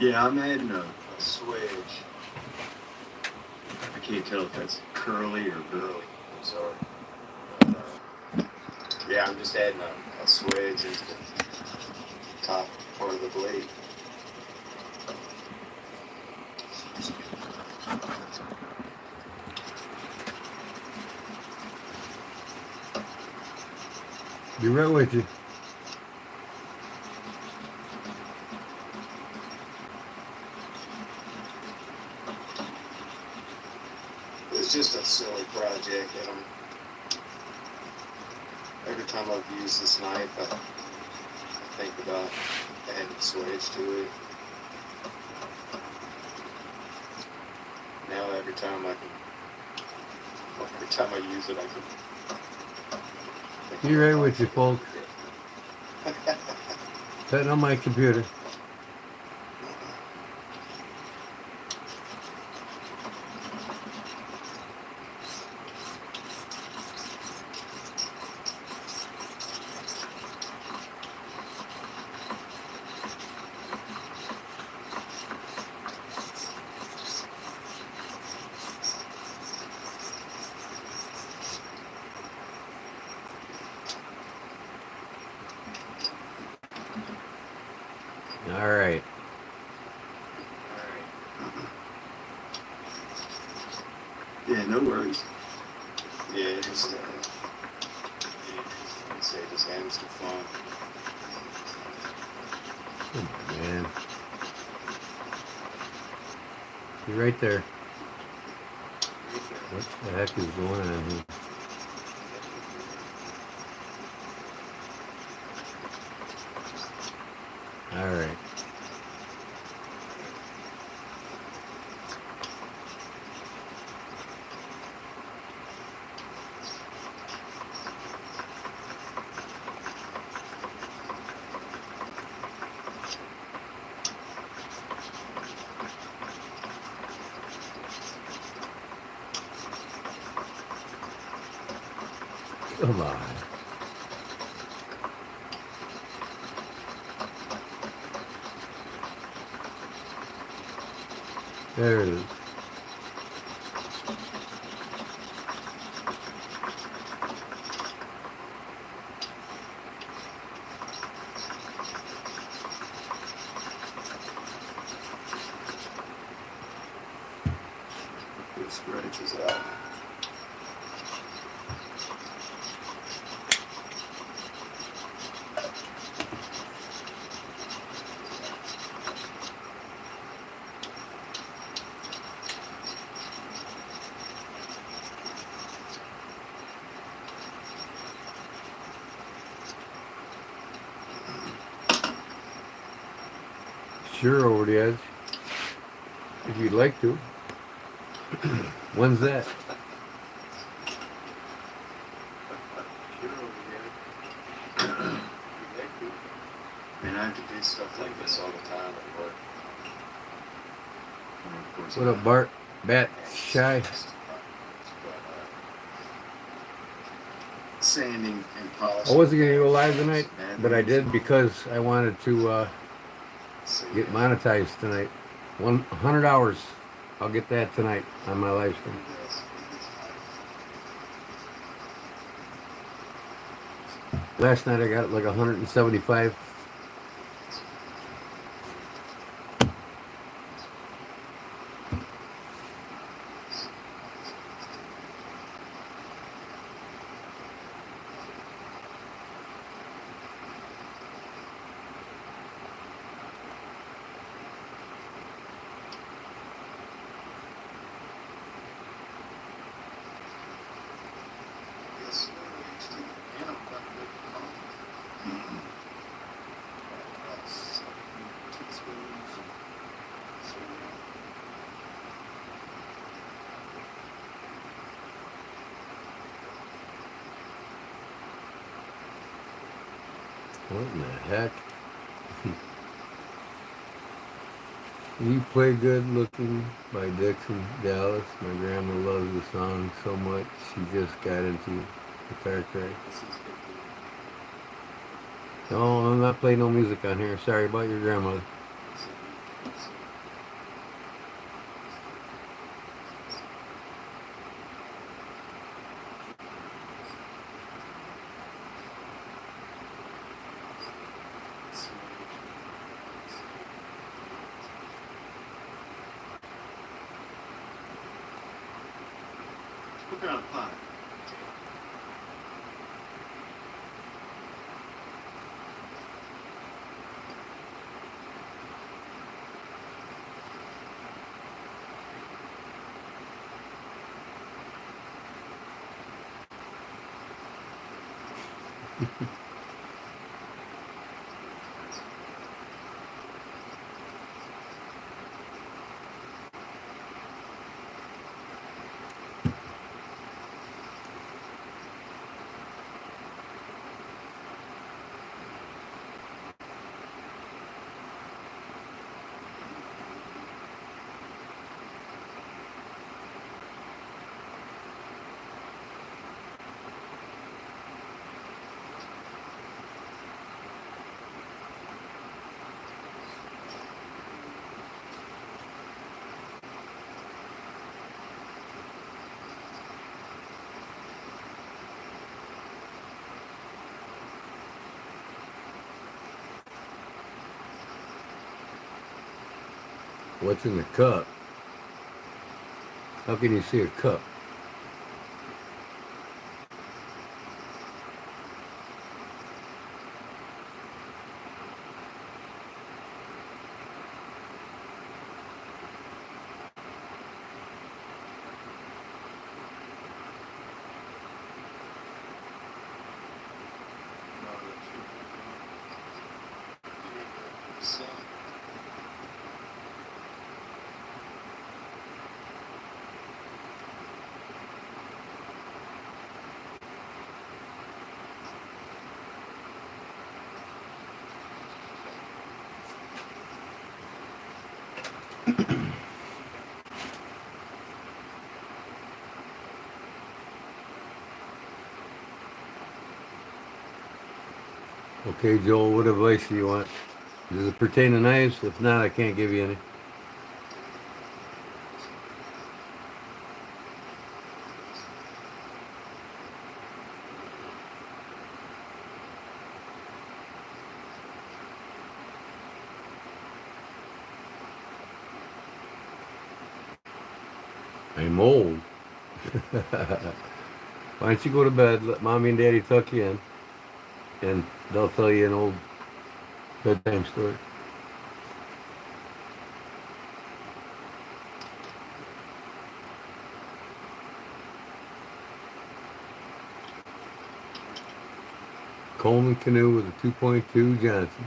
Yeah, I'm adding a switch. I can't tell if that's curly or girly. I'm sorry. But, yeah, I'm just adding a swedge into the top part of the blade. Be right with you. It's just a silly project, and every time I've used this knife, I think about adding a swedge to it. Now every time I use it, I can. Be right with you, folks. Setting on my computer. All right. Yeah, no worries. Yeah, just just having some fun. Come on, man. Be right there. What the heck is going on here? All right. Come on. There it is. It scratches out. Sure, over the edge. If you'd like to. When's that? And I have to do stuff like this all the time at work. What up, Bart? Bat Shy? Sanding and polishing. I wasn't going to go live tonight, but I did because I wanted to get monetized tonight. 100 hours. I'll get that tonight on my live stream. Last night I got like 175. What in the heck? You Play Good Looking by Dixon Dallas. My grandma loves the song so much she just got into guitar crack. No, I'm not playing no music on here. Sorry about your grandmother. Look around the pot. What's in the cup? How can you see a cup? Okay, Joel, what advice do you want? Does it pertain to knives? If not, I can't give you any. I'm old. Why don't you go to bed, let mommy and daddy tuck you in, and they'll tell you an old bedtime story. Coleman canoe with a 2.2 Johnson.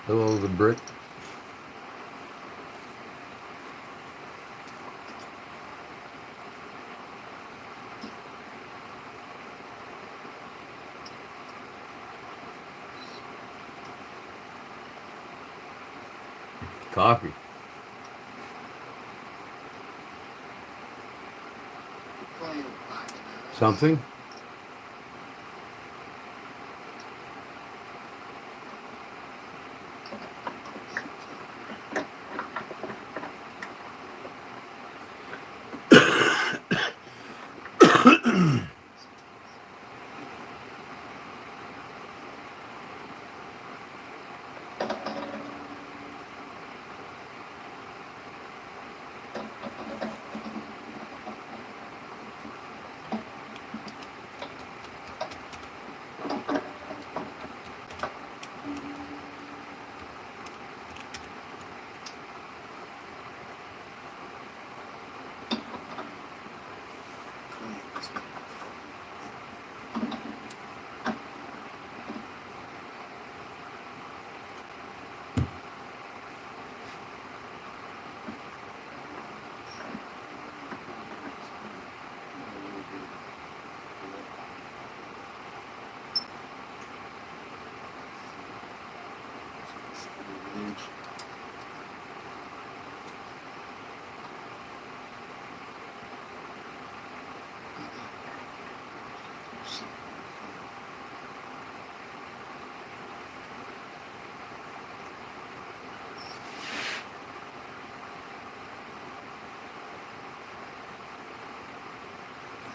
Hello, the brick. Coffee. Something?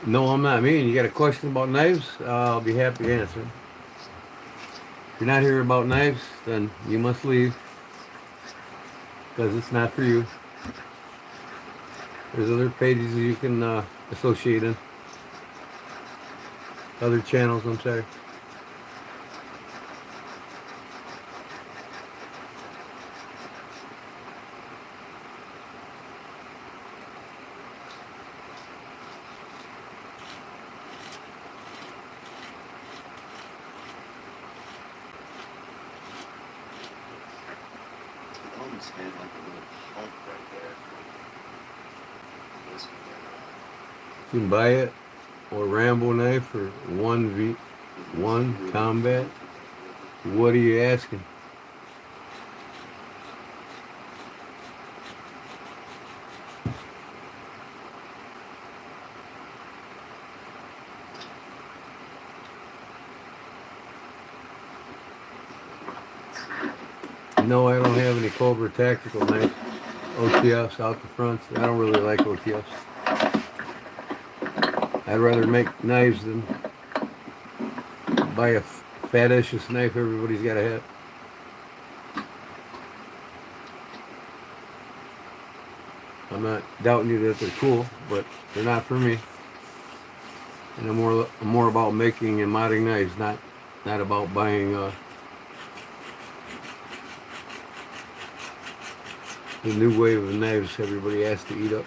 No, I'm not mean. You got a question about knives? I'll be happy to answer. If you're not here about knives, then you must leave because it's not for you. There's other pages you can associate in. Other channels, I'm sorry. It almost had like a little hump right there for this one. You can buy it or Rambo knife for 1v1 combat. What are you asking? No, I don't have any Cobra tactical knife. OTFs out the front. I don't really like OTFs. I'd rather make knives than buy a fatishest knife everybody's got to have. I'm not doubting you that they're cool, but they're not for me. And I'm more about making and modding knives, not about buying the new wave of knives everybody has to eat up.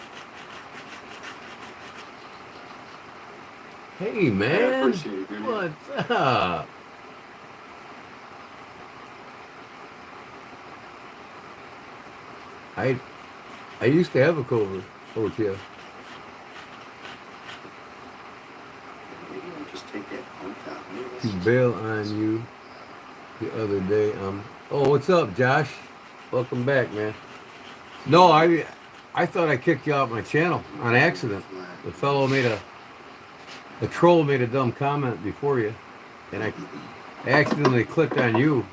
Hey man, what's up? I used to have a Cobra OTF. Maybe I'll just take that hump out. To bail on you the other day. Oh, what's up, Josh? Welcome back, man. No, I thought I kicked you off my channel on accident. The fellow the troll made a dumb comment before you, and I accidentally clicked on you.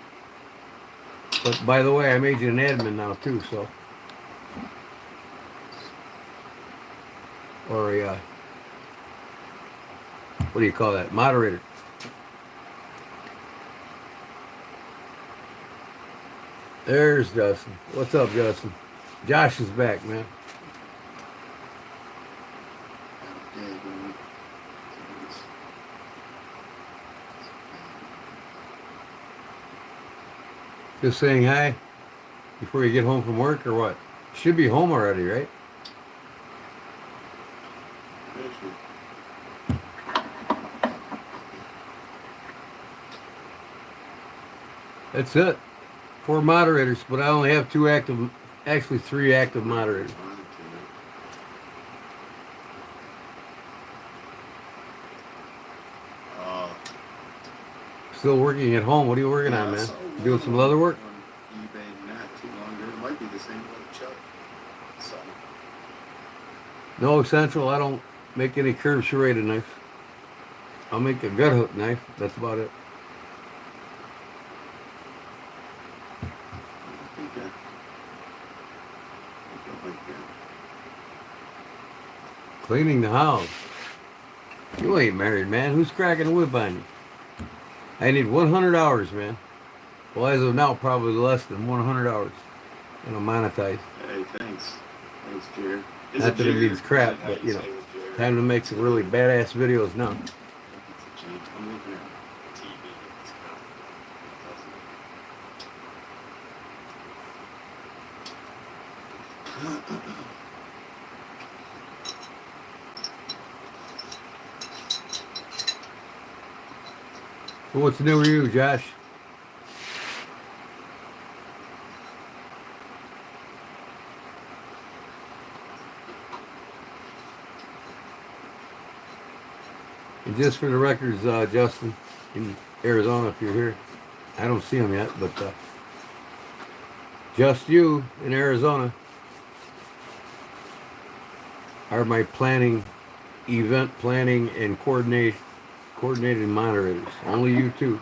But by the way, I made you an admin now too, so. Or a, what do you call that? Moderator. There's Justin. What's up, Justin? Josh is back, man. Just saying hi before you get home from work or what? You should be home already, right? That's it. 4 moderators, but I only have 2 active, actually 3 active moderators. Still working at home. What are you working on, man? You doing some leather work? On eBay not too long ago. It might be the same one Chuck. So. No Essential. I don't make any curved serrated knives. I'll make a gut hook knife. That's about it. Cleaning the house. You ain't married, man. Who's cracking the whip on you? I need 100 hours, man. Well, as of now, probably less than 100 hours. And I'm monetized. Hey, thanks. Thanks, Jared. Not that it means crap, but, you know, time to make some really badass videos now. I'm looking at TV. So what's new with you, Josh? And just for the records, Justin, in Arizona, if you're here, I don't see him yet, but just you in Arizona are my event planning and coordinated moderators. Only you two.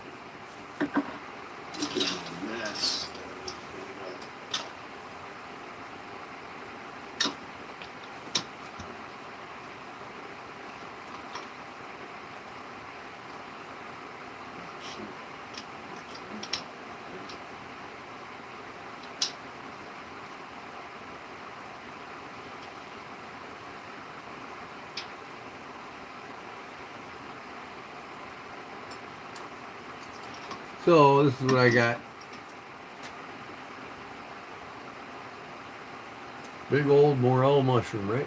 Mess. So this is what I got. Big old morel mushroom, right?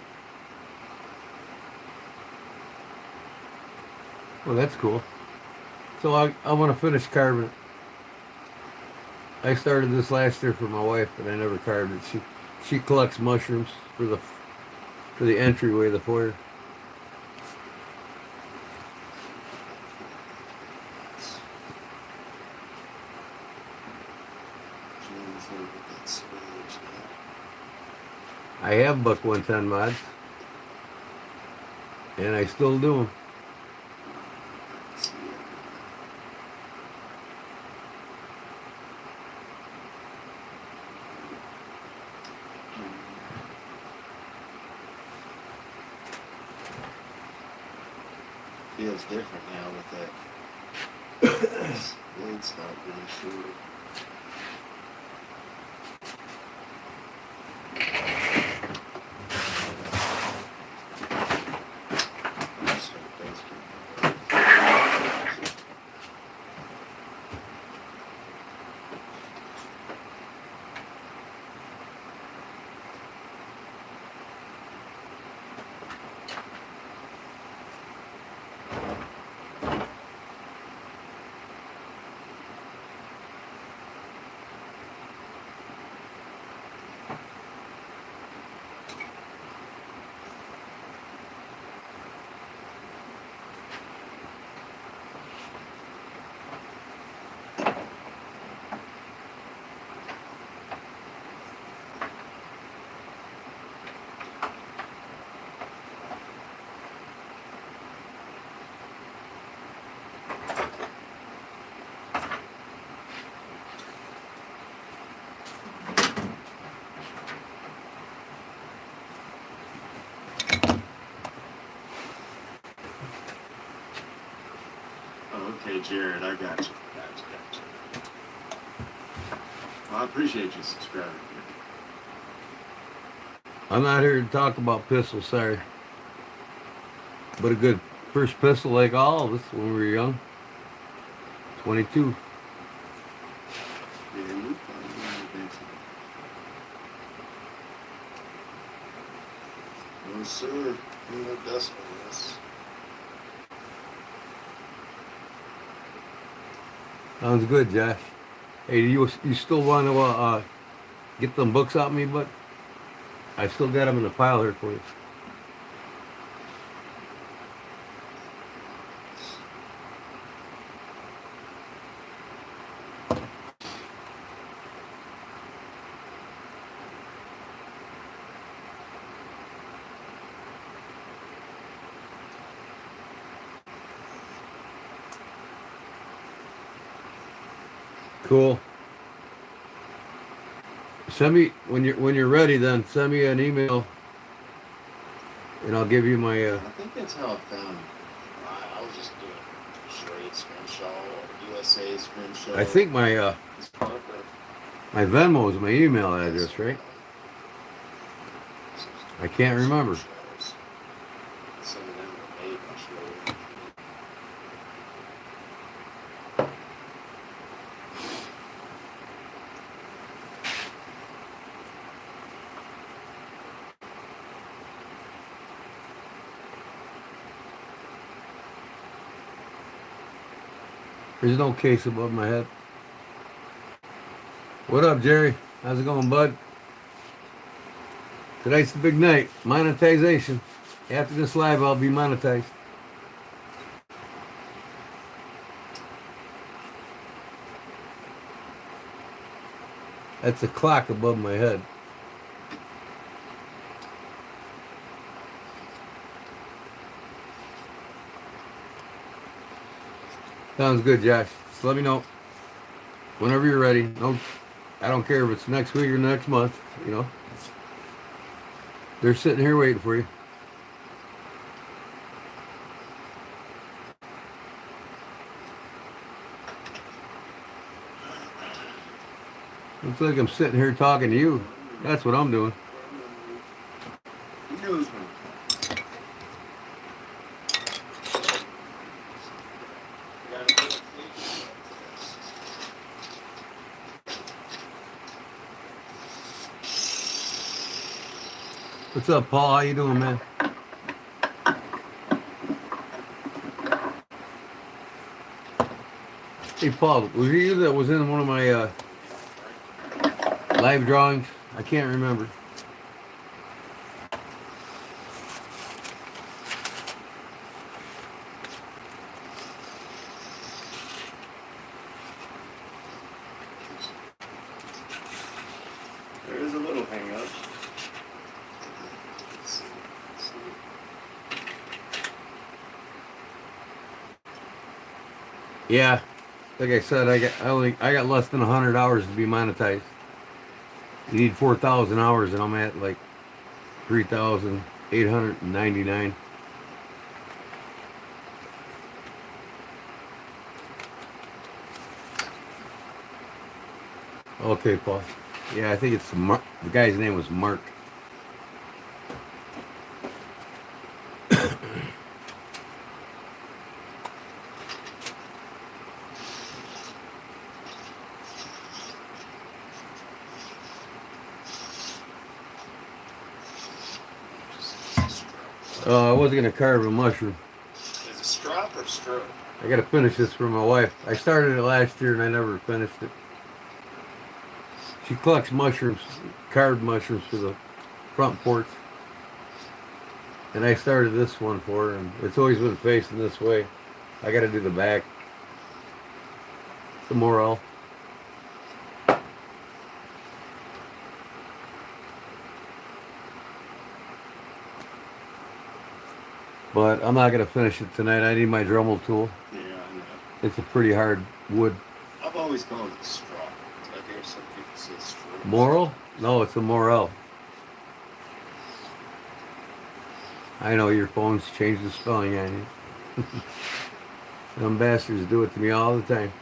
Well, that's cool. So I want to finish carving it. I started this last year for my wife, but I never carved it. She collects mushrooms for the entryway, the foyer. I have Buck 110 mods, and I still do them. Feels different now with that. This blade stock really short. Okay, Jared, I got you. Well, I appreciate you subscribing. I'm not here to talk about pistols, sorry. But a good first pistol like all of us when we were young. 22. Yeah, you're fine. No, sir. No dust on this. Sounds good, Josh. Hey, do you still want to get them books out me, bud? I still got them in the pile here for you. Cool. Send me when you're ready. Then send me an email, and I'll give you my. I think that's how I found it. I was just doing straight scrimshaw or USA scrimshaw. I think my Venmo is my email address, right? I can't remember. Some of them were made much lower. There's no case above my head. What up, Jerry? How's it going, bud? Tonight's the big night. Monetization. After this live, I'll be monetized. That's a clock above my head. Sounds good, Josh. Just let me know whenever you're ready. No, I don't care if it's next week or next month. You know, they're sitting here waiting for you. Looks like I'm sitting here talking to you. That's what I'm doing. He knows me. What's up, Paul? How you doing, man? Hey, Paul, was it you that was in one of my live drawings? I can't remember. There is a little hang up. Let's see. Yeah, like I said, I got less than 100 hours to be monetized. You need 4,000 hours, and I'm at like 3,899. Okay, Paul. Yeah, I think it's Mark. The guy's name was Mark. I wasn't gonna carve a mushroom. Is it strop or stroke? I gotta finish this for my wife. I started it last year and I never finished it. She collects mushrooms, carved mushrooms for the front porch. And I started this one for her, and it's always been facing this way. I gotta do the back. Some morel. But I'm not gonna finish it tonight. I need my Dremel tool. Yeah, I know. It's a pretty hard wood. I've always called it strop. I hear some people say stroke. Morel? No, it's a morel. I know your phone's changed the spelling on you. Them bastards do it to me all the time.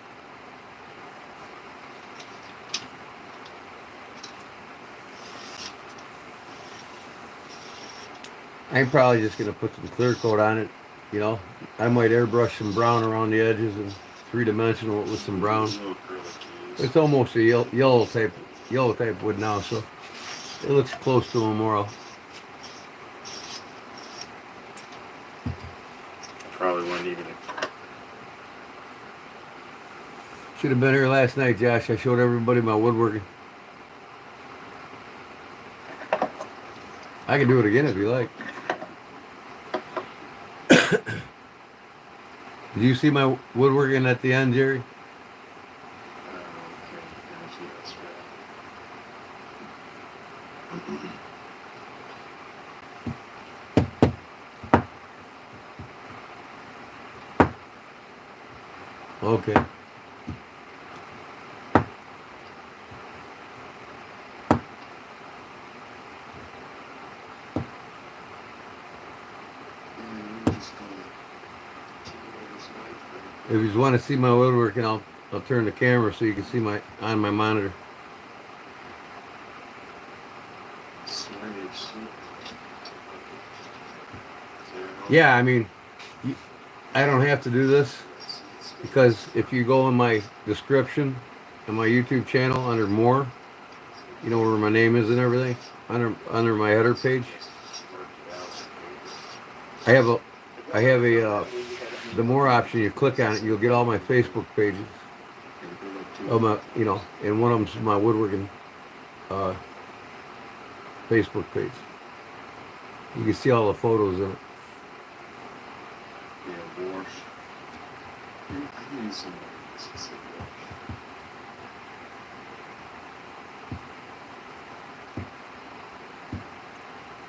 I'm probably just gonna put some clear coat on it. You know, I might airbrush some brown around the edges and three-dimensional it with some brown. Little curly keys. It's almost a yellow type wood now, so it looks close to a morel. Probably wouldn't even. Should have been here last night, Josh. I showed everybody my woodworking. I can do it again if you like. Did you see my woodworking at the end, Jerry? Okay. If you want to see my woodworking, I'll turn the camera so you can see my monitor. Yeah, I mean, I don't have to do this because if you go in my description on my YouTube channel under more, you know where my name is and everything, under my header page, I have a the more option. You click on it, you'll get all my Facebook pages. And one of them's my woodworking Facebook page. You can see all the photos in it. Yeah, wash. I need some wash.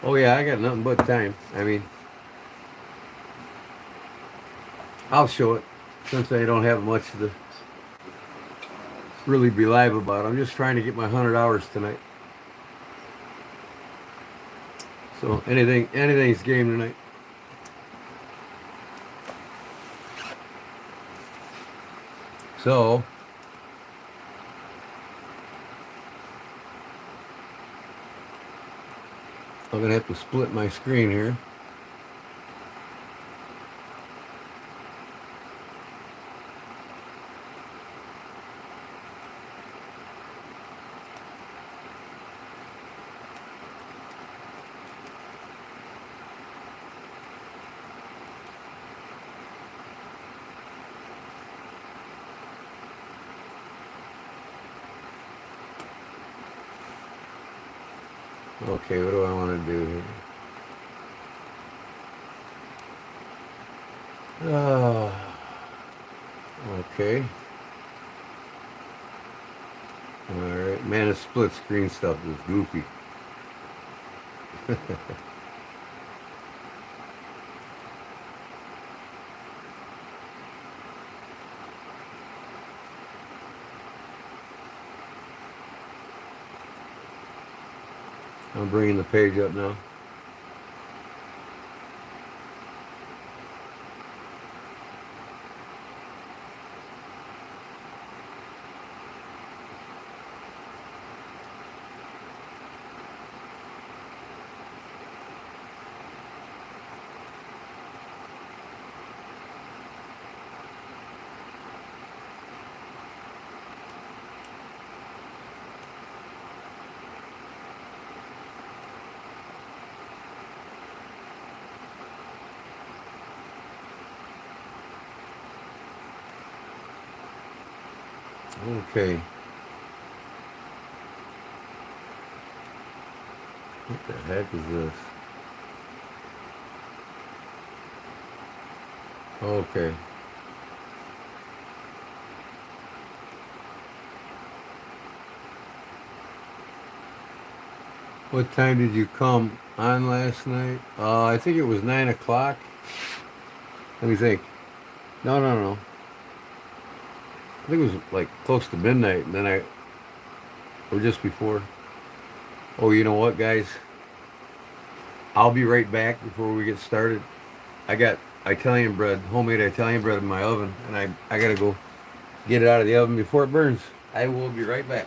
Oh yeah, I got nothing but time. I mean, I'll show it since I don't have much to really be live about. I'm just trying to get my 100 hours tonight. So anything's game tonight. So I'm gonna have to split my screen here. Okay, what do I want to do here? Okay. Alright. Man, this split screen stuff is goofy. I'm bringing the page up now. Okay. What the heck is this? Okay. What time did you come on last night? I think it was 9 o'clock. Let me think. No, no, no. I think it was like close to midnight, and then or just before. Oh, you know what, guys? I'll be right back before we get started. I got Italian bread, homemade Italian bread in my oven, and I gotta go get it out of the oven before it burns. I will be right back.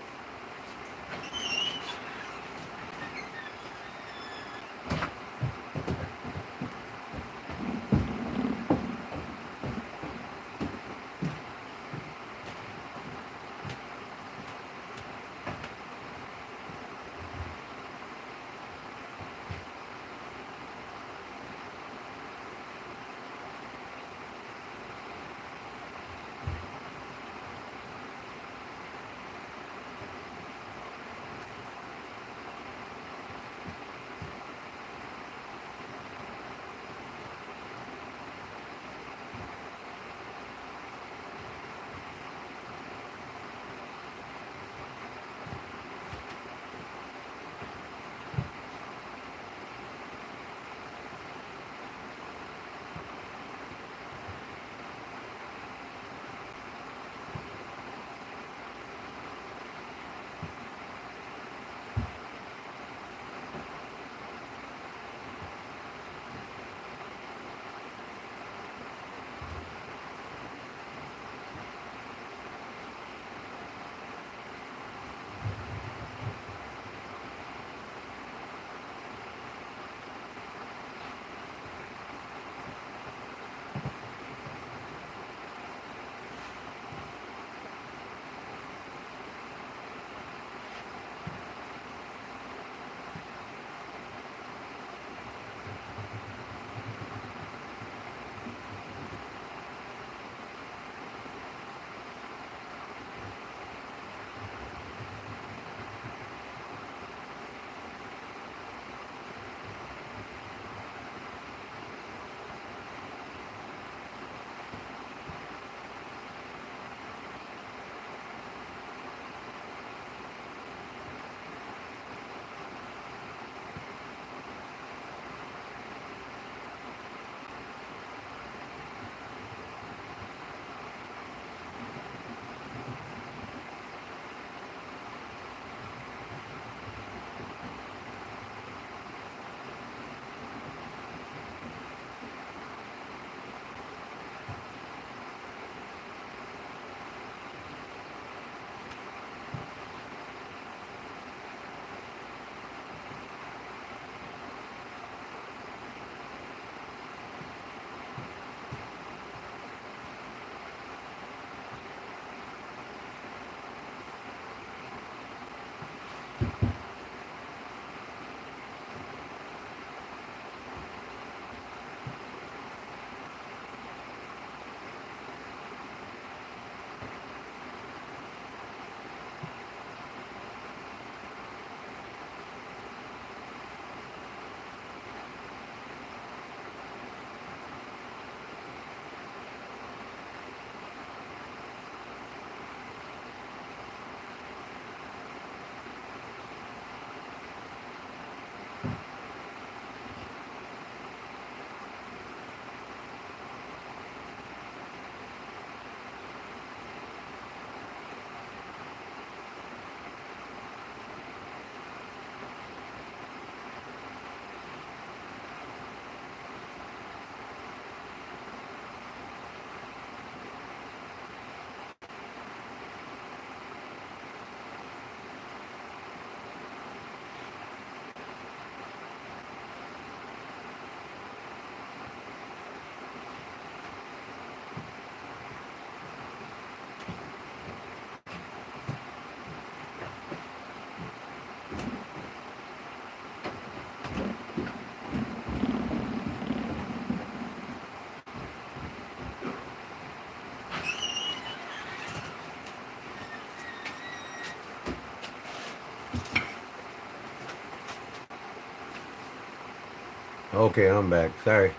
Okay, I'm back. Sorry.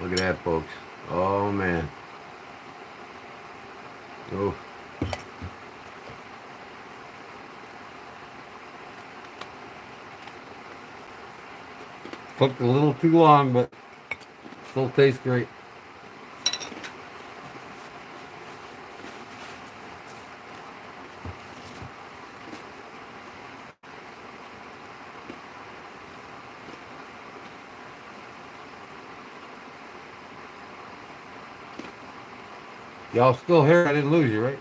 Look at that, folks. Oh, man. Oh, cooked a little too long, but still tastes great. Y'all still here? I didn't lose you, right?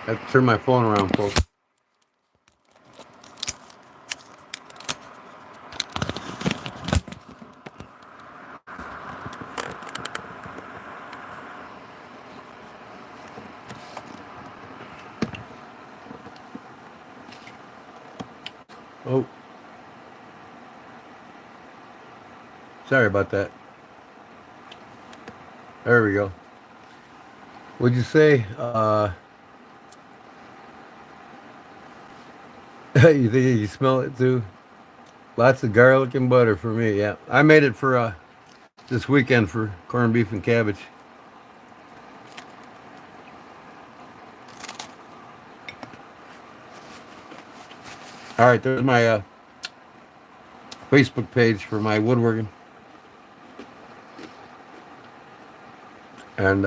I have to turn my phone around, folks. Oh, sorry about that. There we go. What'd you say? You think you smell it too? Lots of garlic and butter for me. Yeah, I made it for this weekend for corned beef and cabbage. All right, there's my Facebook page for my woodworking, and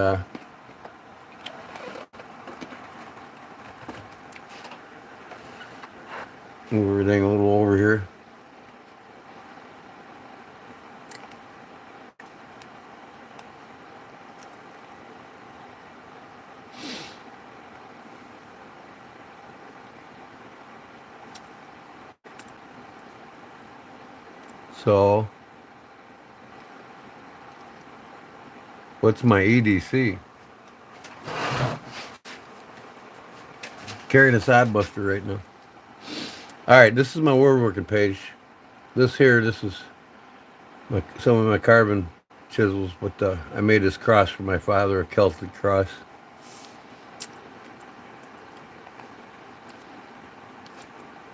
move everything a little over here. So, what's my EDC? Carrying a side buster right now. All right, this is my woodworking page. This is some of my carbon chisels, but I made this cross for my father, a Celtic cross.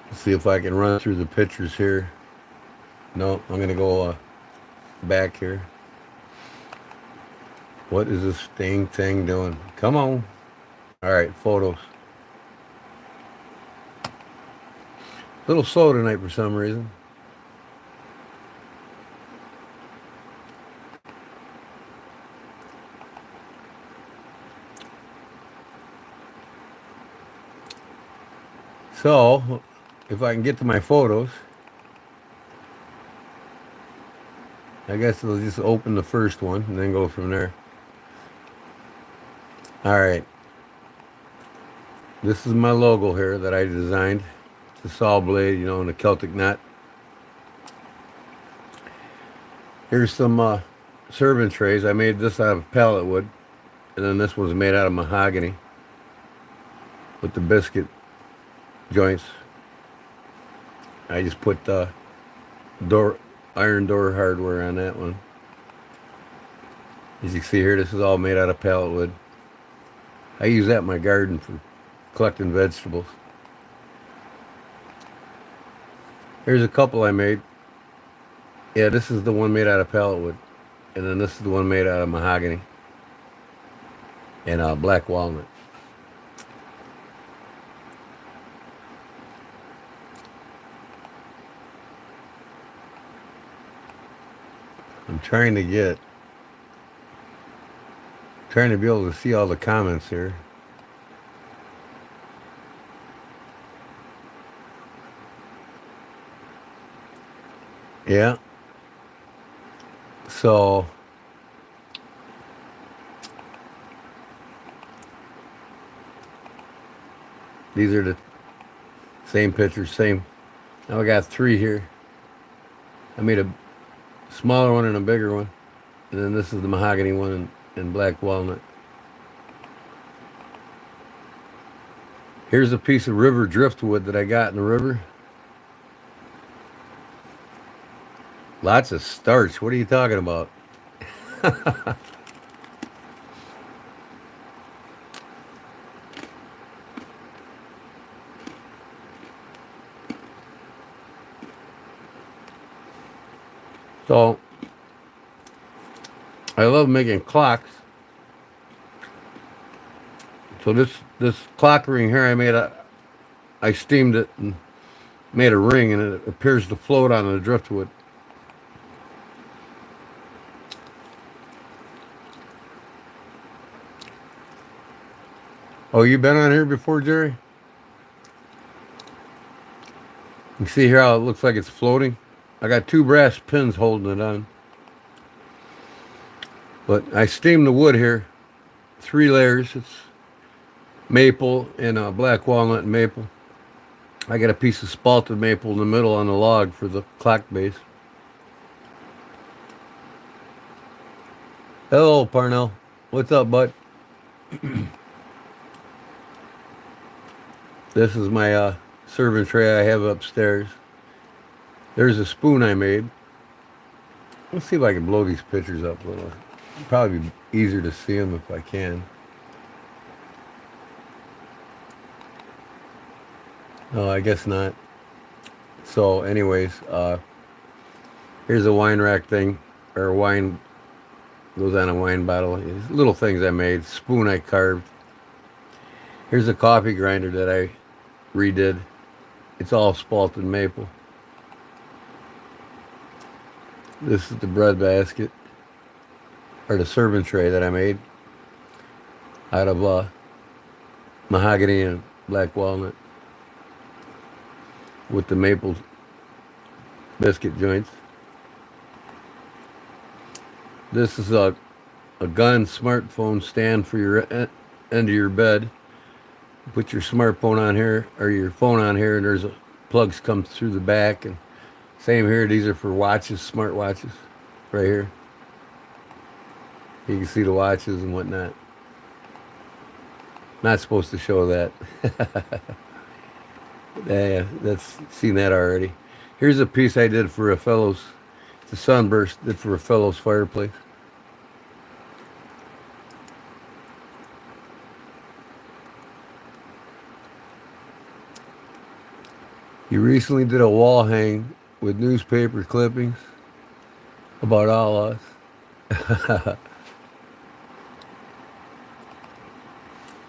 Let's see if I can run through the pictures here. No, I'm gonna go back here. What is this thing doing? Come on. All right, photos. A little slow tonight for some reason. So, if I can get to my photos, I guess I'll just open the first one and then go from there. All right. This is my logo here that I designed. It's a saw blade, you know, and a Celtic knot. Here's some serving trays. I made this out of pallet wood, and then this one's made out of mahogany with the biscuit joints. I just put iron door hardware on that one. As you can see here, this is all made out of pallet wood. I use that in my garden for collecting vegetables. Here's a couple I made. Yeah, this is the one made out of pallet wood. And then this is the one made out of mahogany and black walnut. I'm trying to be able to see all the comments here. Yeah. So these are the same pictures, same. Now I got 3 here. I made a smaller one and a bigger one. And then this is the mahogany one and black walnut. Here's a piece of river driftwood that I got in the river. Lots of starch. What are you talking about? So, I love making clocks. So this clock ring here, I steamed it and made a ring, and it appears to float on the driftwood. Oh, you been on here before, Jerry? You see here how it looks like it's floating? I got 2 brass pins holding it on. But I steamed the wood here, 3 layers. It's maple and black walnut and maple. I got a piece of spalted maple in the middle on the log for the clock base. Hello, Parnell. What's up, bud? This is my serving tray I have upstairs. There's a spoon I made. Let's see if I can blow these pictures up a little. It'll probably be easier to see them if I can. No, I guess not. So, anyways, here's a wine rack thing, or wine goes on a wine bottle. It's little things I made. Spoon I carved. Here's a coffee grinder that I redid. It's all spalted maple. This is the bread basket, or the serving tray that I made out of mahogany and black walnut with the maple biscuit joints. This is a gun smartphone stand for your end of your bed. Put your smartphone on here, or your phone on here, and there's plugs come through the back. And same here, these are for watches, smart watches, right here. You can see the watches and whatnot. Not supposed to show that. Yeah, that's seen that already. Here's a piece I did for a fellow's, it's a sunburst, did for a fellow's fireplace. You recently did a wall hang with newspaper clippings about all us.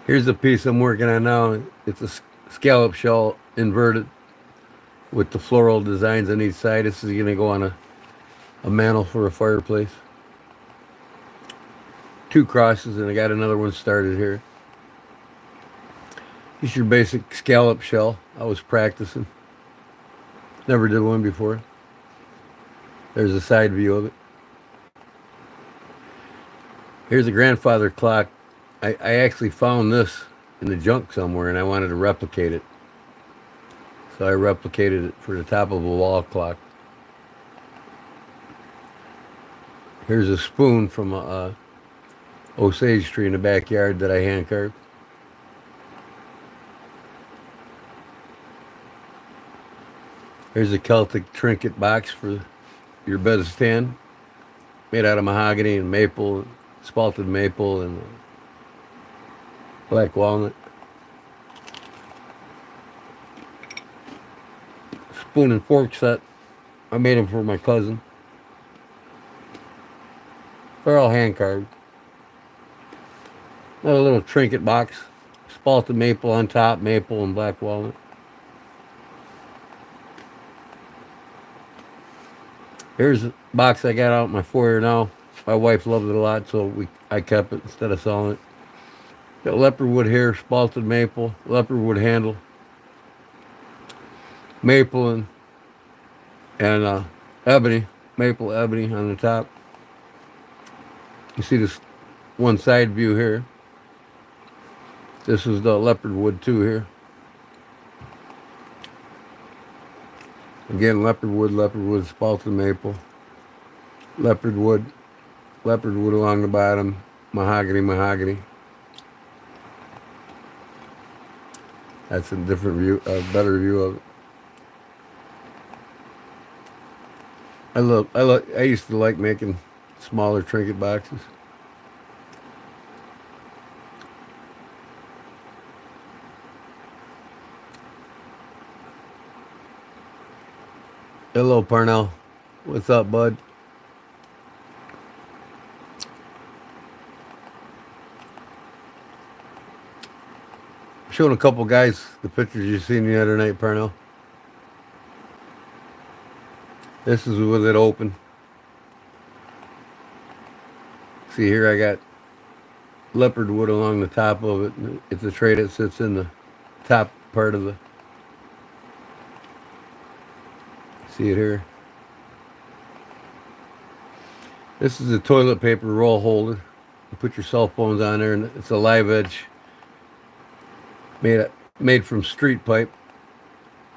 Here's a piece I'm working on now. It's a scallop shell inverted with the floral designs on each side. This is going to go on a mantle for a fireplace. 2 crosses, and I got another one started here. Just your basic scallop shell. I was practicing. Never did one before. There's a side view of it. Here's a grandfather clock. I actually found this in the junk somewhere, and I wanted to replicate it. So I replicated it for the top of a wall clock. Here's a spoon from a Osage tree in the backyard that I hand carved. Here's a Celtic trinket box for your bed stand, made out of mahogany and maple, spalted maple and black walnut. Spoon and fork set. I made them for my cousin. They're all hand carved. Another little trinket box. Spalted maple on top, maple and black walnut. Here's a box I got out in my foyer now. My wife loved it a lot, so I kept it instead of selling it. Got leopard wood here, spalted maple, leopard wood handle, maple and ebony, maple ebony on the top. You see this one side view here. This is the leopard wood too here. Again, leopard wood, spalted maple, leopard wood, leopard wood along the bottom, mahogany. That's a different view, a better view of it. I used to like making smaller trinket boxes. Hello, Parnell. What's up, bud? Showing a couple guys the pictures you seen the other night, Parnell. This is with it open. See here, I got leopard wood along the top of it. It's a tray that sits in the top part of the. See it here. This is a toilet paper roll holder. You put your cell phones on there, and it's a live edge made from street pipe.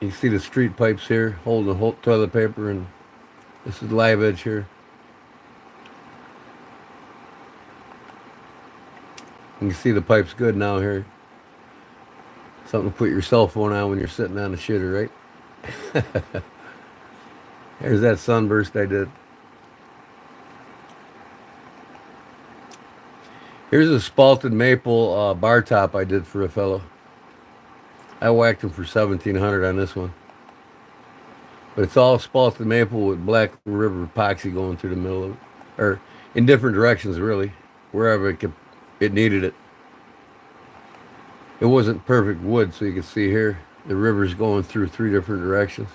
You can see the street pipes here holding the whole toilet paper, and this is live edge here. You can see the pipes good now here. Something to put your cell phone on when you're sitting on the shitter, right? There's that sunburst I did. Here's a spalted maple bar top I did for a fellow. I whacked him for $1,700 on this one. But it's all spalted maple with Black River epoxy going through the middle of it. Or in different directions, really. Wherever it needed it. It wasn't perfect wood, so you can see here, the river's going through 3 different directions.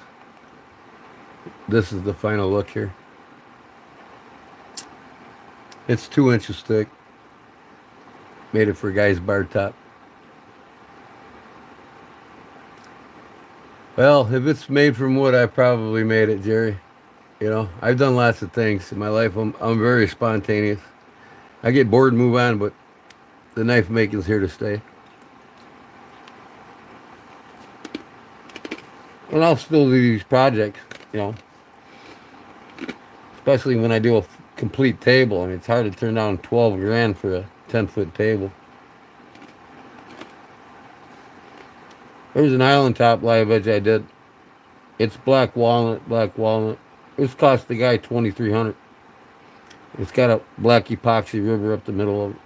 This is the final look here. It's 2 inches thick. Made it for a guy's bar top. Well, if it's made from wood, I probably made it, Jerry. You know, I've done lots of things in my life. I'm very spontaneous. I get bored and move on, but the knife making's here to stay. And I'll still do these projects, you know. Especially when I do a complete table. I mean, it's hard to turn down 12 grand for a 10-foot table. There's an island top live edge I did. It's black walnut. This cost the guy $2,300. It's got a black epoxy river up the middle of it.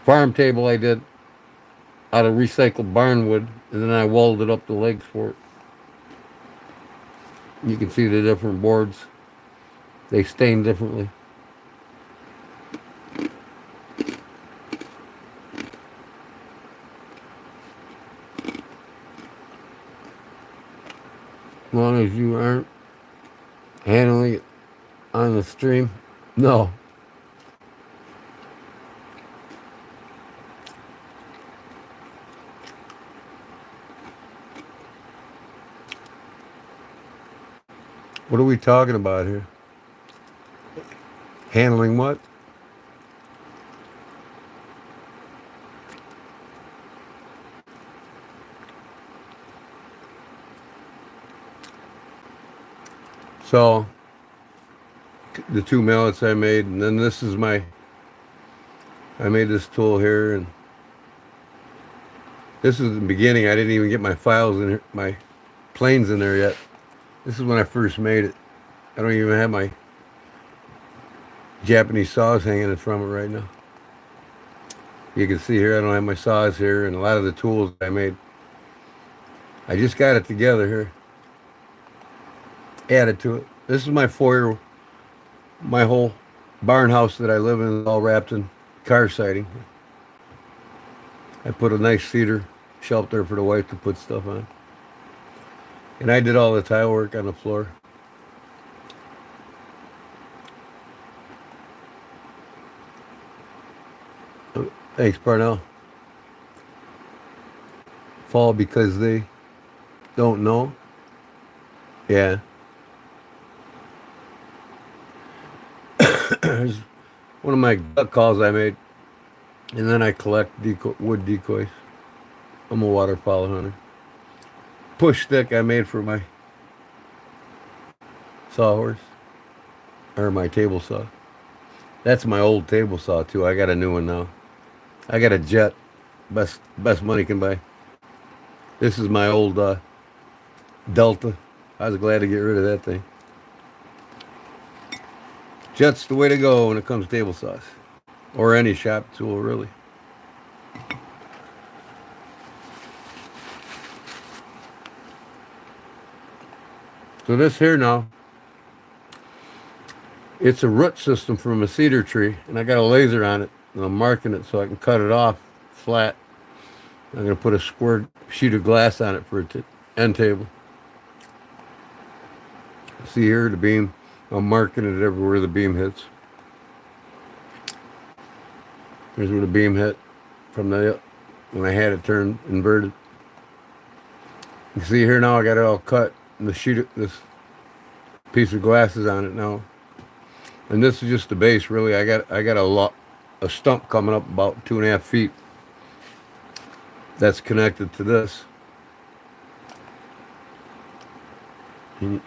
Farm table I did out of recycled barn wood, and then I welded up the legs for it. You can see the different boards. They stain differently. As long as you aren't handling it on the stream. No. What are we talking about here? Handling what? So, the 2 mallets I made, and then this is I made this tool here, and this is the beginning. I didn't even get my files in here, my planes in there yet. This is when I first made it. I don't even have my Japanese saws hanging in front of it right now. You can see here I don't have my saws here, and a lot of the tools I made. I just got it together here. Added to it. This is my foyer. My whole barn house that I live in is all wrapped in car siding. I put a nice cedar shelf there for the wife to put stuff on. And I did all the tile work on the floor. Thanks, Parnell. Fall because they don't know. Yeah. There's one of my duck calls I made. And then I collect wood decoys. I'm a waterfowl hunter. push stick I made for my sawhorse, or my table saw. That's my old table saw too. I got a new one now. I got a Jet, best money can buy. This is my old Delta. I was glad to get rid of that thing. Jet's the way to go when it comes to table saws, or any shop tool really. So this here now, it's a root system from a cedar tree, and I got a laser on it, and I'm marking it so I can cut it off flat. I'm going to put a square sheet of glass on it for an end table. See here, the beam. I'm marking it everywhere the beam hits. Here's where the beam hit from the when I had it turned inverted. You can see here now I got it all cut, and the sheet, this piece of glass is on it now. And this is just the base, really. I got a stump coming up about 2.5 feet. That's connected to this. And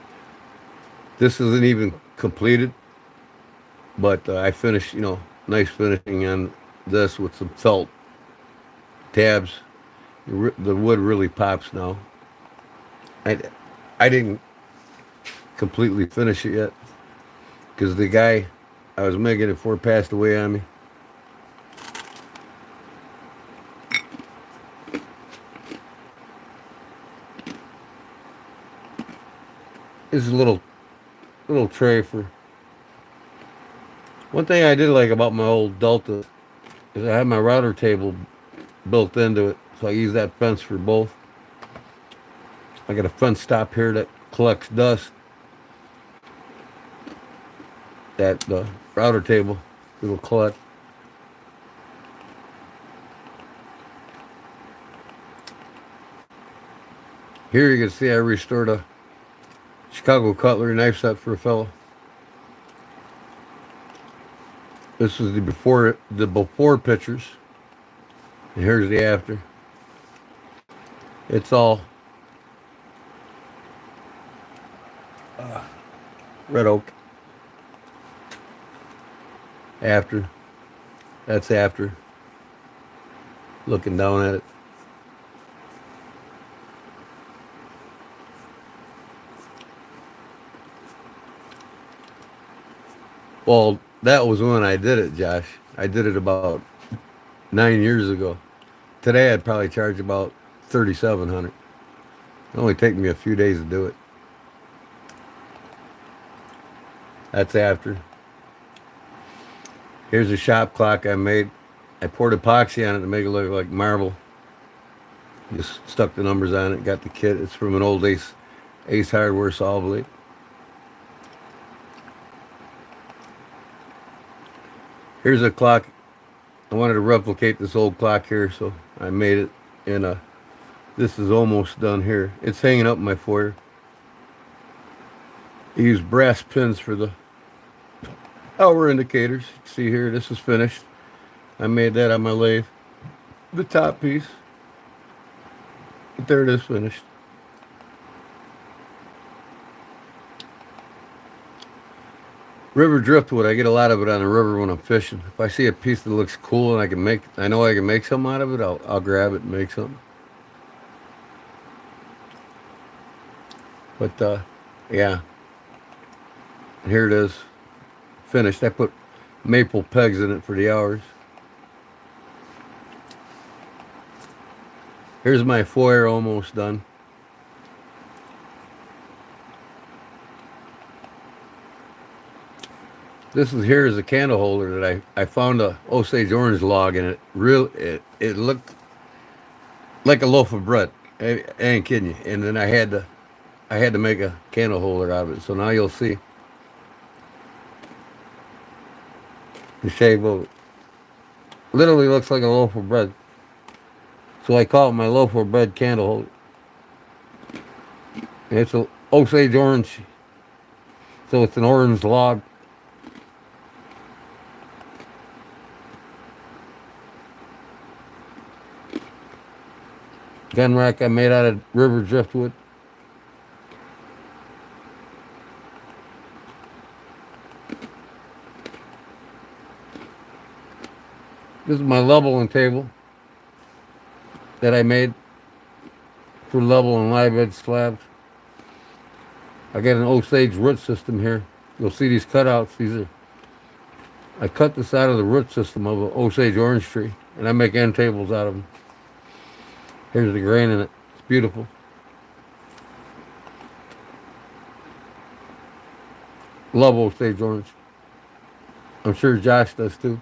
this isn't even completed, but I finished, nice finishing on this with some felt tabs. The wood really pops now. I didn't completely finish it yet because the guy I was making it for passed away on me. This is a little tray for. One thing I did like about my old Delta is I had my router table built into it, so I use that fence for both. I got a fence stop here that collects dust. That the router table will collect. Here you can see I restored a Chicago cutlery knife set for a fellow. This is the before pictures. And here's the after. It's all red oak. After. That's after. Looking down at it. Well, that was when I did it, Josh. I did it about 9 years ago. Today I'd probably charge about $3,700. It only take me a few days to do it. That's after. Here's a shop clock I made. I poured epoxy on it to make it look like marble. Just stuck the numbers on it, got the kit. It's from an old Ace Hardware saw blade. Here's a clock. I wanted to replicate this old clock here, so I made it. And this is almost done here. It's hanging up in my foyer. I used brass pins for the hour indicators. You can see here, this is finished. I made that on my lathe. The top piece. But there it is, finished. River driftwood, I get a lot of it on the river when I'm fishing. If I see a piece that looks cool and I know I can make something out of it, I'll grab it and make something. But yeah, here it is, finished. I put maple pegs in it for the hours. Here's my foyer almost done. This here is a candle holder that I found a Osage orange log in it. It looked like a loaf of bread. I ain't kidding you. And then I had to make a candle holder out of it. So now you'll see the shape of it. Literally looks like a loaf of bread. So I call it my loaf of bread candle holder. And it's a Osage orange. So it's an orange log. Gun rack I made out of river driftwood. This is my leveling table that I made for leveling live edge slabs. I got an Osage root system here. You'll see these cutouts. I cut this out of the root system of an Osage orange tree, and I make end tables out of them. Here's the grain in it. It's beautiful. Love Osage orange. I'm sure Josh does too.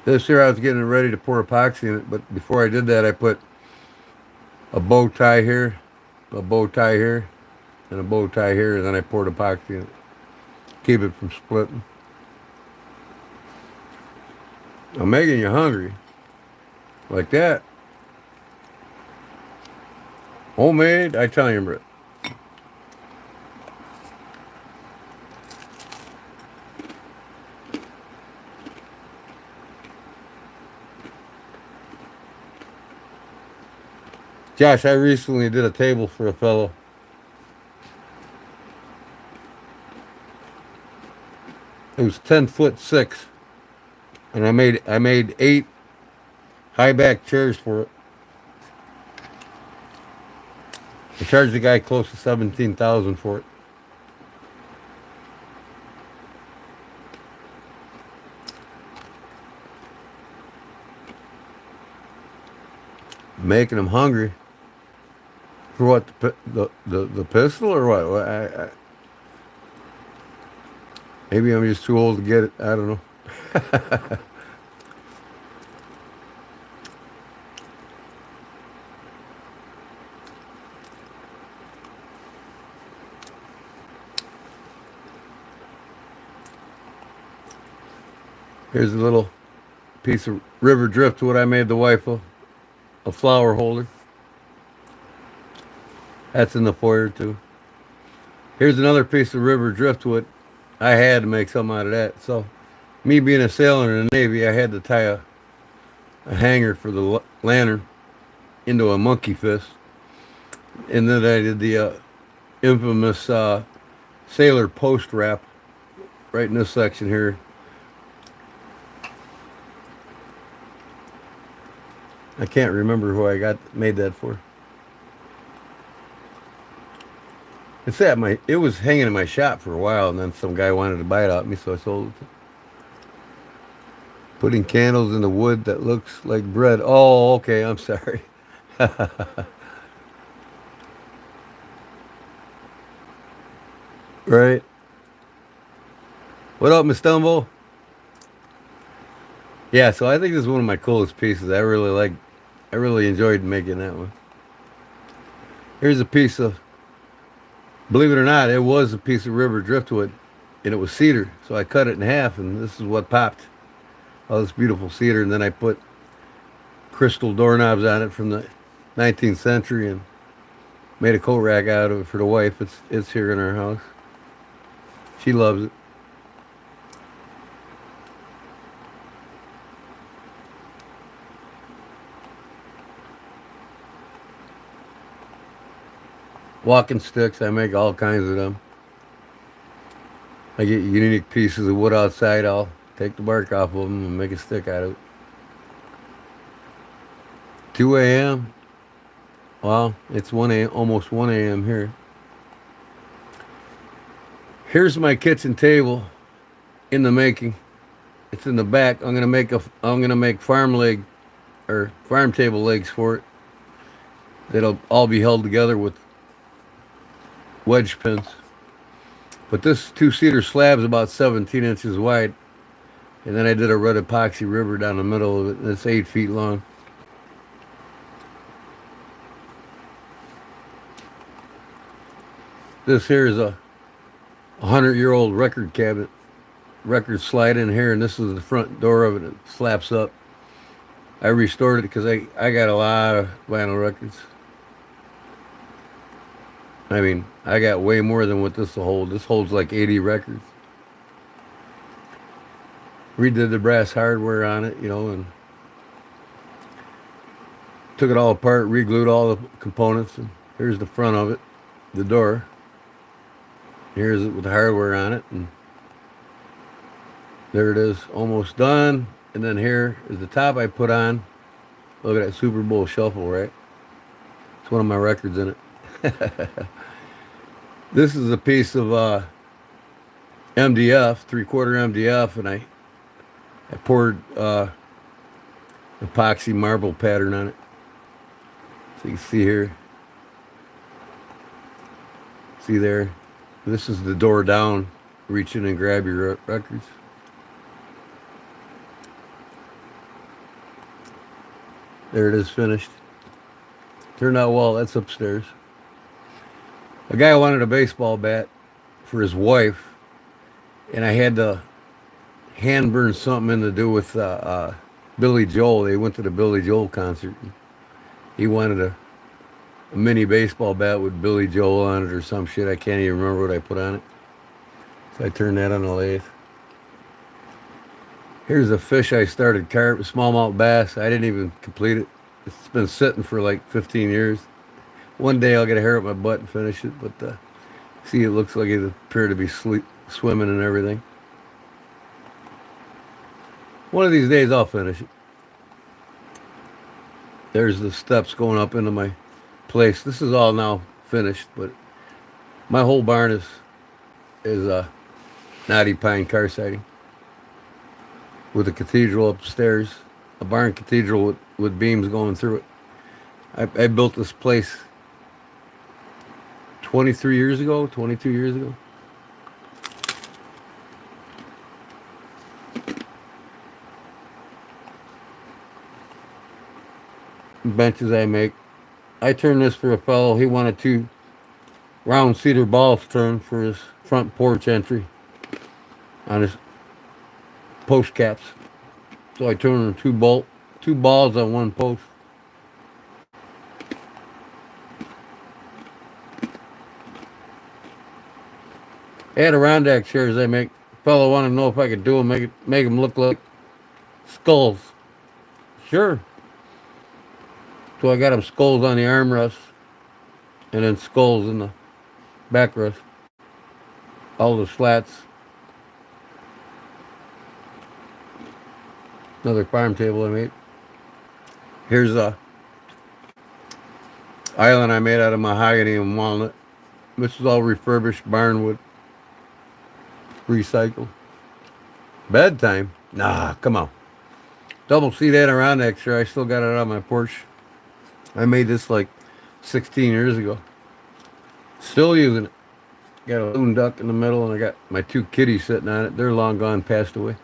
This year I was getting ready to pour epoxy in it, but before I did that, I put a bow tie here, a bow tie here, and a bow tie here, and then I poured epoxy in it. Keep it from splitting. I'm making you hungry. Like that. Homemade Italian bread. Josh, I recently did a table for a fellow. It was 10'6", and I made 8 high back chairs for it. I charged the guy close to 17,000 for it. Making him hungry. For what? The pistol or what? Maybe I'm just too old to get it. I don't know. Here's a little piece of river driftwood I made the wife a flower holder. That's in the foyer too. Here's another piece of river driftwood. I had to make something out of that. So, me being a sailor in the Navy, I had to tie a hanger for the lantern into a monkey fist. And then I did the infamous sailor post wrap right in this section here. I can't remember who I made that for. It was hanging in my shop for a while, and then some guy wanted to buy it off me, so I sold it. Putting candles in the wood that looks like bread. Oh, okay, I'm sorry. Right. What up, Miss Stumble? Yeah, so I think this is one of my coolest pieces. I really enjoyed making that one. Here's a piece of, believe it or not, it was a piece of river driftwood, and it was cedar. So I cut it in half, and this is what popped. All this beautiful cedar, and then I put crystal doorknobs on it from the 19th century, and made a coat rack out of it for the wife. It's here in our house. She loves it. Walking sticks, I make all kinds of them. I get unique pieces of wood outside. I'll take the bark off of them and make a stick out of it. 2 a.m. Well, it's 1 a.m. Almost 1 a.m. here. Here's my kitchen table in the making. It's in the back. I'm gonna make farm leg or farm table legs for it. That'll all be held together with wedge pins. But this 2-seater slab is about 17 inches wide. And then I did a red epoxy river down the middle of it, and it's 8 feet long. This here is a 100-year-old record cabinet. Records slide in here, and this is the front door of it. It flaps up. I restored it because I got a lot of vinyl records. I mean, I got way more than what this will hold. This holds like 80 records. Redid the brass hardware on it, and took it all apart, re-glued all the components. And here's the front of it, the door. Here's it with the hardware on it. And There it is, almost done. And then here is the top I put on. Look at that Super Bowl shuffle, right? It's one of my records in it. This is a piece of MDF, 3/4 MDF, and I poured epoxy marble pattern on it. So you can see here. See there? This is the door down. Reach in and grab your records. There it is, finished. Turned out well. That's upstairs. A guy wanted a baseball bat for his wife, and I had to hand burn something in to do with Billy Joel. They went to the Billy Joel concert. He wanted a mini baseball bat with Billy Joel on it or some shit. I can't even remember what I put on it. So I turned that on the lathe. Here's a fish I started carving, smallmouth bass. I didn't even complete it. It's been sitting for like 15 years. One day I'll get a hair up my butt and finish it, but see, it looks like it appeared to be swimming and everything. One of these days I'll finish it. There's the steps going up into my place. This is all now finished, but my whole barn is knotty pine car siding with a cathedral upstairs, a barn cathedral with beams going through it. I built this place 23 years ago, 22 years ago. Benches I make. I turned this for a fellow. He wanted 2 round cedar balls turned for his front porch entry on his post caps. So I turned 2 balls on 1 post. Adirondack chairs I make. Fellow wanted to know if I could do them, make them look like skulls. Sure. So I got them skulls on the armrest and then skulls in the backrest. All the slats. Another farm table I made. Here's a island I made out of mahogany and walnut. This is all refurbished barn wood. Recycled. Bedtime? Nah, come on. Double seat Adirondack chair. I still got it on my porch. I made this like 16 years ago. Still using it. Got a loon duck in the middle, and I got my 2 kitties sitting on it. They're long gone, passed away.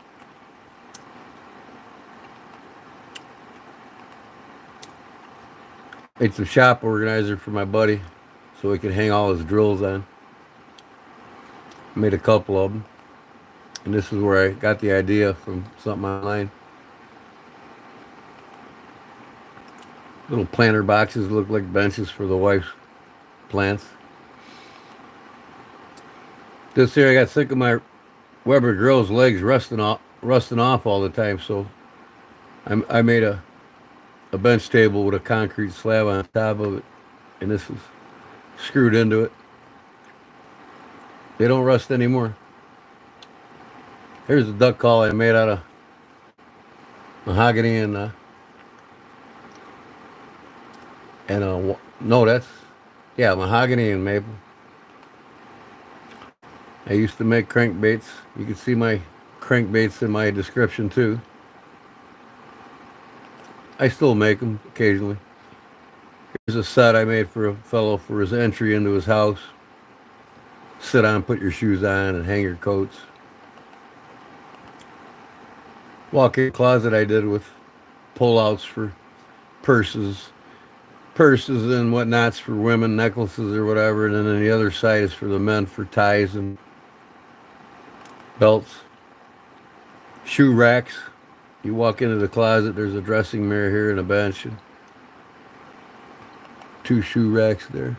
It's a shop organizer for my buddy so he could hang all his drills on. Made a couple of them. And this is where I got the idea from something online. Little planter boxes look like benches for the wife's plants. This here, I got sick of my Weber grill's legs rusting off all the time, so I made a bench table with a concrete slab on top of it, and this is screwed into it. They don't rust anymore. Here's a duck call I made out of mahogany and mahogany and maple. I used to make crankbaits. You can see my crankbaits in my description too. I still make them occasionally. Here's a set I made for a fellow for his entry into his house. Sit on, put your shoes on, and hang your coats. Walk-in closet I did with pull-outs for purses and whatnots for women, necklaces or whatever, and then on the other side is for the men for ties and belts. Shoe racks. You walk into the closet, there's a dressing mirror here and a bench and 2 shoe racks there.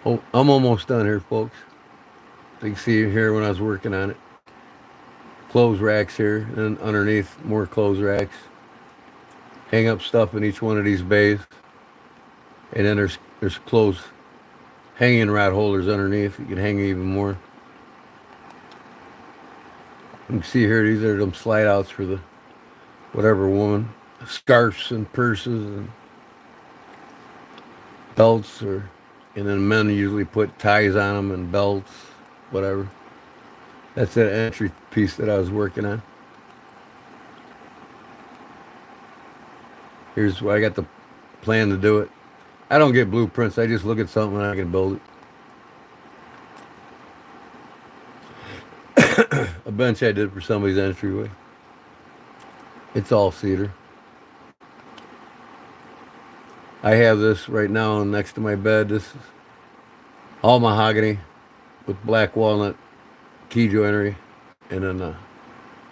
Oh, I'm almost done here, folks. You can see here when I was working on it. Clothes racks here, and underneath more clothes racks. Hang up stuff in each one of these bays. And then there's clothes hanging rod holders underneath. You can hang even more. You can see here, these are them slide outs for the whatever woman. Scarves and purses and belts, and then men usually put ties on them and belts, whatever. That's that entry piece that I was working on. Here's where I got the plan to do it. I don't get blueprints. I just look at something and I can build it. A bench I did for somebody's entryway. It's all cedar. I have this right now next to my bed. This is all mahogany with black walnut key joinery. And then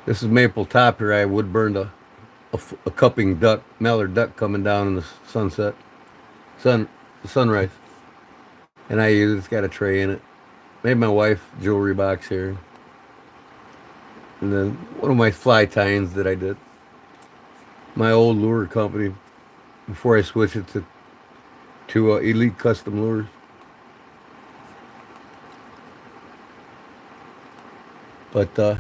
this is maple top here. I wood burned a cupping duck, mallard duck coming down in the sunrise. And it's got a tray in it. Made my wife jewelry box here. And then one of my fly tie-ins that I did. My old lure company before I switched it to Elite Custom Lures. But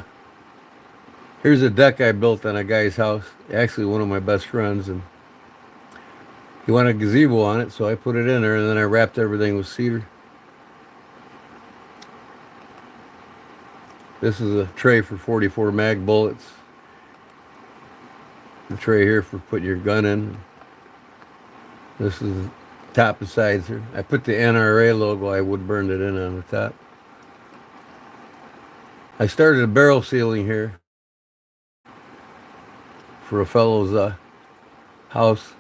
here's a deck I built on a guy's house. Actually, one of my best friends, and he wanted a gazebo on it, so I put it in there, and then I wrapped everything with cedar. This is a tray for 44 mag bullets. The tray here for putting your gun in. This is the top and sides here. I put the NRA logo. I wood burned it in on the top. I started a barrel ceiling here for a fellow's house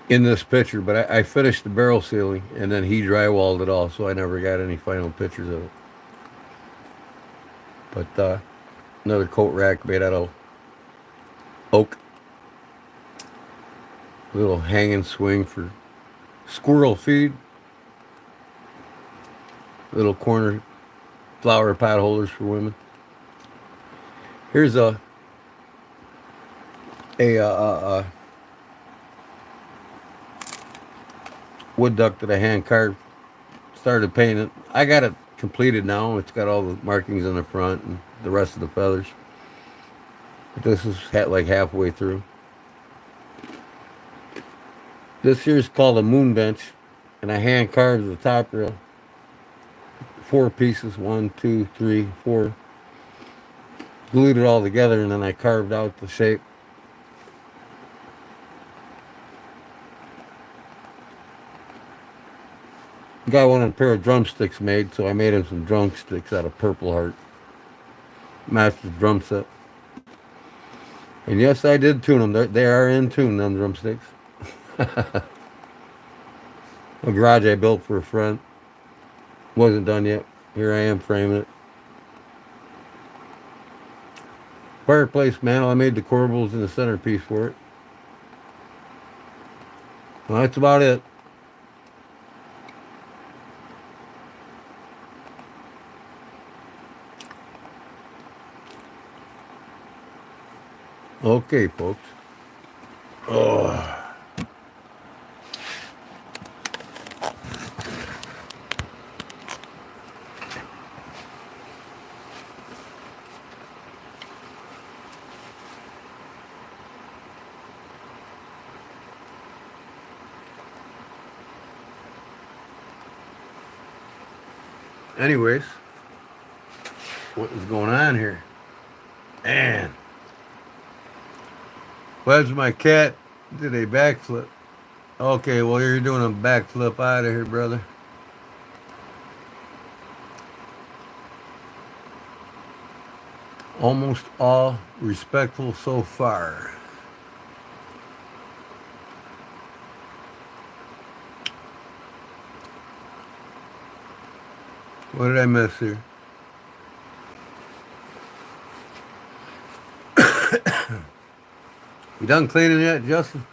in this picture, but I finished the barrel ceiling and then he drywalled it all, so I never got any final pictures of it. But another coat rack made out of oak. A little hanging swing for squirrel feed. Little corner flower pot holders for women. Here's a wood duck that I hand carved. Started painting it. I got it completed now. It's got all the markings in the front and the rest of the feathers. But this is like halfway through. This here is called a moon bench, and I hand carved the top rail. 4 pieces, 1, 2, 3, 4. Glued it all together, and then I carved out the shape. The guy wanted a pair of drumsticks made, so I made him some drumsticks out of Purple Heart. Matched the drum set. And yes, I did tune them. They are in tune, them drumsticks. A garage I built for a friend. Wasn't done yet. Here I am framing it. Fireplace mantle. I made the corbels and the centerpiece for it. Well, that's about it. Okay, folks. Oh. Anyways, what is going on here? Man. Webs, my cat did a backflip. Okay, well, you're doing a backflip out of here, brother. Almost all respectful so far. What did I miss here? You done cleaning yet, Justin?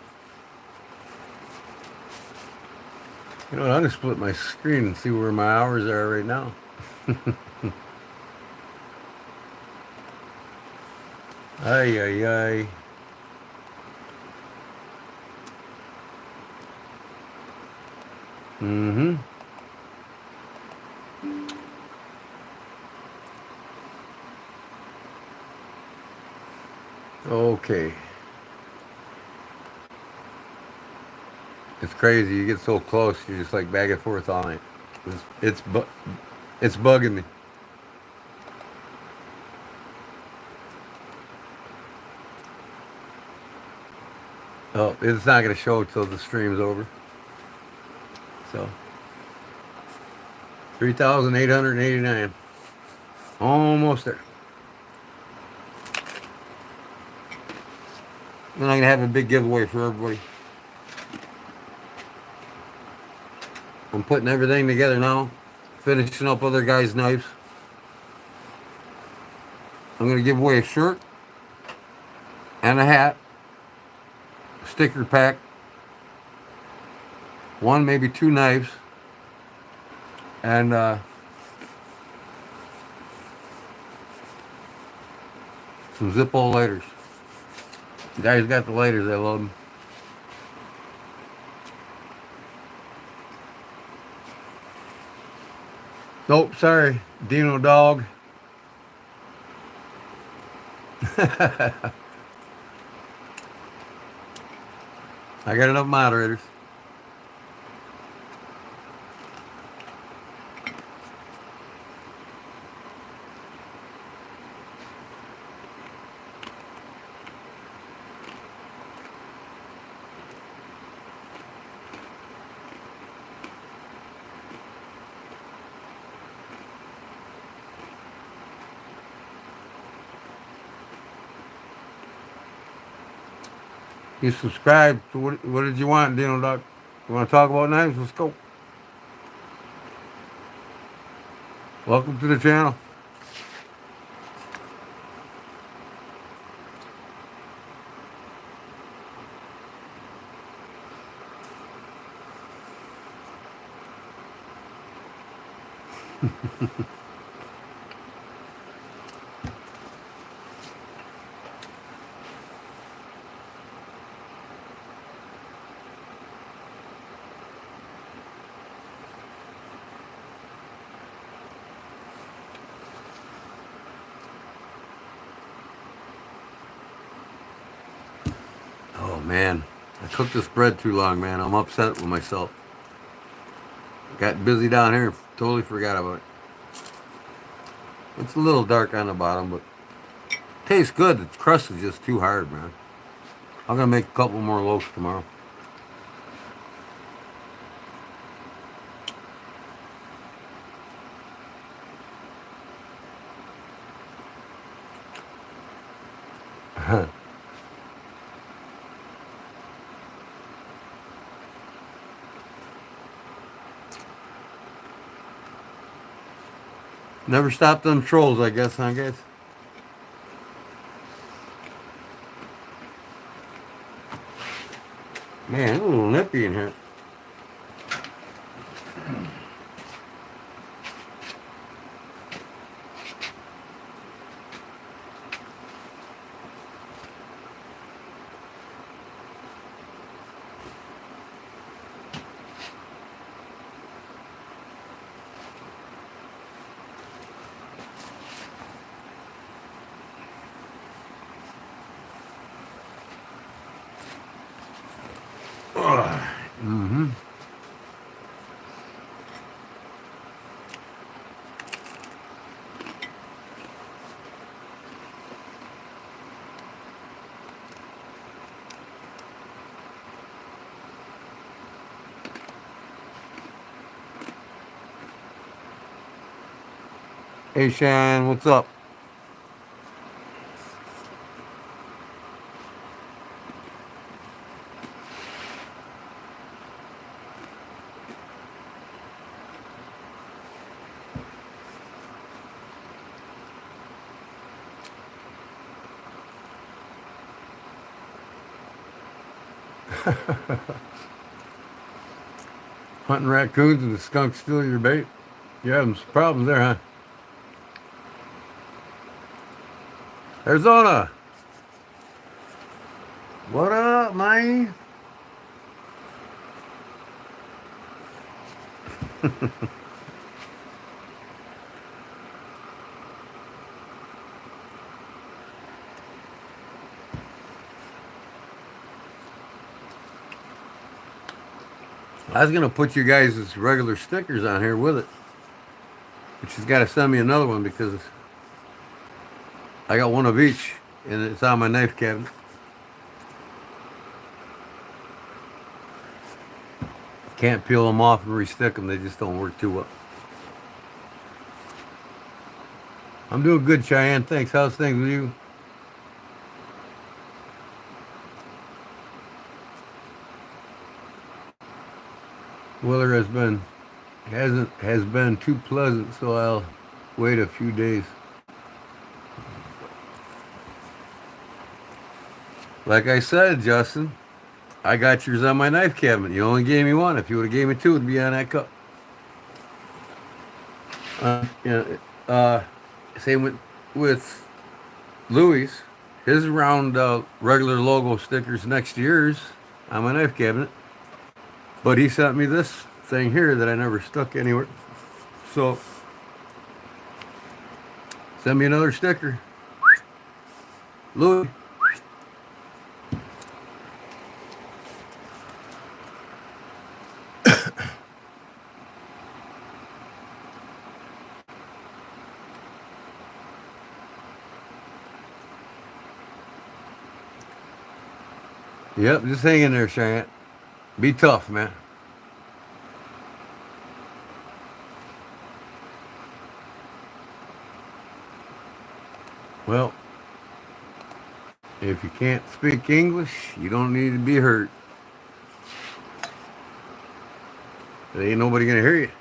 You know what, I'm going to split my screen and see where my hours are right now. Ay, ay, ay. Mm-hmm. Okay. It's crazy. You get so close, you're just like back and forth on it. It's bugging me. Oh, it's not gonna show till the stream's over. So 3,889. Almost there. Then I'm gonna have a big giveaway for everybody. I'm putting everything together now. Finishing up other guys' knives. I'm gonna give away a shirt and a hat, a sticker pack, one maybe two knives, and some Zippo lighters. You guys got the lighters, I love them. Nope, sorry, Dino Dog. I got enough moderators. You subscribed. So what did you want, Dino Dog? You want to talk about knives? Let's go. Welcome to the channel. Oh man, I cooked this bread too long, man. I'm upset with myself. Got busy down here. Totally forgot about it. It's a little dark on the bottom, but tastes good. The crust is just too hard, man. I'm gonna make a couple more loaves tomorrow. Never stop them trolls, I guess, huh, guys? Man, it's a little nippy in here. Mm-hmm. Hey, Shan, what's up? Hunting raccoons and the skunk steal your bait? You having some problems there, huh? Arizona, what up, man? I was gonna put you guys' regular stickers on here with it, but she's got to send me another one because I got one of each, and it's on my knife cabinet. Can't peel them off and restick them; they just don't work too well. I'm doing good, Cheyenne. Thanks. How's things with you? Weather has been too pleasant, so I'll wait a few days. Like I said, Justin, I got yours on my knife cabinet. You only gave me one. If you would have gave me two, it'd be on that cup. You know, same with Louis. His round regular logo stickers next to yours on my knife cabinet. But he sent me this thing here that I never stuck anywhere. So send me another sticker, Louis. Yep, just hang in there, Cheyenne. Be tough, man. Well, if you can't speak English, you don't need to be hurt. There ain't nobody gonna hear you.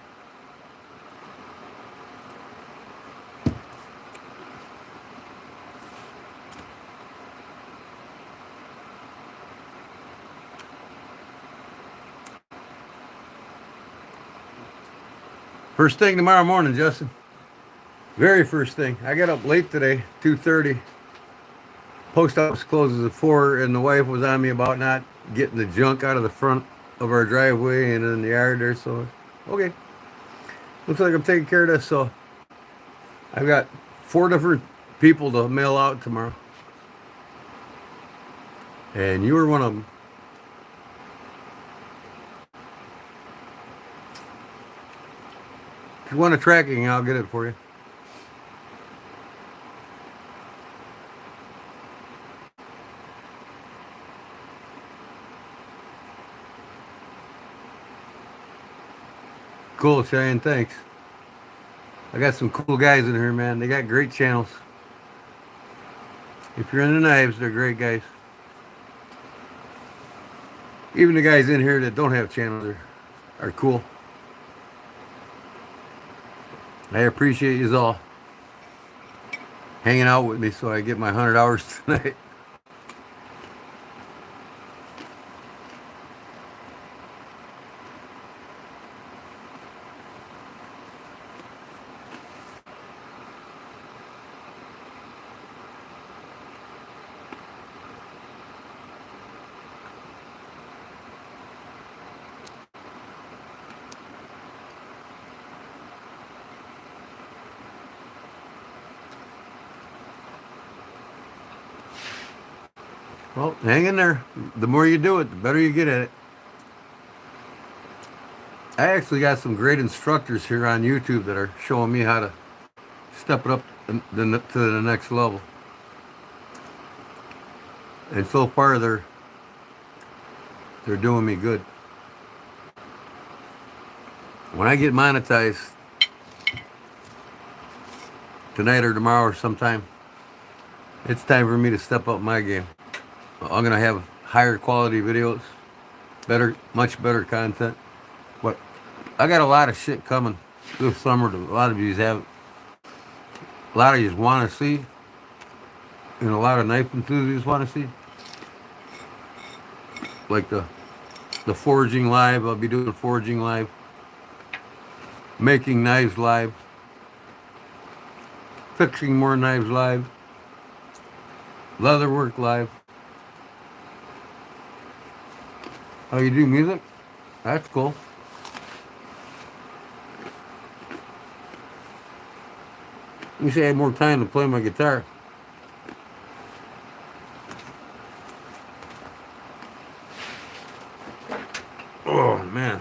First thing tomorrow morning, Justin. Very first thing. I got up late today, 2:30. Post office closes at 4, and the wife was on me about not getting the junk out of the front of our driveway and in the yard there. So, okay. Looks like I'm taking care of this. So, I've got 4 different people to mail out tomorrow. And you were one of them. If you want a tracking, I'll get it for you. Cool, Cheyenne. Thanks. I got some cool guys in here, man. They got great channels. If you're into knives, they're great guys. Even the guys in here that don't have channels are cool. I appreciate you all hanging out with me so I get my 100 hours tonight. Well, hang in there. The more you do it, the better you get at it. I actually got some great instructors here on YouTube that are showing me how to step it up to the next level. And so far, they're doing me good. When I get monetized tonight or tomorrow or sometime, it's time for me to step up my game. I'm gonna have higher quality videos, much better content. But I got a lot of shit coming this summer that a lot of you have, a lot of you want to see, and a lot of knife enthusiasts want to see. Like the forging live, I'll be doing forging live, making knives live, fixing more knives live, leatherwork live. Oh, you do music? That's cool. Wish I had more time to play my guitar. Oh, man.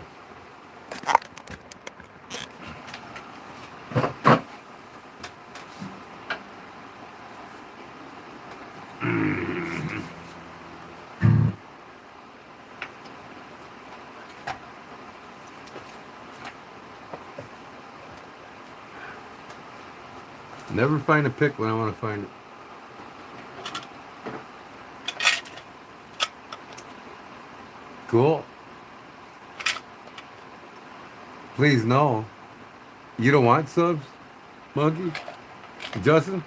Never find a pick when I want to find it. Cool. Please no. You don't want subs, Monkey? Justin?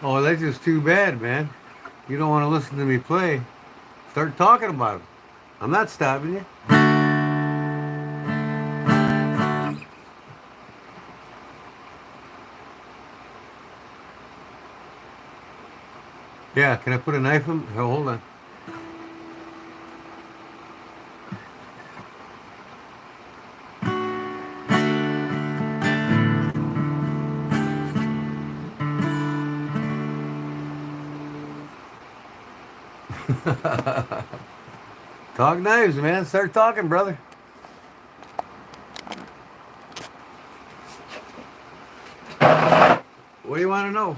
Oh, that's just too bad, man. You don't want to listen to me play. Start talking about it. I'm not stopping you. Yeah, can I put a knife in? Oh, hold on. Talk knives, man. Start talking, brother. What do you want to know?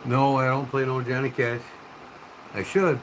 No, I don't play no Johnny Cash. I should.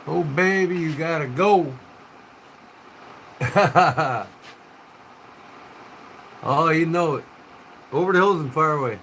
Oh, baby, you gotta go. Oh, you know it. Over the hills and far away.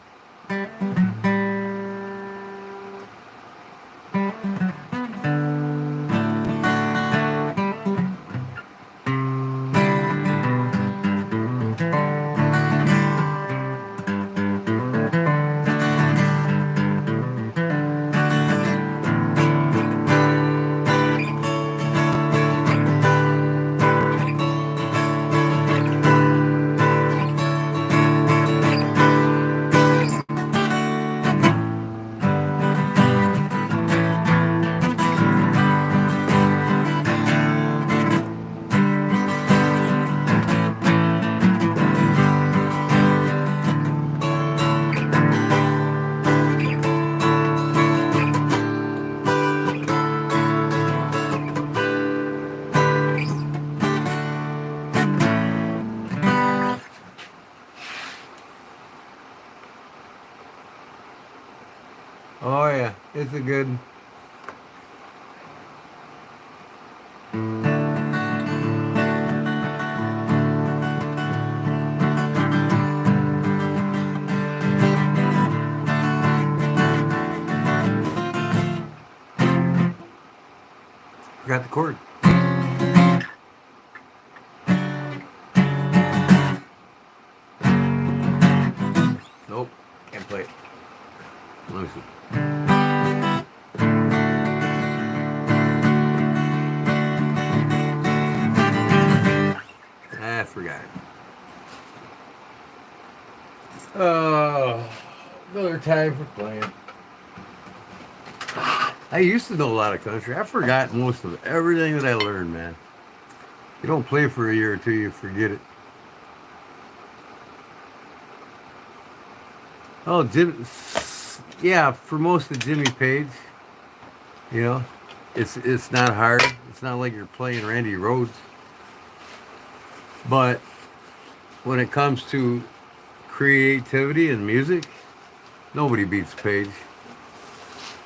Oh, yeah. It's a good. Forgot the chord. Nope. Can't play it. Let me see. I forgot it. Oh, another time for playing. I used to know a lot of country. I forgot most of everything that I learned, man. You don't play for a year or two, you forget it. Oh, Jim, yeah, for most of Jimmy Page, you know, it's not hard. It's not like you're playing Randy Rhoads. But when it comes to creativity and music, nobody beats Page.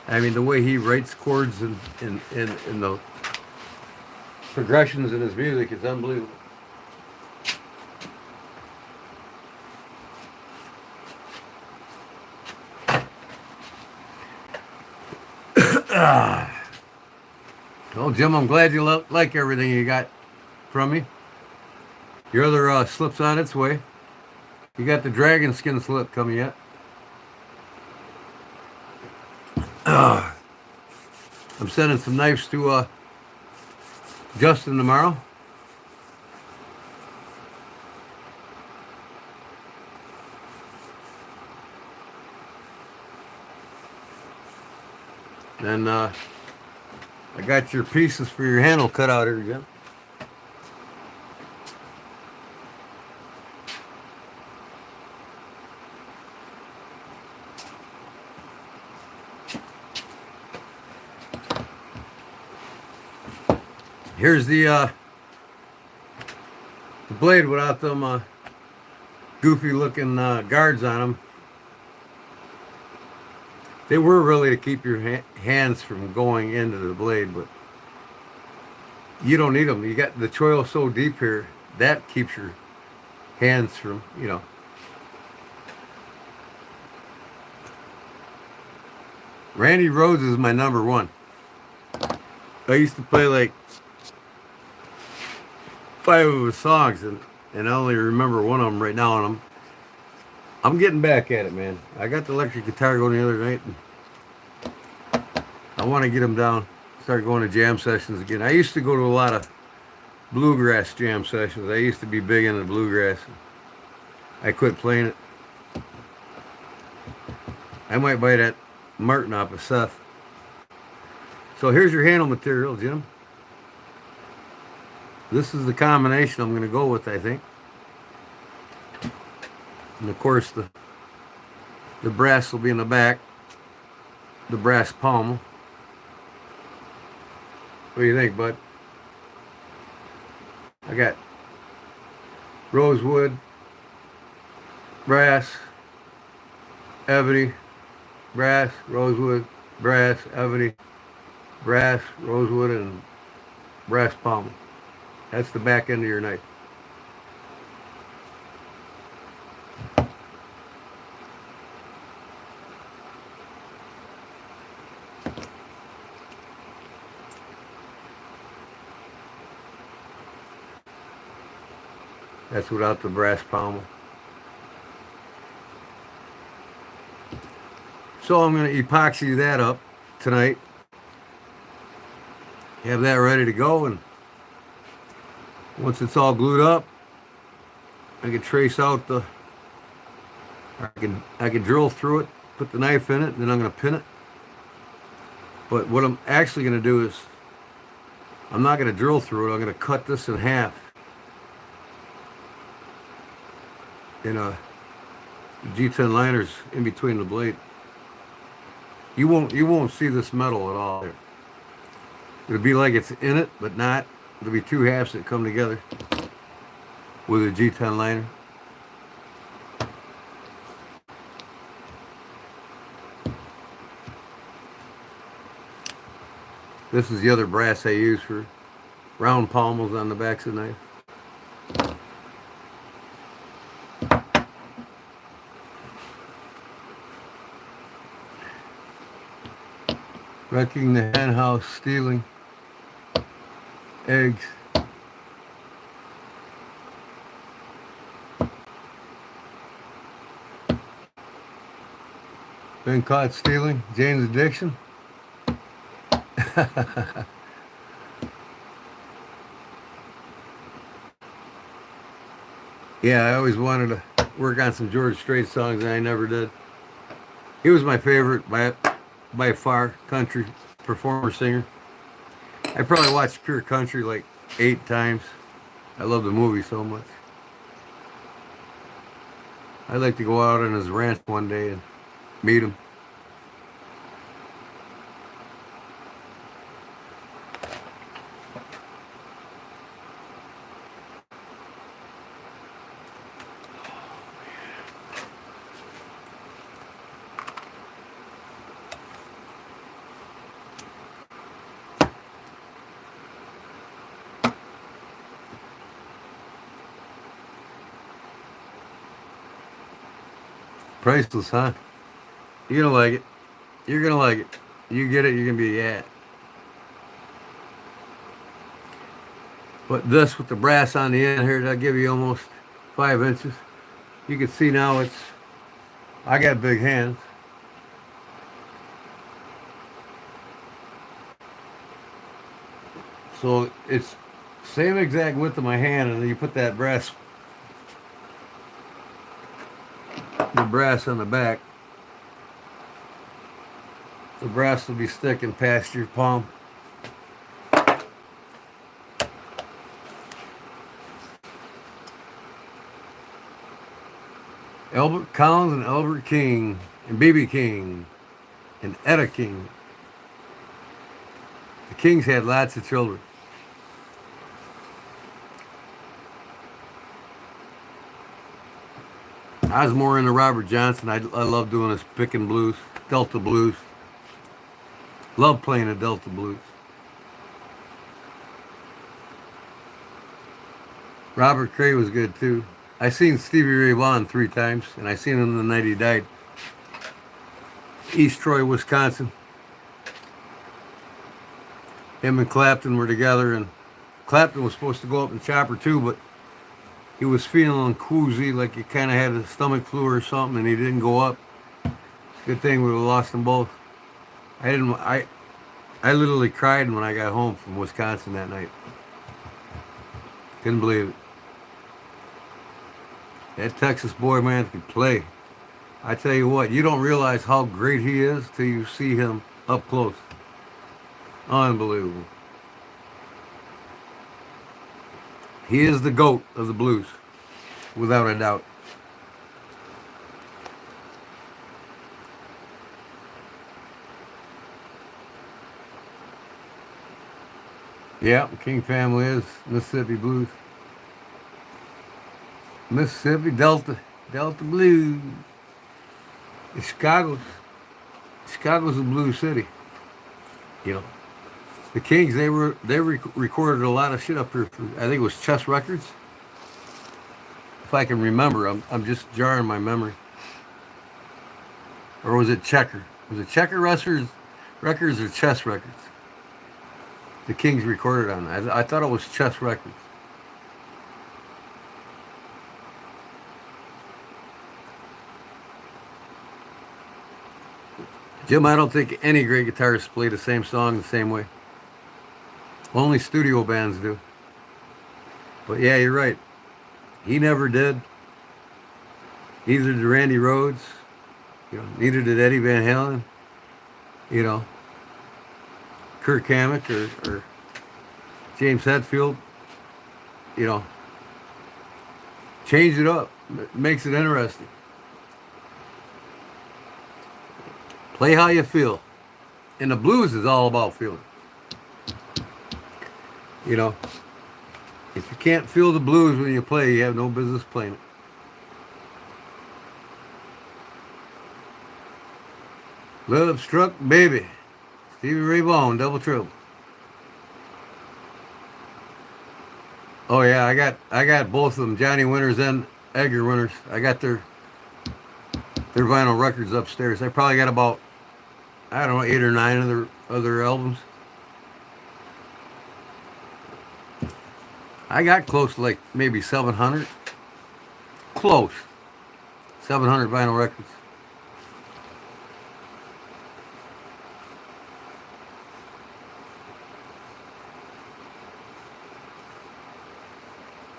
I mean, the way he writes chords and the progressions in his music is unbelievable. Oh, Jim, I'm glad you like everything you got from me. Your other slip's on its way. You got the dragon skin slip coming yet? I'm sending some knives to Justin tomorrow. And I got your pieces for your handle cut out here, Jim. Here's the blade without them goofy looking guards on them. They were really to keep your hands from going into the blade, but you don't need them. You got the choil so deep here, that keeps your hands from, you know. Randy Rhoads is my number one. I used to play like 5 of his songs, and I only remember one of them right now, and I'm getting back at it, man. I got the electric guitar going the other night, and I want to get them down, start going to jam sessions again. I used to go to a lot of bluegrass jam sessions. I used to be big into bluegrass. I quit playing it. I might buy that Martin off of Seth. So here's your handle material, Jim. This is the combination I'm going to go with, I think. And of course, the brass will be in the back. The brass pommel. What do you think, bud? I got rosewood, brass, ebony, brass, rosewood, brass, ebony. brass, rosewood, and brass pommel. That's the back end of your knife. That's without the brass pommel. So I'm going to epoxy that up tonight. Have that ready to go, and once it's all glued up, I can trace out the. I can drill through it, put the knife in it, and then I'm going to pin it. But what I'm actually going to do is, I'm not going to drill through it. I'm going to cut this in half in a G10 liners in between the blade. You won't see this metal at all. It'll be like it's in it, but not. It'll be two halves that come together with a G10 liner. This is the other brass I use for round pommels on the backs of the knife. Wrecking the hen house, stealing eggs. Been caught stealing? Jane's addiction? Yeah, I always wanted to work on some George Strait songs, and I never did. He was my favorite by far country performer singer. I probably watched Pure Country like 8 times. I love the movie so much. I'd like to go out on his ranch one day and meet him. Priceless, huh? You're gonna like it. You're gonna like it. You get it, you're gonna be yeah. But this with the brass on the end here, that'll give you almost 5 inches. You can see now I got big hands. So it's same exact width of my hand, and then you put the brass on the back. The brass will be sticking past your palm. Albert Collins and Albert King and B.B. King and Etta King. The Kings had lots of children. I was more into Robert Johnson. I love doing his picking blues, Delta blues. Love playing the Delta blues. Robert Cray was good too. I seen Stevie Ray Vaughan 3 times, and I seen him the night he died. East Troy, Wisconsin. Him and Clapton were together, and Clapton was supposed to go up in Chopper too, but he was feeling queasy, like he kind of had a stomach flu or something, and he didn't go up. Good thing we would have lost them both. I literally cried when I got home from Wisconsin that night. Couldn't believe it. That Texas boy, man, could play. I tell you what, you don't realize how great he is till you see him up close. Unbelievable. He is the GOAT of the blues, without a doubt. Yeah, King family is Mississippi blues. Mississippi Delta blues. Chicago's a blue city, you know. The Kings, recorded a lot of shit up here. I think it was Chess Records, if I can remember. I'm just jarring my memory. Or was it Checker? Was it Checker Records or Chess Records? The Kings recorded on. I thought it was Chess Records. Jim, I don't think any great guitarists play the same song the same way. Only studio bands do. But yeah, you're right. He never did. Neither did Randy Rhoads. Neither did Eddie Van Halen. You know, Kirk Hammett or James Hetfield. Change it up. It makes it interesting. Play how you feel. And the blues is all about feeling. If you can't feel the blues when you play, you have no business playing it. Love Struck Baby. Stevie Ray Vaughan, Double Trouble. Oh yeah, I got both of them, Johnny Winters and Edgar Winters. I got their vinyl records upstairs. I probably got about, I don't know, 8 or 9 of their other albums. I got close to like maybe 700. Close. 700 vinyl records.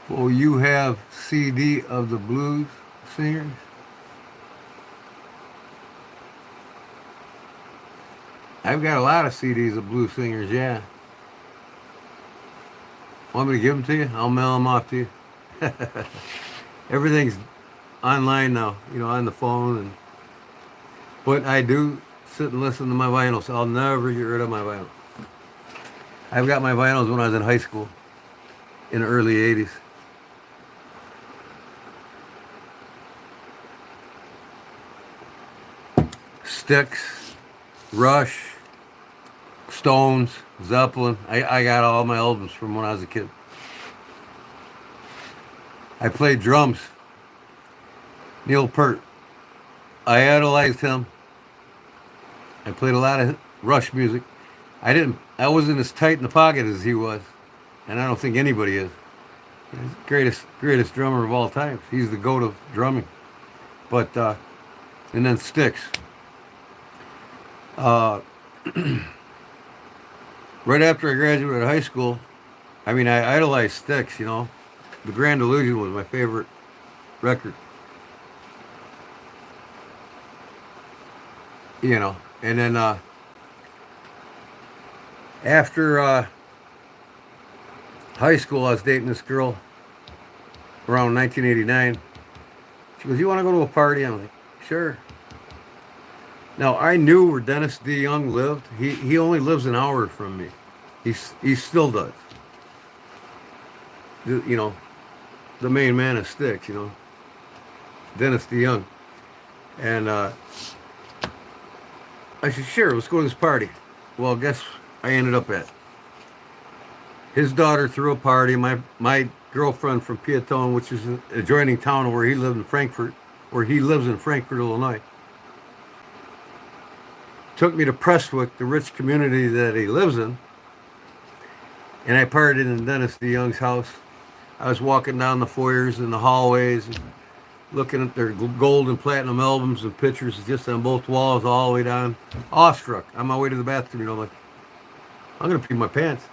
Oh, you have CD of the blues singers? I've got a lot of CDs of blues singers, yeah. Want me to give them to you? I'll mail them off to you. Everything's online now, on the phone. But I do sit and listen to my vinyls. I'll never get rid of my vinyls. I've got my vinyls when I was in high school in the early 80s. Styx, Rush, Stones, Zeppelin. I got all my albums from when I was a kid. I played drums. Neil Peart. I idolized him. I played a lot of Rush music. I wasn't as tight in the pocket as he was. And I don't think anybody is. He's the greatest drummer of all time. He's the GOAT of drumming. But, and then Styx. Right after I graduated high school, I idolized Styx, The Grand Illusion was my favorite record. And then after high school, I was dating this girl around 1989. She goes, "You want to go to a party?" I'm like, "Sure." Now, I knew where Dennis DeYoung lived. He only lives an hour from me. He still does. The main man of Styx, Dennis DeYoung. And I said, "Sure, let's go to this party." Well, guess I ended up at. His daughter threw a party. My girlfriend from Piatone, which is an adjoining town where he lives in Frankfort, Illinois, took me to Prestwick, the rich community that he lives in, and I partied in Dennis DeYoung's house. I was walking down the foyers and the hallways and looking at their gold and platinum albums and pictures just on both walls all the way down. Awestruck. On my way to the bathroom, I'm like, I'm going to pee my pants.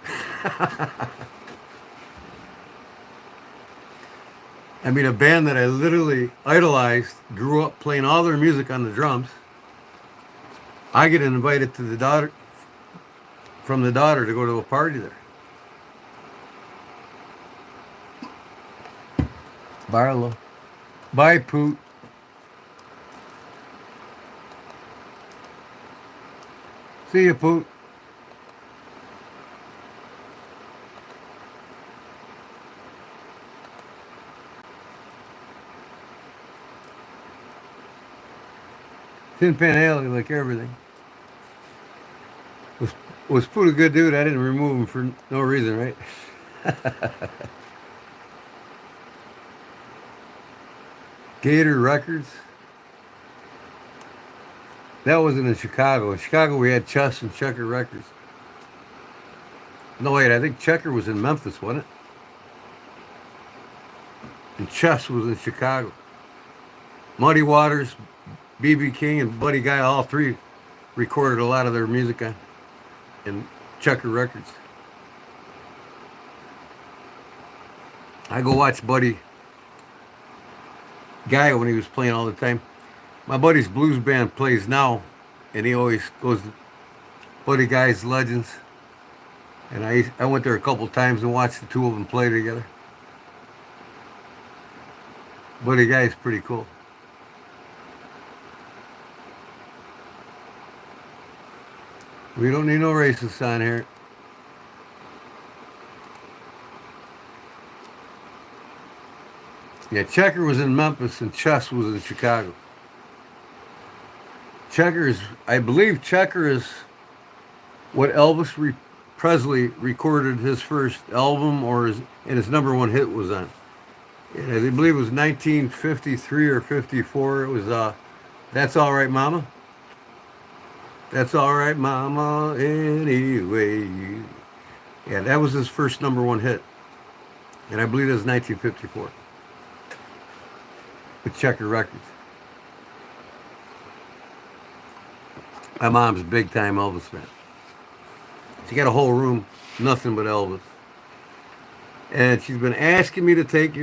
A band that I literally idolized, grew up playing all their music on the drums. I get invited to the daughter to go to a party there. Barlow. Bye, Poot. See you, Poot. Tin Pan Alley, like everything. Was Poot a good dude? I didn't remove him for no reason, right? Gator Records. That wasn't in Chicago. In Chicago, we had Chess and Checker Records. No, wait, I think Checker was in Memphis, wasn't it? And Chess was in Chicago. Muddy Waters, B.B. King, and Buddy Guy, all three recorded a lot of their music on in Checker Records. I go watch Buddy Guy when he was playing all the time. My buddy's blues band plays now, and he always goes to Buddy Guy's Legends. And I went there a couple times and watched the two of them play together. Buddy Guy's pretty cool. We don't need no racists on here. Yeah, Checker was in Memphis and Chess was in Chicago. Checker is, I believe Checker is what Presley recorded his first album and his number one hit was on. And I believe it was 1953 or 54. It was That's All Right Mama. That's All Right Mama anyway. Yeah, that was his first number one hit. And I believe it was 1954. With Checker Records. My mom's a big time Elvis fan. She got a whole room, nothing but Elvis. And she's been asking me to take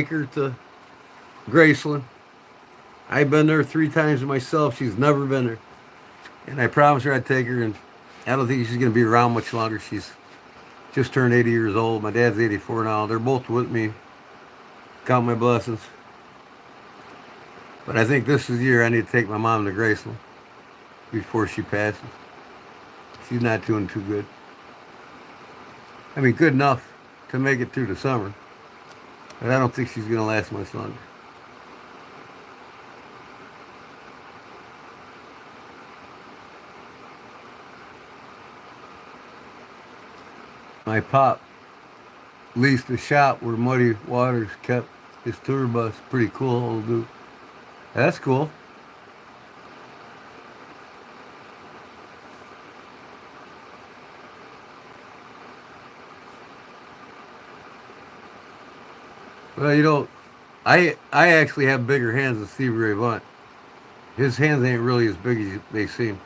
her to Graceland. I've been there 3 times myself. She's never been there. And I promised her I'd take her, and I don't think she's going to be around much longer. She's just turned 80 years old. My dad's 84 now. They're both with me. Count my blessings. But I think this is the year I need to take my mom to Graceland before she passes. She's not doing too good. I mean, good enough to make it through the summer. But I don't think she's going to last much longer. My pop leased a shop where Muddy Waters kept his tour bus. Pretty cool, old dude. That's cool. Well, I actually have bigger hands than Stevie Ray Vaughan. His hands ain't really as big as they seem.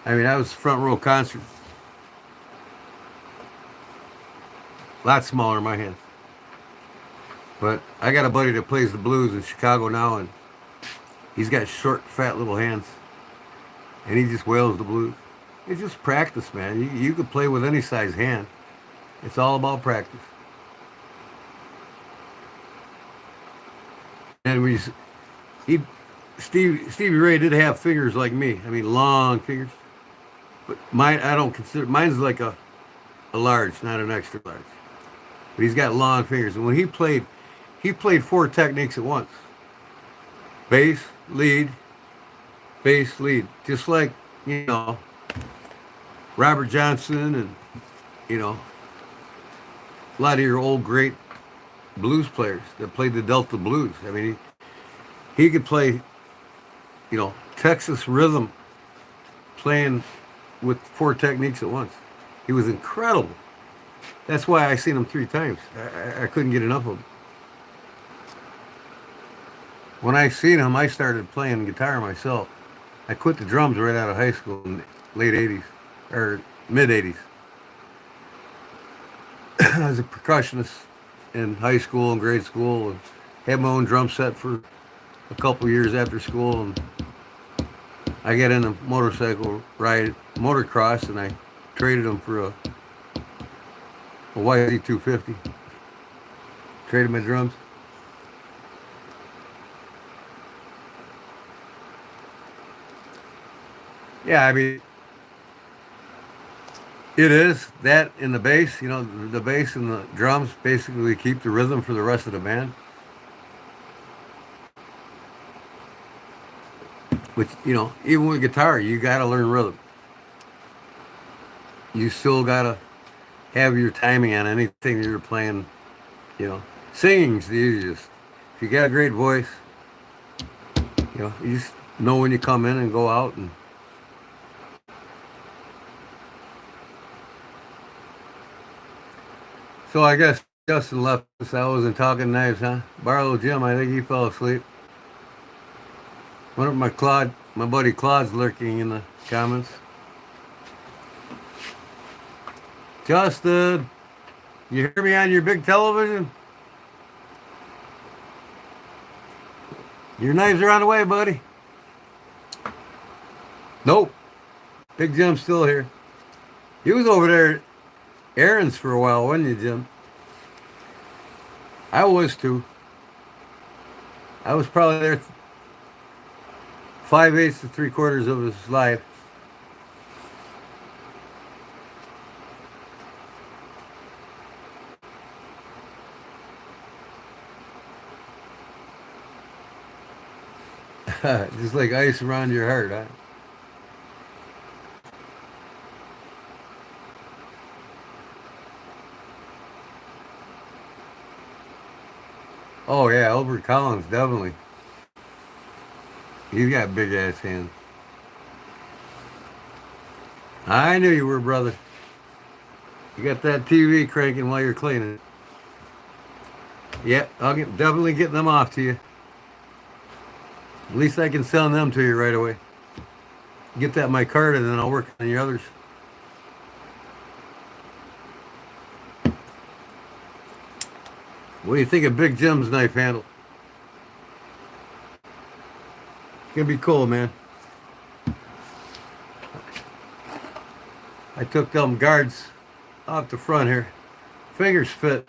I mean, I was front row concert. A lot smaller in my hands. But I got a buddy that plays the blues in Chicago now, and he's got short, fat little hands. And he just wails the blues. It's just practice, man. You could play with any size hand. It's all about practice. And Stevie Ray did have fingers like me. I mean, long fingers. But mine, I don't consider, mine's like a large, not an extra large. But he's got long fingers. And when he played 4 techniques at once. Bass, lead, bass, lead. Just like, Robert Johnson and, a lot of your old great blues players that played the Delta blues. I mean, he could play, Texas rhythm playing with 4 techniques at once. He was incredible. That's why I seen him 3 times. I couldn't get enough of him. When I seen him, I started playing guitar myself. I quit the drums right out of high school in the late 80s, or mid 80s. I was a percussionist in high school and grade school, and had my own drum set for a couple years after school. And I got into motocross, and I traded them for a YZ250. Traded my drums. Yeah, I mean, it is that in the bass, the bass and the drums basically keep the rhythm for the rest of the band. Which, even with guitar, you got to learn rhythm. you still gotta have your timing on anything you're playing. You know, singing's the easiest. If you got a great voice, you just know when you come in and go out. And so I guess Justin left us. I wasn't talking knives, huh? Barlow Jim, I think he fell asleep. Wonder if my buddy Claude's lurking in the comments. Justin, you hear me on your big television? Your knives are on the way, buddy. Nope. Big Jim's still here. He was over there at Aaron's for a while, wasn't you, Jim? I was too. I was probably there 5/8 to 3/4 of his life. Just like ice around your heart, huh? Oh yeah, Albert Collins, definitely. He's got big ass hands. I knew you were, brother. You got that TV cranking while you're cleaning. Yep, definitely getting them off to you. At least I can send them to you right away. Get that my card and then I'll work on your others. What do you think of Big Jim's knife handle? It's gonna be cool, man. I took them guards off the front here. Fingers fit.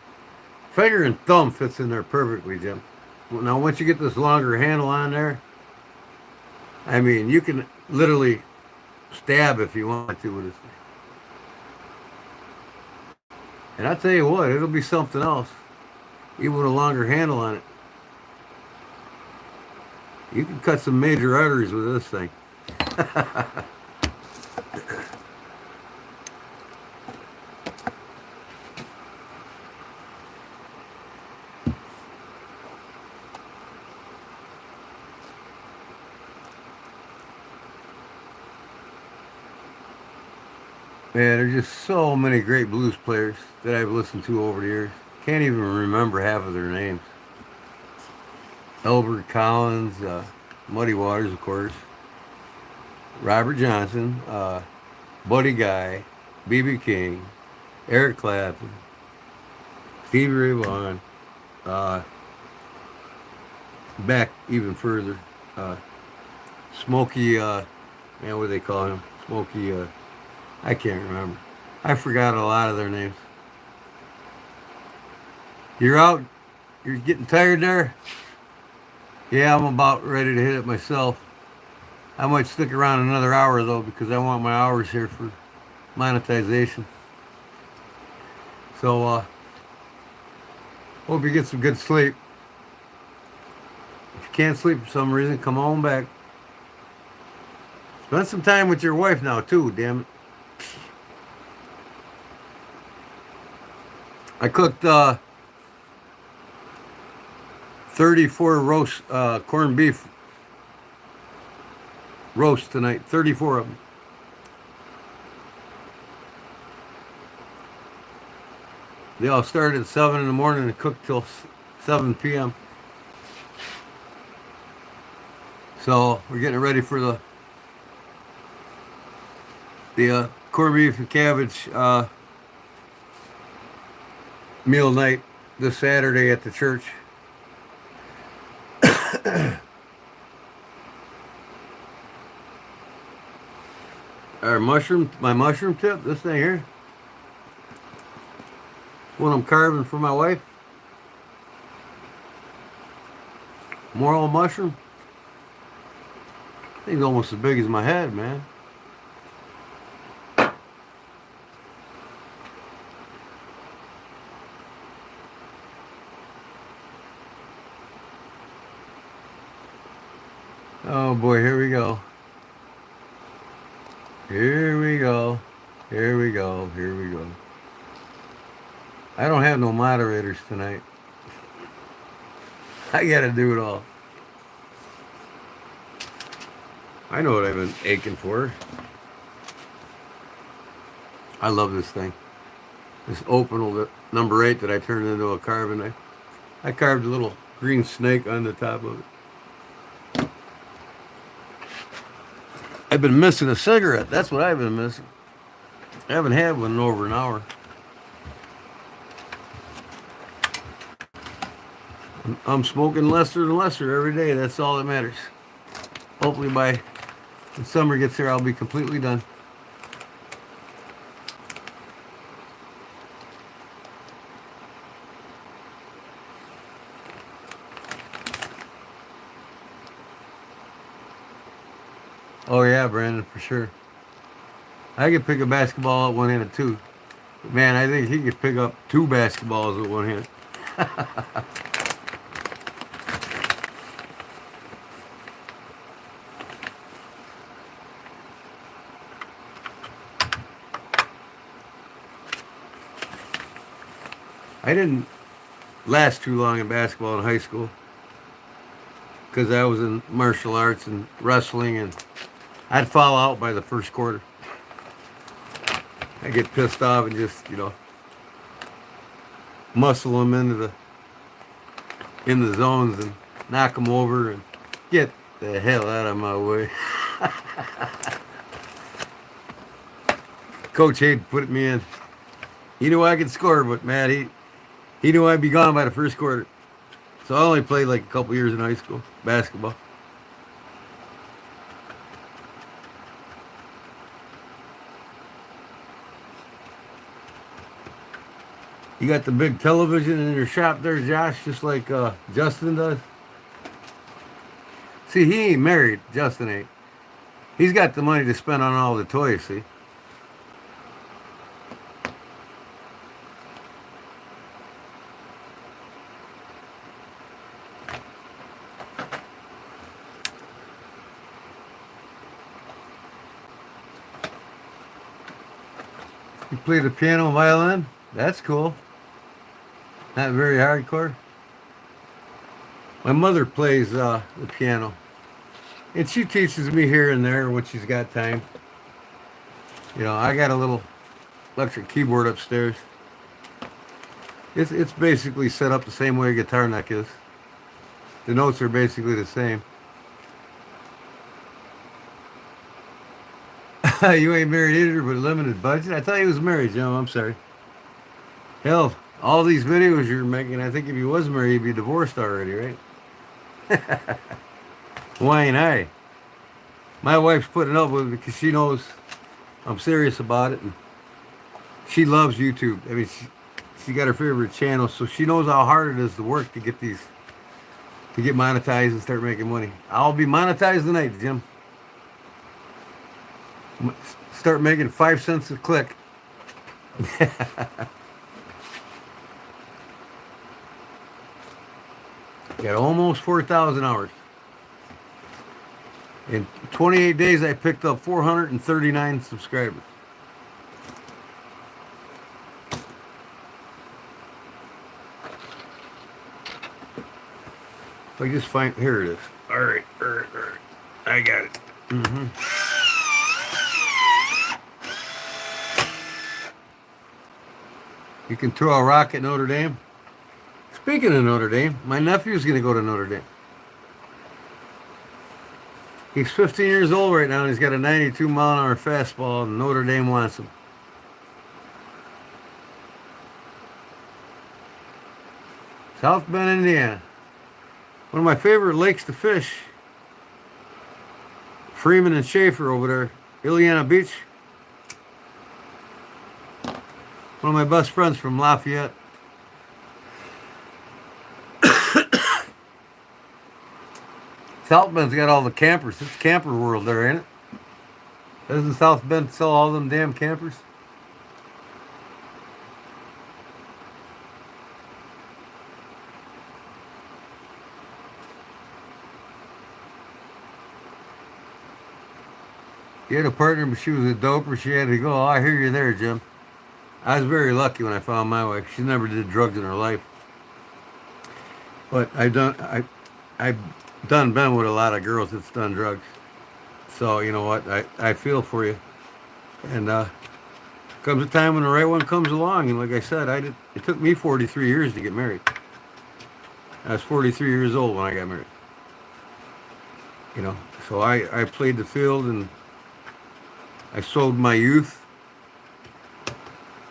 Finger and thumb fits in there perfectly, Jim. Now once you get this longer handle on there, I mean you can literally stab if you want to with this thing. And I tell you what, it'll be something else. Even with a longer handle on it. You can cut some major arteries with this thing. Man, there's just so many great blues players that I've listened to over the years. Can't even remember half of their names. Albert Collins, Muddy Waters, of course. Robert Johnson, Buddy Guy, B.B. King, Eric Clapton, Stevie Ray Vaughan, uh, back even further, Smokey, man, what do they call him? Smokey, I can't remember. I forgot a lot of their names. You're out? You're getting tired there? Yeah, I'm about ready to hit it myself. I might stick around another hour though because I want my hours here for monetization. So, hope you get some good sleep. If you can't sleep for some reason, come on back. Spend some time with your wife now too, damn it. I cooked 34 roast corned beef roast tonight. 34 of them. They all started at 7 in the morning and cooked till 7 p.m. So we're getting ready for the corned beef and cabbage meal night this Saturday at the church. My mushroom tip, this thing here. What I'm carving for my wife. Morel mushroom. Thing's almost as big as my head, man. Oh boy, here we go. Here we go. Here we go. Here we go. I don't have no moderators tonight. I gotta do it all. I know what I've been aching for. I love this thing. This opal number 8 that I turned into a carving knife. I carved a little green snake on the top of it. I've been missing a cigarette. That's what I've been missing. I haven't had one in over an hour. I'm smoking lesser and lesser every day. That's all that matters. Hopefully by when summer gets here, I'll be completely done. Oh yeah, Brandon, for sure. I could pick a basketball at one handed too. Man, I think he could pick up 2 basketballs at one hand. I didn't last too long in basketball in high school because I was in martial arts and wrestling, and I'd fall out by the first quarter. I get pissed off and just, muscle them in the zones and knock them over and get the hell out of my way. Coach Hayden put me in. He knew I could score, but man, he knew I'd be gone by the first quarter. So I only played like a couple years in high school basketball. You got the big television in your shop there, Josh, just like Justin does. See, he ain't married. Justin ain't. He's got the money to spend on all the toys, see? You play the piano and violin? That's cool. Not very hardcore. My mother plays the piano. And she teaches me here and there when she's got time. I got a little electric keyboard upstairs. It's basically set up the same way a guitar neck is. The notes are basically the same. You ain't married either, but limited budget? I thought he was married, Jim. I'm sorry. Hell, all these videos you're making, I think if he was married, he'd be divorced already, right? Why ain't I? My wife's putting up with it because she knows I'm serious about it, and she loves YouTube. I mean, she got her favorite channel, so she knows how hard it is to work to get monetized and start making money. I'll be monetized tonight, Jim. Start making 5 cents a click. Got almost 4,000 hours. In 28 days, I picked up 439 subscribers. If I just find, here it is. All right. I got it. You can throw a rock at Notre Dame. Speaking of Notre Dame, my nephew's going to go to Notre Dame. He's 15 years old right now, and he's got a 92-mile-an-hour fastball, and Notre Dame wants him. South Bend, Indiana. One of my favorite lakes to fish. Freeman and Schaefer over there. Ileana Beach. One of my best friends from Lafayette. South Bend's got all the campers. It's camper world there, ain't it? Doesn't South Bend sell all them damn campers? You had a partner, but she was a doper. She had to go. Oh, I hear you there, Jim. I was very lucky when I found my wife. She never did drugs in her life, but I've done been with a lot of girls that's done drugs. So you know what? I feel for you. And comes a time when the right one comes along. And like I said, I did. It took me 43 years to get married. I was 43 years old when I got married. You know, so I played the field and I sowed my youth.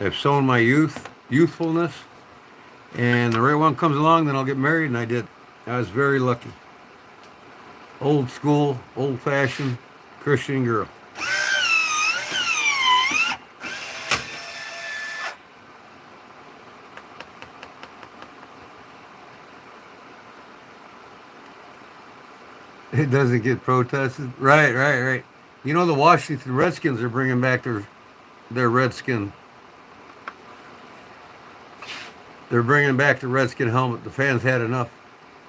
I've sown my youthfulness, and the right one comes along, then I'll get married, and I did. I was very lucky. Old school, old fashioned Christian girl. It doesn't get protested. Right. You know the Washington Redskins are bringing back their Redskin. They're bringing back the Redskin helmet. The fans had enough.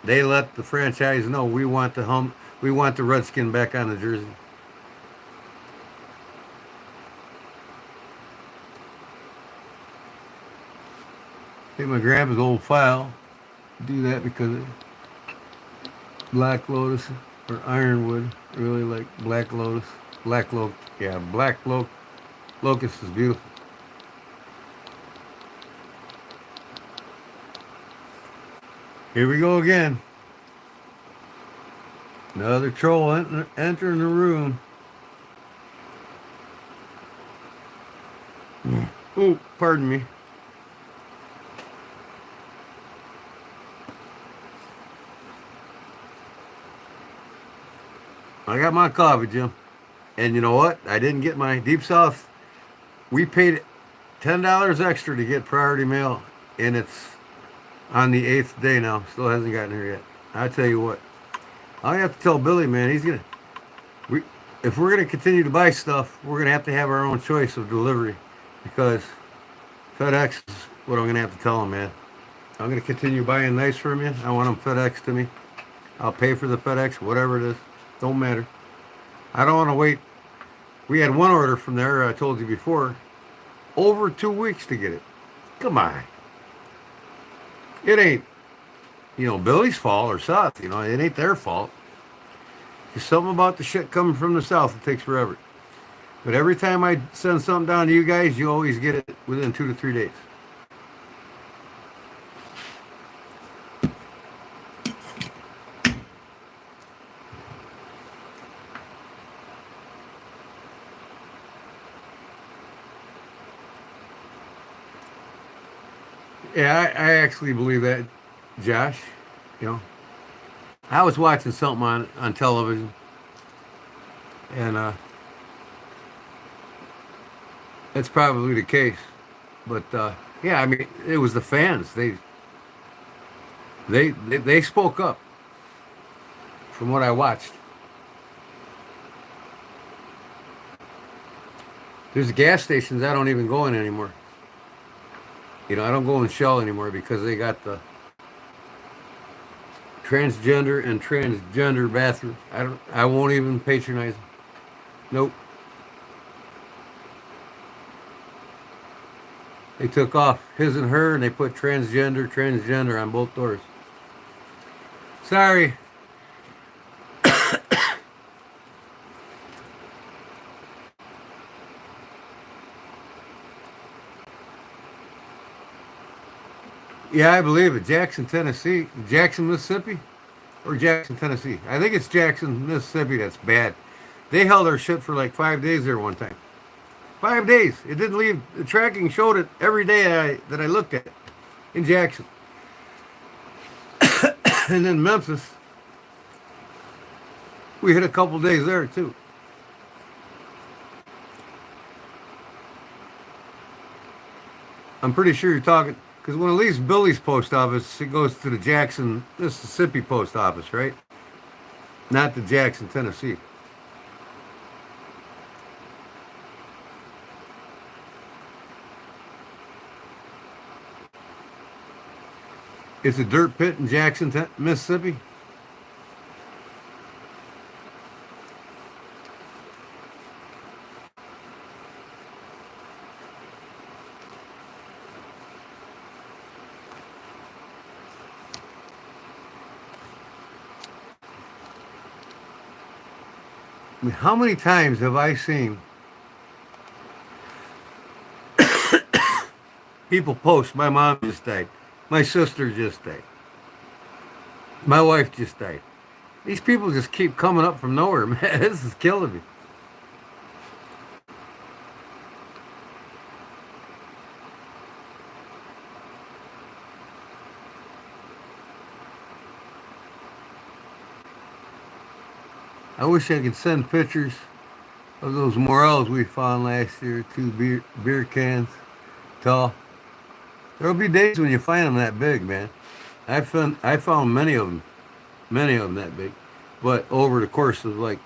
They let the franchise know we want the helmet. We want the Redskin back on the jersey. Hey, my grandpa's old file. Do that because of Black Lotus or Ironwood. I really like Black Lotus. Locust is beautiful. Here we go again. Another troll entering the room. Oh, pardon me. I got my coffee, Jim. And you know what? I didn't get my Deep South. We paid $10 extra to get priority mail, and it's on the 8th day now. Still hasn't gotten here yet. I tell you what. I have to tell Billy, man, if we're gonna continue to buy stuff, we're gonna have to have our own choice of delivery, because FedEx is what I'm gonna have to tell him, man. I'm gonna continue buying nice from you. I want them FedEx to me. I'll pay for the FedEx, whatever it is. Don't matter. I don't want to wait. We had one order from there, I told you before, over 2 weeks to get it. Come on. It ain't, Billy's fault or Seth. It ain't their fault. There's something about the shit coming from the south that takes forever. But every time I send something down to you guys, you always get it within 2 to 3 days. Yeah, I actually believe that, Josh. I was watching something on television, and that's probably the case. But yeah, I mean, it was the fans. They spoke up. From what I watched, there's gas stations I don't even go in anymore. I don't go in Shell anymore because they got the transgender and transgender bathroom. I won't even patronize them. Nope. They took off his and her and they put transgender on both doors. Sorry. Yeah, I believe it. Jackson, Mississippi, or Jackson, Tennessee. I think it's Jackson, Mississippi that's bad. They held our shit for like 5 days there one time. 5 days. It didn't leave. The tracking showed it every day that I looked at it in Jackson. And then Memphis, we hit a couple days there too. I'm pretty sure you're talking, because when it leaves Billy's post office, it goes to the Jackson, Mississippi post office, right? Not the Jackson, Tennessee. It's a dirt pit in Jackson, Mississippi. I mean, how many times have I seen people post, my mom just died, my sister just died, my wife just died. These people just keep coming up from nowhere, man. This is killing me. I wish I could send pictures of those morels we found last year, two beer cans tall. There'll be days when you find them that big, man. I found many of them that big, but over the course of like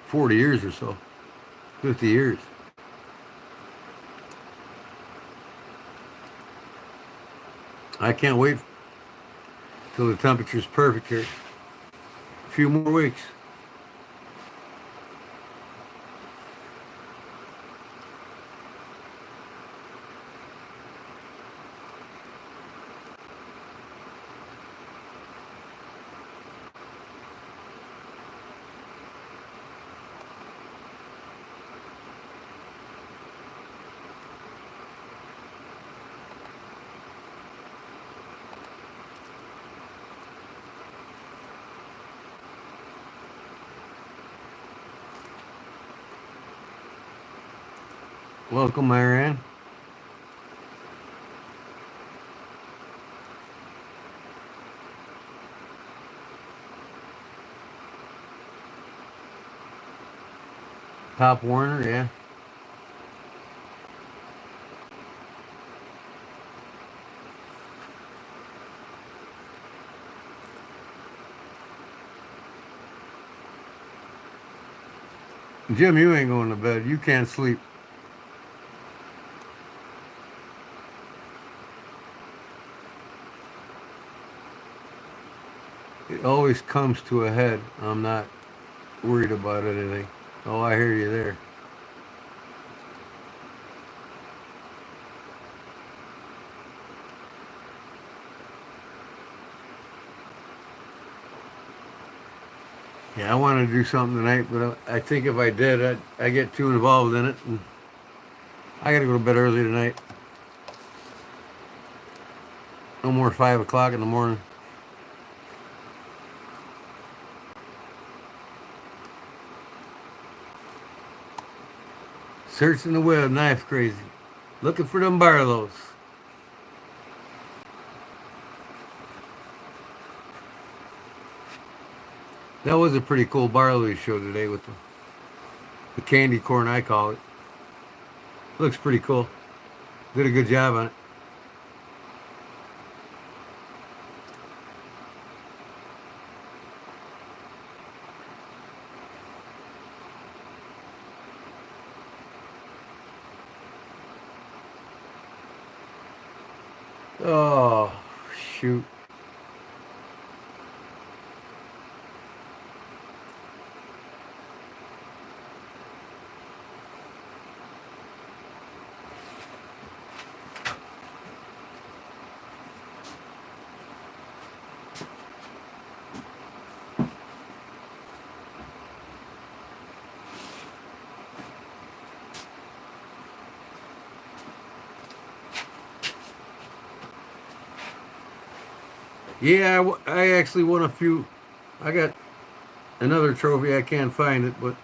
40 years or so, 50 years. I can't wait till the temperature's perfect here. A few more weeks. Welcome, Marianne. Pop Warner, yeah. Jim, you ain't going to bed. You can't sleep. It always comes to a head. I'm not worried about anything. Oh, I hear you there. Yeah, I want to do something tonight, but I think if I did, I get too involved in it, and I got to go to bed early tonight. No more 5 o'clock in the morning. Searching the web, knife crazy. Looking for them Barlows. That was a pretty cool barley show today with the candy corn, I call it. Looks pretty cool. Did a good job on it. Oh, shoot. Yeah, I actually won a few. I got another trophy. I can't find it, but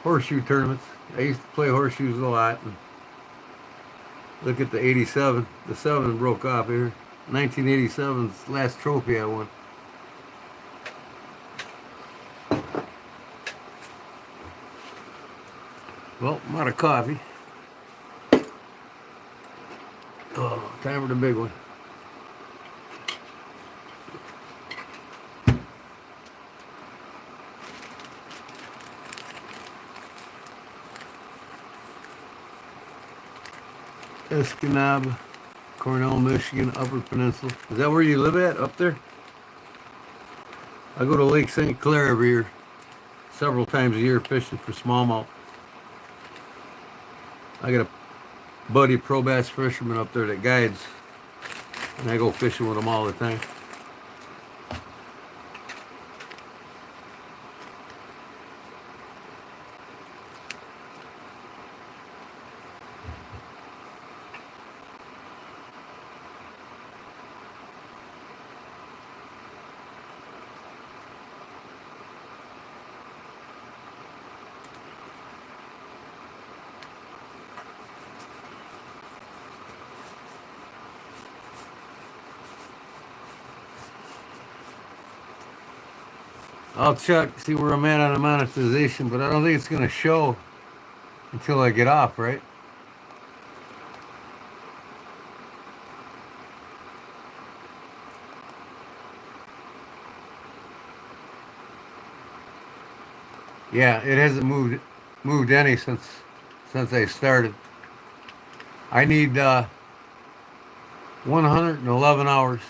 horseshoe tournaments. I used to play horseshoes a lot. And look at the 87. The 7 broke off here. 1987's last trophy I won. Well, I'm out of coffee. Oh, time for the big one. Escanaba, Cornell, Michigan, Upper Peninsula. Is that where you live at, up there? I go to Lake St. Clair every year, several times a year, fishing for smallmouth. I got a buddy, pro bass fisherman up there that guides, and I go fishing with him all the time. I'll check, see where I'm at on the monetization, but I don't think it's going to show until I get off, right? Yeah, it hasn't moved any since I started. I need 111 hours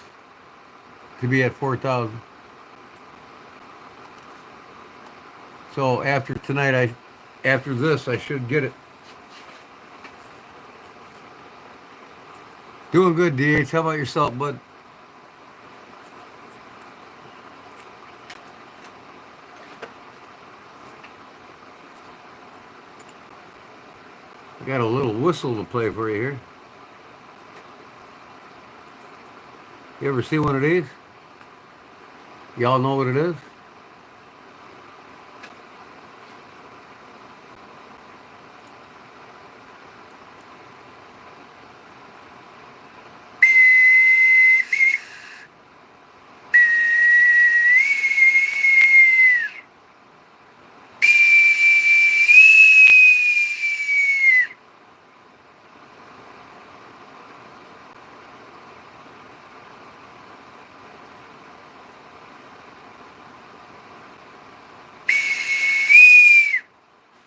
to be at 4,000. So after tonight, after this, I should get it. Doing good, DH. How about yourself, bud? I got a little whistle to play for you here. You ever see one of these? Y'all know what it is?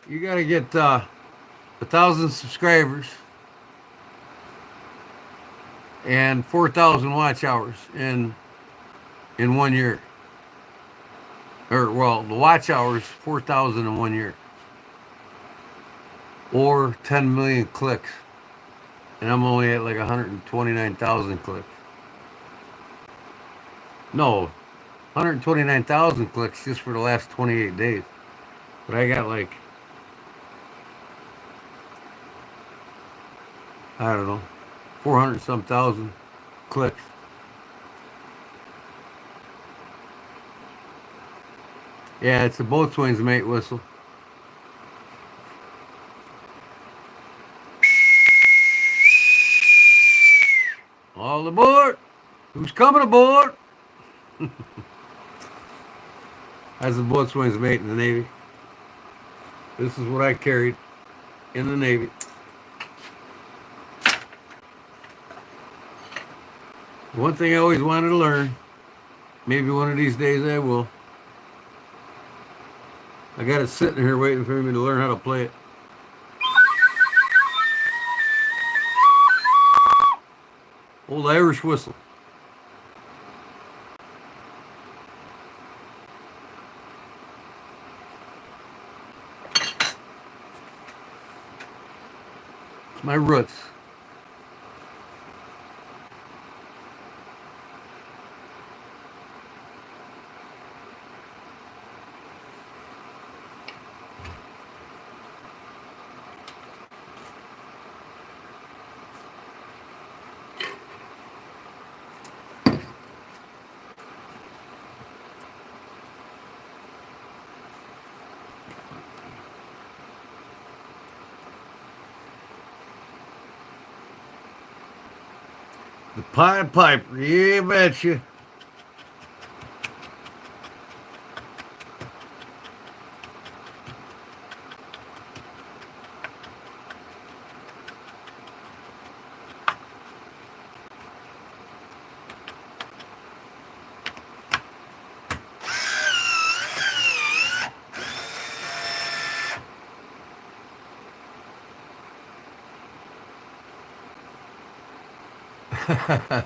You got to get 1,000 subscribers and 4,000 watch hours in 1 year. Or well, the watch hours 4,000 in 1 year, or 10 million clicks, and I'm only at like 129,000 clicks. No, 129,000 clicks just for the last 28 days. But I got like, I don't know, 400 some thousand clicks. Yeah, it's a boatswain's mate whistle. All aboard! Who's coming aboard? As a boatswain's mate in the Navy. This is what I carried in the Navy. One thing I always wanted to learn, maybe one of these days I will. I got it sitting here waiting for me to learn how to play it. Old Irish whistle. It's my roots. The Pied Piper, yeah, betcha.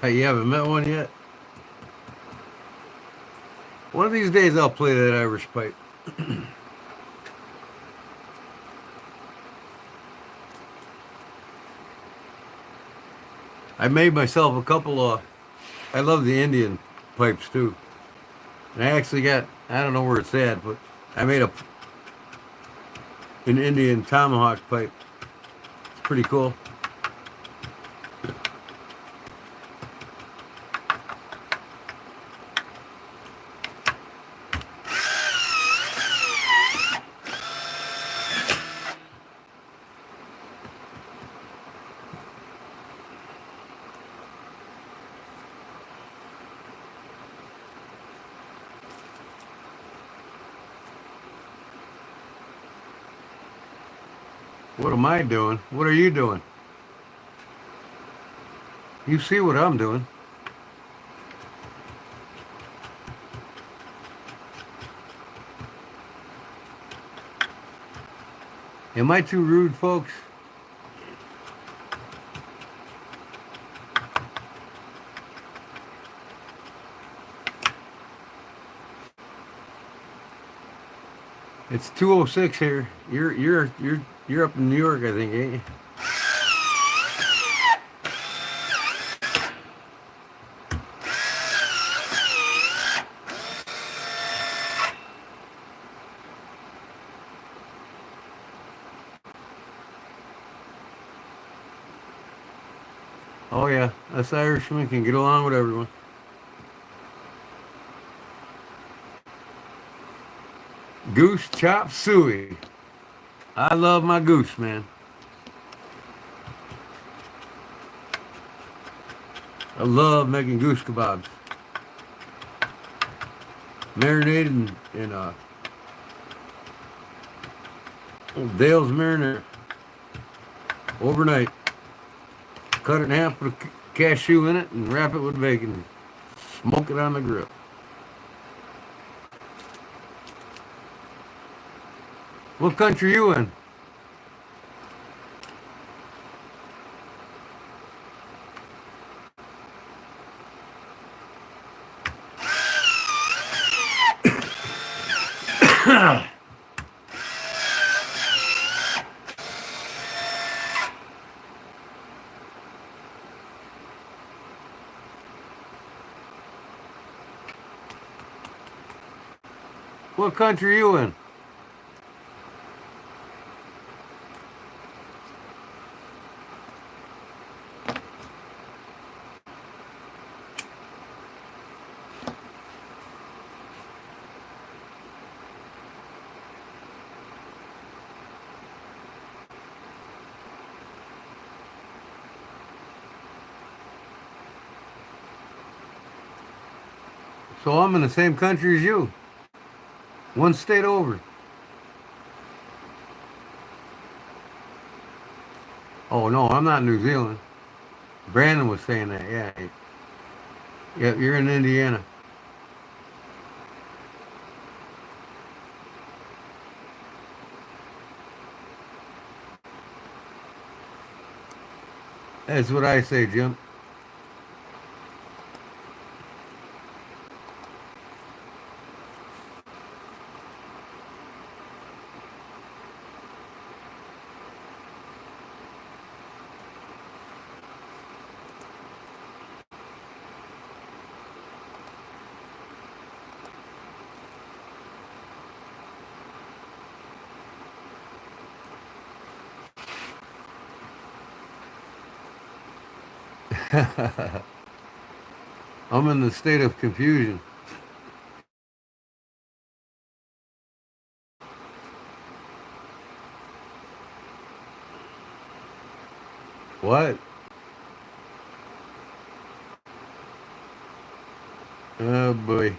You haven't met one yet? One of these days I'll play that Irish pipe. I made myself a couple of, I love the Indian pipes too. And I actually got, I don't know where it's at, but I made an Indian tomahawk pipe. It's pretty cool. What am I doing? What are you doing? You see what I'm doing. Am I too rude, folks? It's 2:06 here. You're up in New York, I think, ain't you? Oh yeah, us Irishmen can get along with everyone. Goose chop suey. I love my goose, man. I love making goose kebabs. Marinated in old Dale's marinade overnight. Cut it in half, put a cashew in it, and wrap it with bacon. Smoke it on the grill. What country you in? What country you in? So I'm in the same country as you. One state over. Oh no, I'm not in New Zealand. Brandon was saying that. Yeah. Yep, you're in Indiana. That's what I say, Jim. I'm in the state of confusion. What? Oh boy.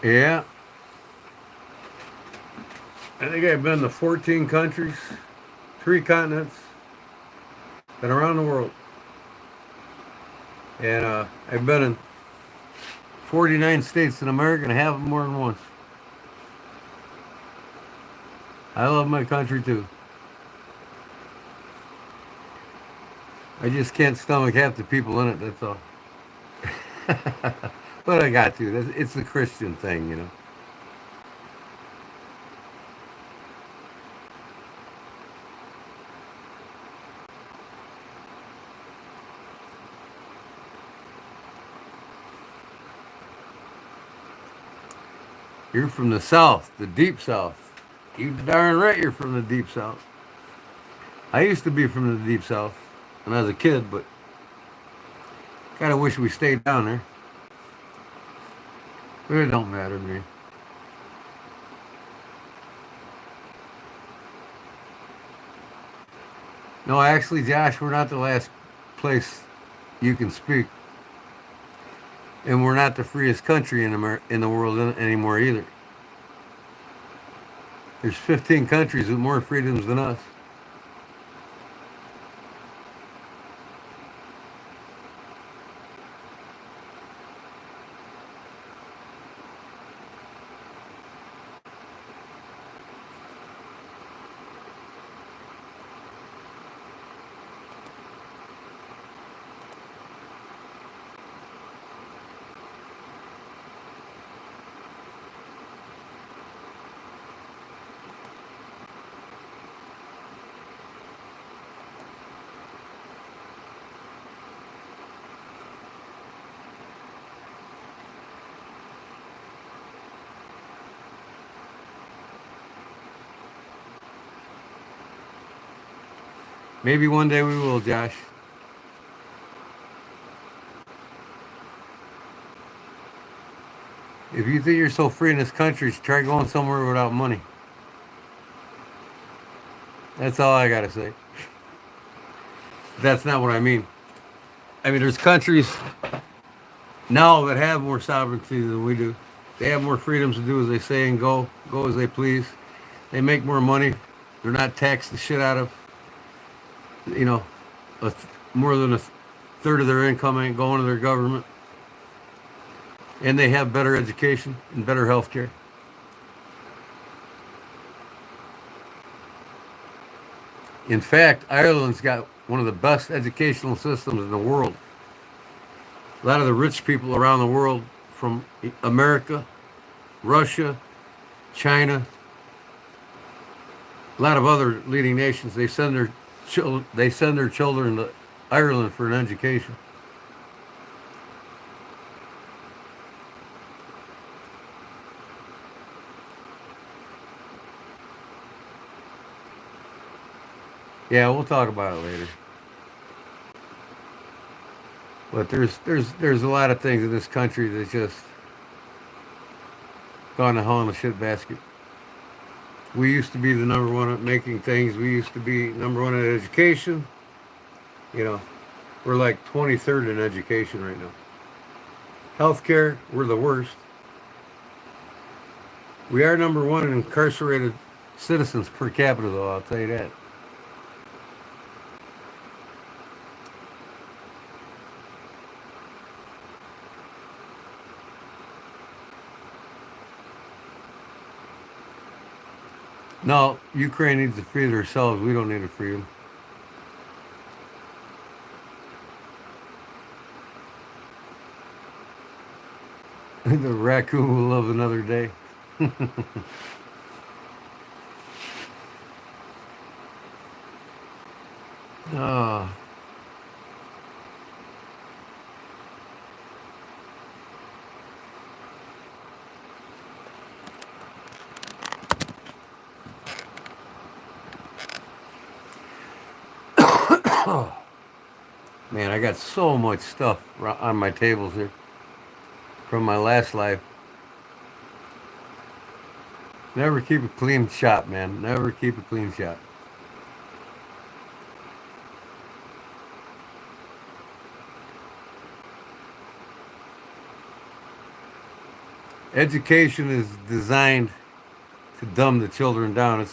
Yeah. I think I've been to 14 countries, 3 continents, been around the world. And I've been in 49 states in America and half of them more than once. I love my country too. I just can't stomach half the people in it, that's all. But I got to. It's the Christian thing, you know. You're from the South, the deep South. You darn right you're from the deep South. I used to be from the deep south when I was a kid, but kind of wish we stayed down there. But it don't matter to me. No, actually, Josh, we're not the last place you can speak, and we're not the freest country in the world anymore either. There's 15 countries with more freedoms than us. Maybe one day we will, Josh. If you think you're so free in this country, try going somewhere without money. That's all I gotta say. That's not what I mean. I mean, there's countries now that have more sovereignty than we do. They have more freedoms to do as they say and go as they please. They make more money. They're not taxed the shit out of, you know, more than a third of their income ain't going to their government. And they have better education and better health care. In fact, Ireland's got one of the best educational systems in the world. A lot of the rich people around the world from America, Russia, China, a lot of other leading nations, they send their children to Ireland for an education. Yeah, we'll talk about it later. But there's a lot of things in this country that's just gone to hell in a shit basket. We used to be the number one at making things. We used to be number one at education. You know, we're like 23rd in education right now. Healthcare, we're the worst. We are number one in incarcerated citizens per capita, though, I'll tell you that. No, Ukraine needs to free themselves. We don't need to free them. The raccoon will live another day. Oh, man, I got so much stuff on my tables here from my last life. Never keep a clean shop, man. Never keep a clean shop. Education is designed to dumb the children down.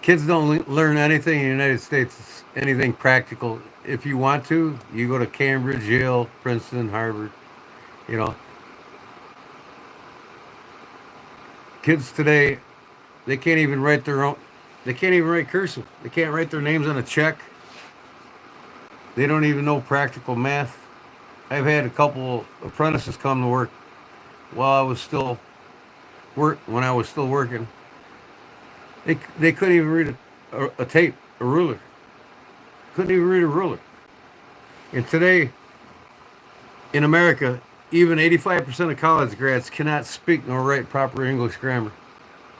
Kids don't learn anything in the United States, anything practical. If you want to, you go to Cambridge, Yale, Princeton, Harvard. You know, kids today, they can't even write their own. They can't even write cursive. They can't write their names on a check. They don't even know practical math. I've had a couple apprentices come to work while I was still when I was still working. They couldn't even read a tape, a ruler. Couldn't even read a ruler. And today, in America, even 85% of college grads cannot speak nor write proper English grammar.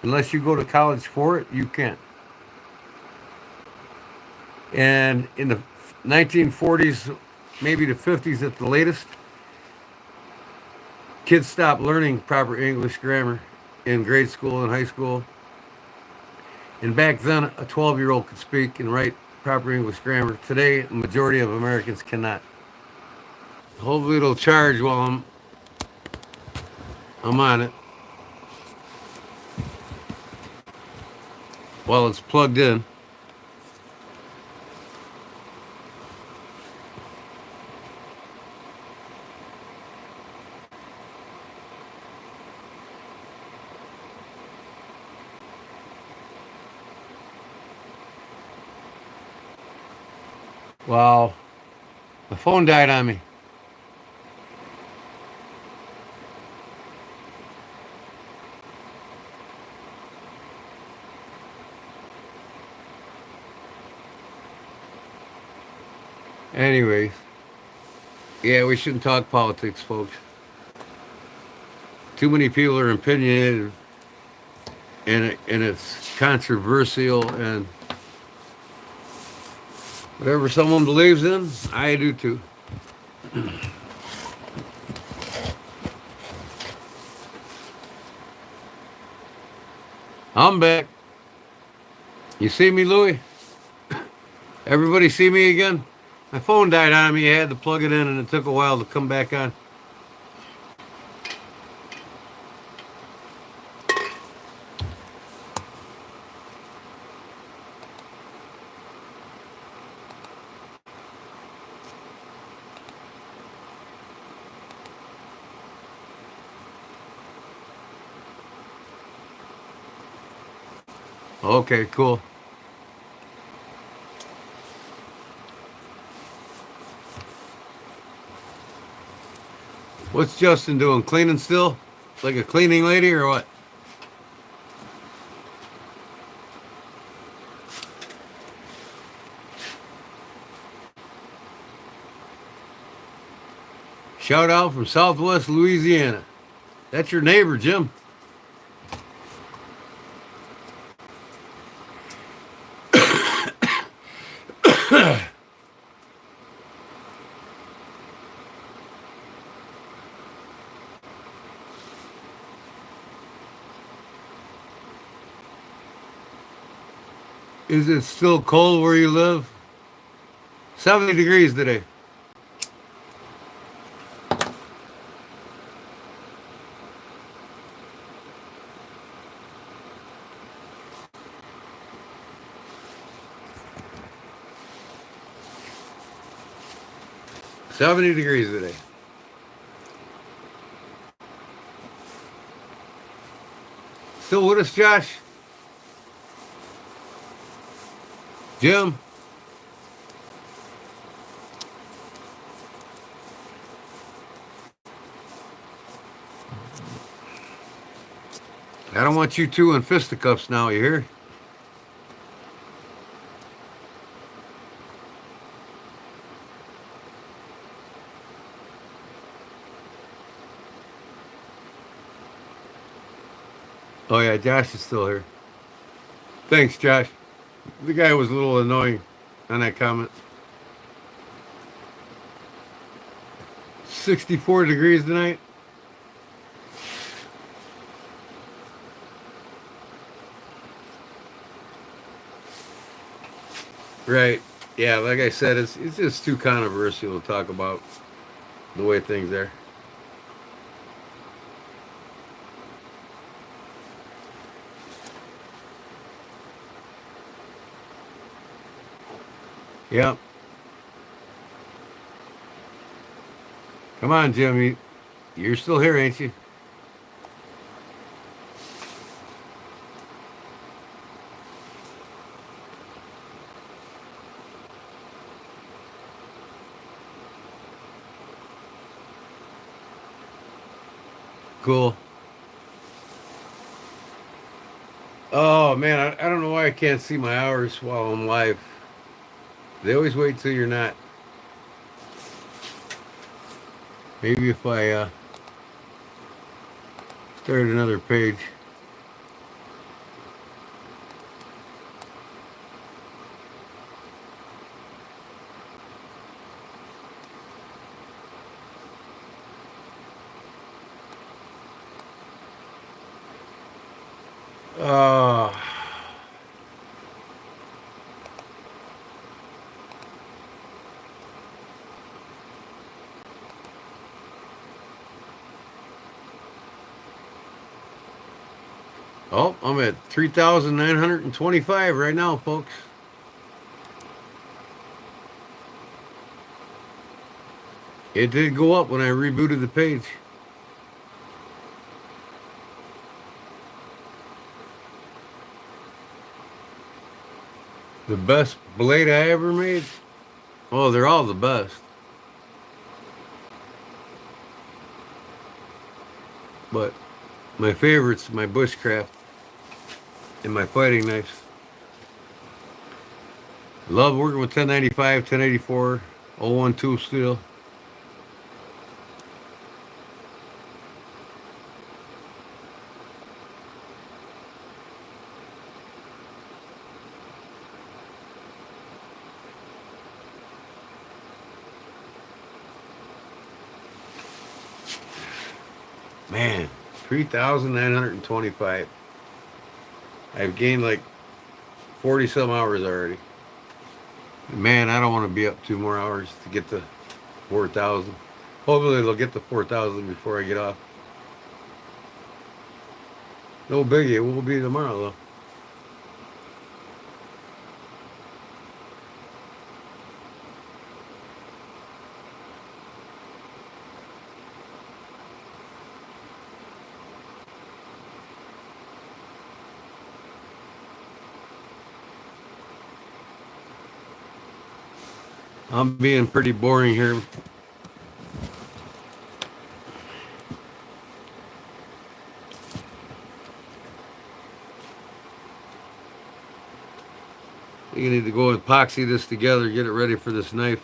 Unless you go to college for it, you can't. And in the 1940s, maybe the 50s at the latest, kids stopped learning proper English grammar in grade school and high school. And back then, a 12-year-old could speak and write proper English grammar. Today, the majority of Americans cannot. Hopefully, it'll charge while I'm on it, while it's plugged in. Wow, the phone died on me. Anyways, yeah, we shouldn't talk politics, folks. Too many people are opinionated, and it's controversial, and whatever someone believes in, I do too. I'm back. You see me, Louie? Everybody see me again? My phone died on me. I had to plug it in, and it took a while to come back on. Okay, cool. What's Justin doing? Cleaning still? Like a cleaning lady or what? Shout out from Southwest Louisiana. That's your neighbor, Jim. Is it still cold where you live? 70 degrees today. $70 today. Still with us, Josh? Jim? I don't want you two in fisticuffs now, you hear? Oh yeah, Josh is still here. Thanks, Josh. The guy was a little annoying on that comment. 64 degrees tonight. Right. Yeah, like I said, it's just too controversial to talk about the way things are. Yep. Come on, Jimmy. You're still here, ain't you? Cool. Oh man, I don't know why I can't see my hours while I'm live. They always wait till you're not. Maybe if I start another page. Uh, oh, I'm at 3,925 right now, folks. It did go up when I rebooted the page. The best blade I ever made? Oh, they're all the best. But my favorites, my bushcraft and my fighting knives. Love working with 1095, 1084, 012 steel. Man, 3,925. I've gained like 40 some hours already. Man, I don't want to be up 2 more hours to get to 4,000. Hopefully they'll get to 4,000 before I get off. No biggie, it will be tomorrow though. I'm being pretty boring here. You need to go epoxy this together, get it ready for this knife.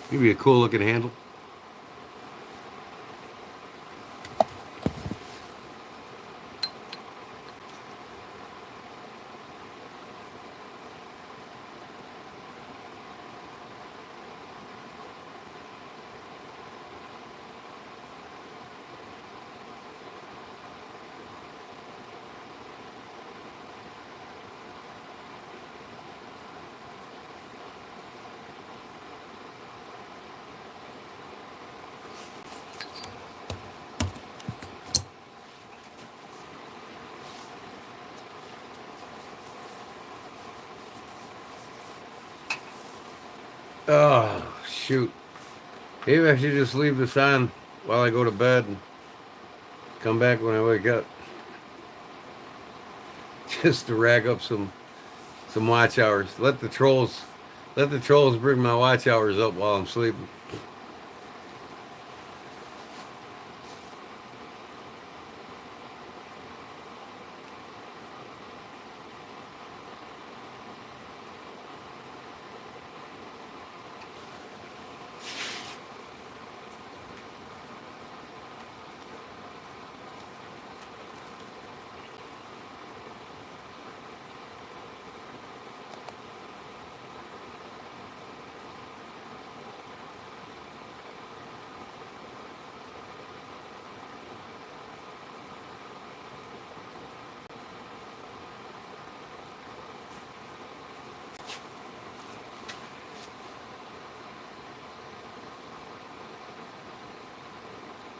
Give me a cool looking handle. Oh, shoot. Maybe I should just leave this on while I go to bed and come back when I wake up. Just to rack up some watch hours. Let the trolls bring my watch hours up while I'm sleeping.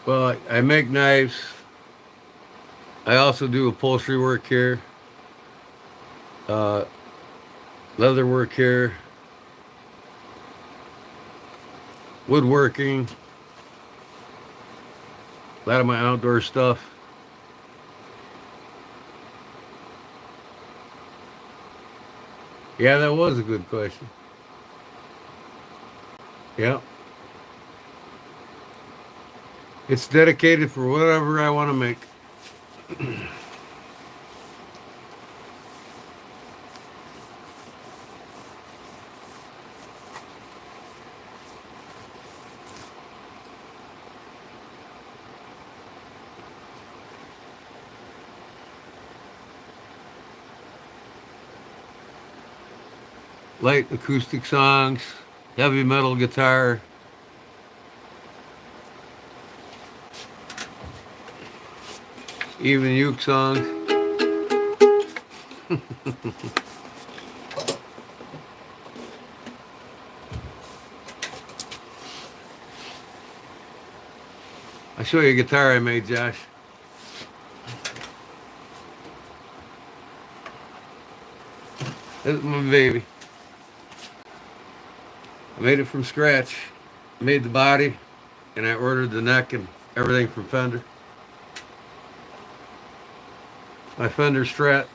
Well, I make knives. I also do upholstery work here, uh, leather work here, woodworking, a lot of my outdoor stuff. Yeah, that was a good question. Yeah. It's dedicated for whatever I want to make. Light acoustic songs, heavy metal guitar. Even uke songs. I'll show you a guitar I made, Josh. This is my baby. I made it from scratch. Made the body, and I ordered the neck and everything from Fender. My Fender Strat.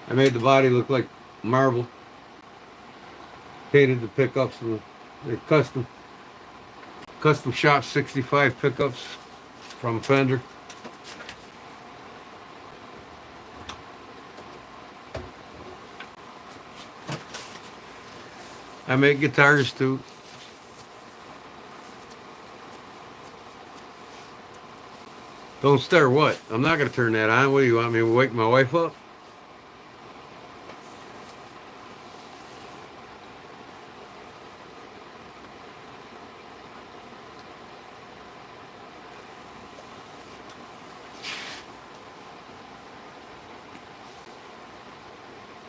I made the body look like marble. Painted the pickups and they're custom shop 65 pickups from Fender. I make guitars too. Don't stare what? I'm not going to turn that on. What do you want me to wake my wife up?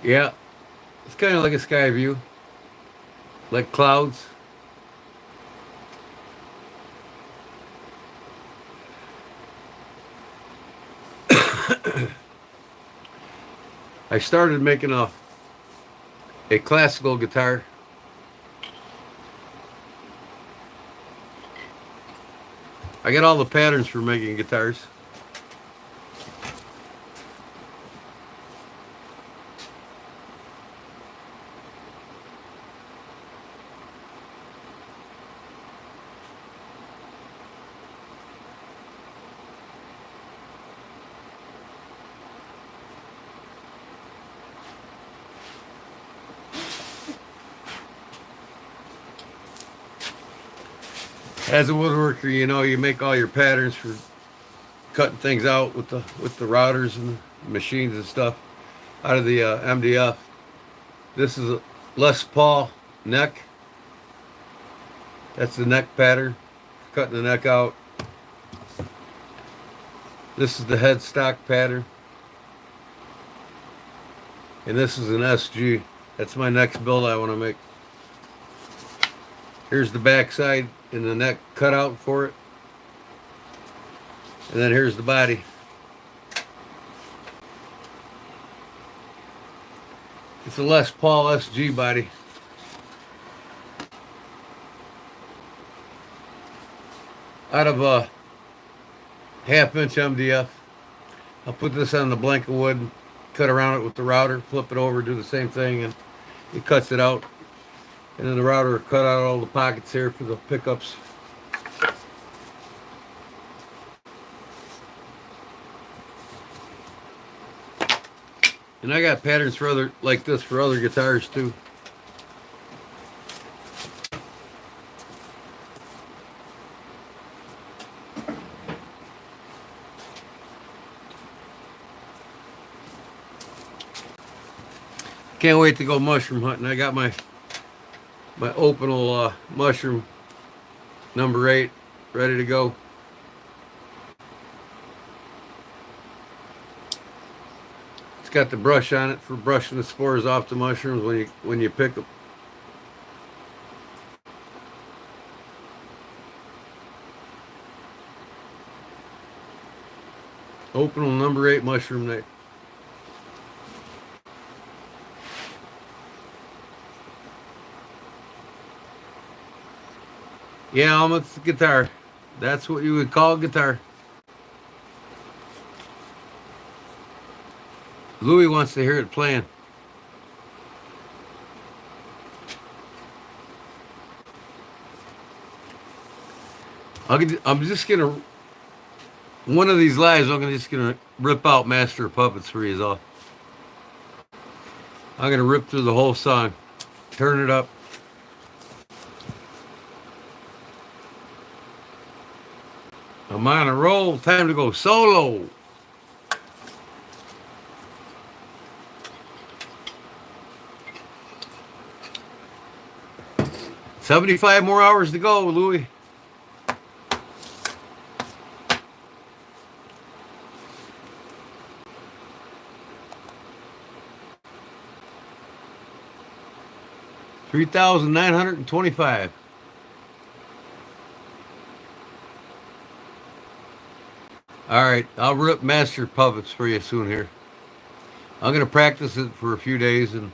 Yeah, it's kind of like a sky view, like clouds. I started making a classical guitar. I got all the patterns for making guitars. As a woodworker, you know, you make all your patterns for cutting things out with the routers and the machines and stuff out of the MDF. This is a Les Paul neck. That's the neck pattern, cutting the neck out. This is the headstock pattern. And this is an SG. That's my next build I want to make. Here's the backside and the neck cut out for it. And then here's the body. It's a Les Paul SG body. Out of a 1/2 inch MDF. I'll put this on the blank of wood, cut around it with the router, flip it over, do the same thing, and it cuts it out. And then the router cut out all the pockets here for the pickups. And I got patterns for other like this for other guitars too. Can't wait to go mushroom hunting. I got my Opal mushroom number 8 ready to go. It's got the brush on it for brushing the spores off the mushrooms when you pick them. Opal number 8 mushroom net. Yeah, almost guitar. That's what you would call guitar. Louis wants to hear it playing. I'm just gonna one of these lives. I'm just gonna rip out Master of Puppets for you all. I'm gonna rip through the whole song, turn it up. I'm on a roll. Time to go solo. $75 more hours to go, Louis. 3,925. All right, I'll rip Master Puppets for you soon here. I'm gonna practice it for a few days and.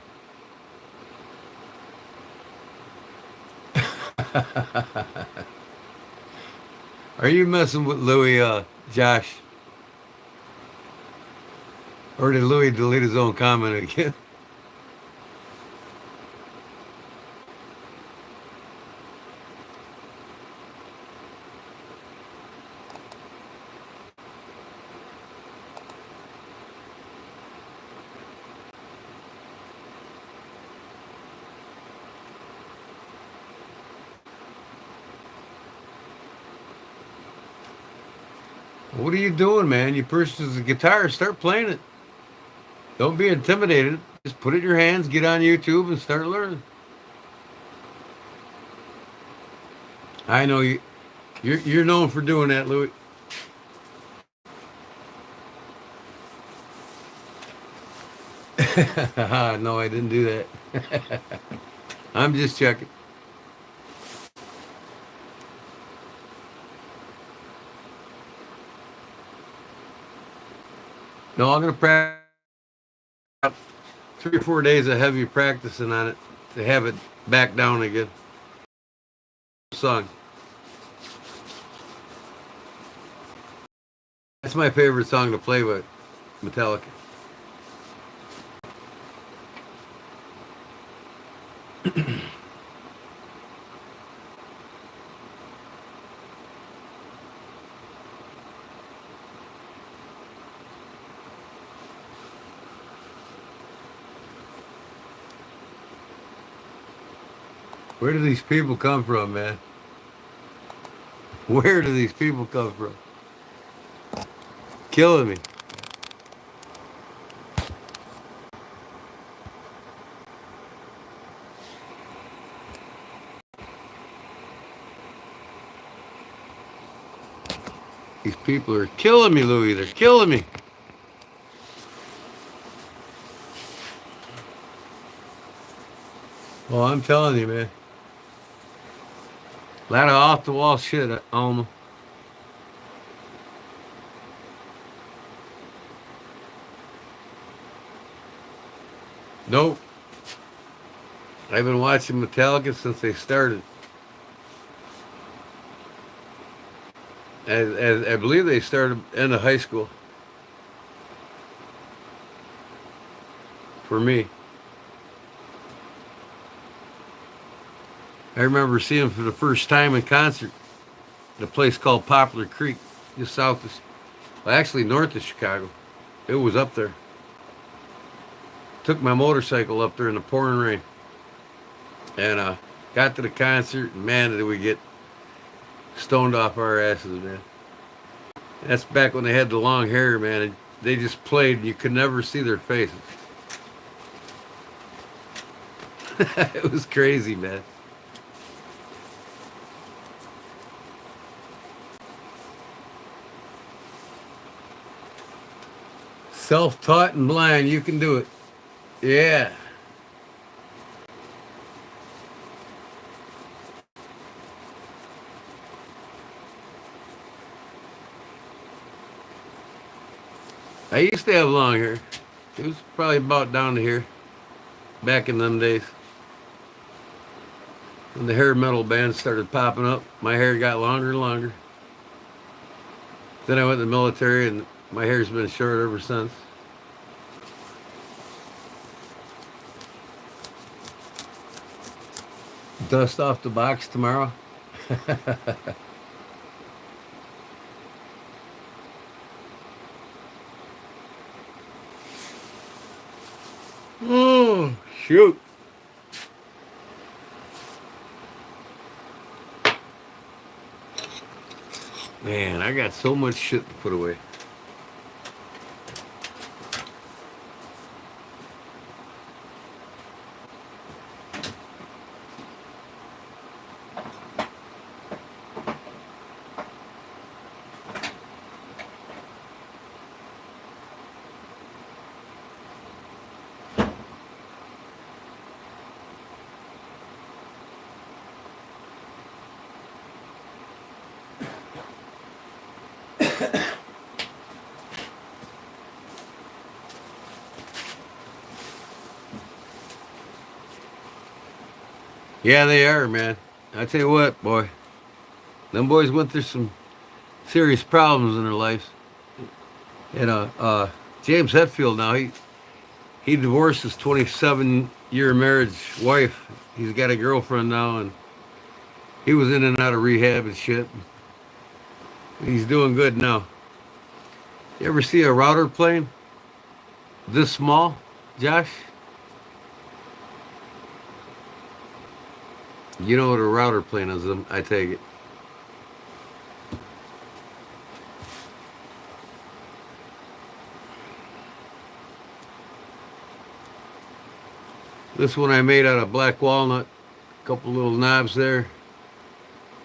Are you messing with Louis, Josh? Or did Louis delete his own comment again? What are you doing, man? You purchased a guitar, start playing it. Don't be intimidated. Just put it in your hands, get on YouTube, and start learning. I know you. You're known for doing that, Louis. No, I didn't do that. I'm just checking. No, I'm gonna practice 3 or 4 days of heavy practicing on it to have it back down again. Song. That's my favorite song to play with Metallica. Where do these people come from, man? Where do these people come from? Killing me. These people are killing me, Louis. They're killing me. Well, I'm telling you, man. A lot of off the wall shit, Alma. Nope. I've been watching Metallica since they started. As I believe they started in the high school. For me. I remember seeing them for the first time in concert at a place called Poplar Creek, just south of, well, actually north of Chicago. It was up there. Took my motorcycle up there in the pouring rain. And got to the concert, and man, did we get stoned off our asses, man. That's back when they had the long hair, man. And they just played, and you could never see their faces. It was crazy, man. Self-taught and blind, you can do it. Yeah. I used to have long hair. It was probably about down to here, back in them days. When the hair metal bands started popping up, my hair got longer and longer. Then I went in the military, and my hair's been short ever since. Dust off the box tomorrow. Oh, shoot. Man, I got so much shit to put away. Yeah, they are, man. I tell you what, boy. Them boys went through some serious problems in their lives. And James Hetfield now, he divorced his 27-year marriage wife. He's got a girlfriend now, and he was in and out of rehab and shit. He's doing good now. You ever see a router plane this small, Josh? You know what a router plane is, I take it. This one I made out of black walnut, a couple little knobs there.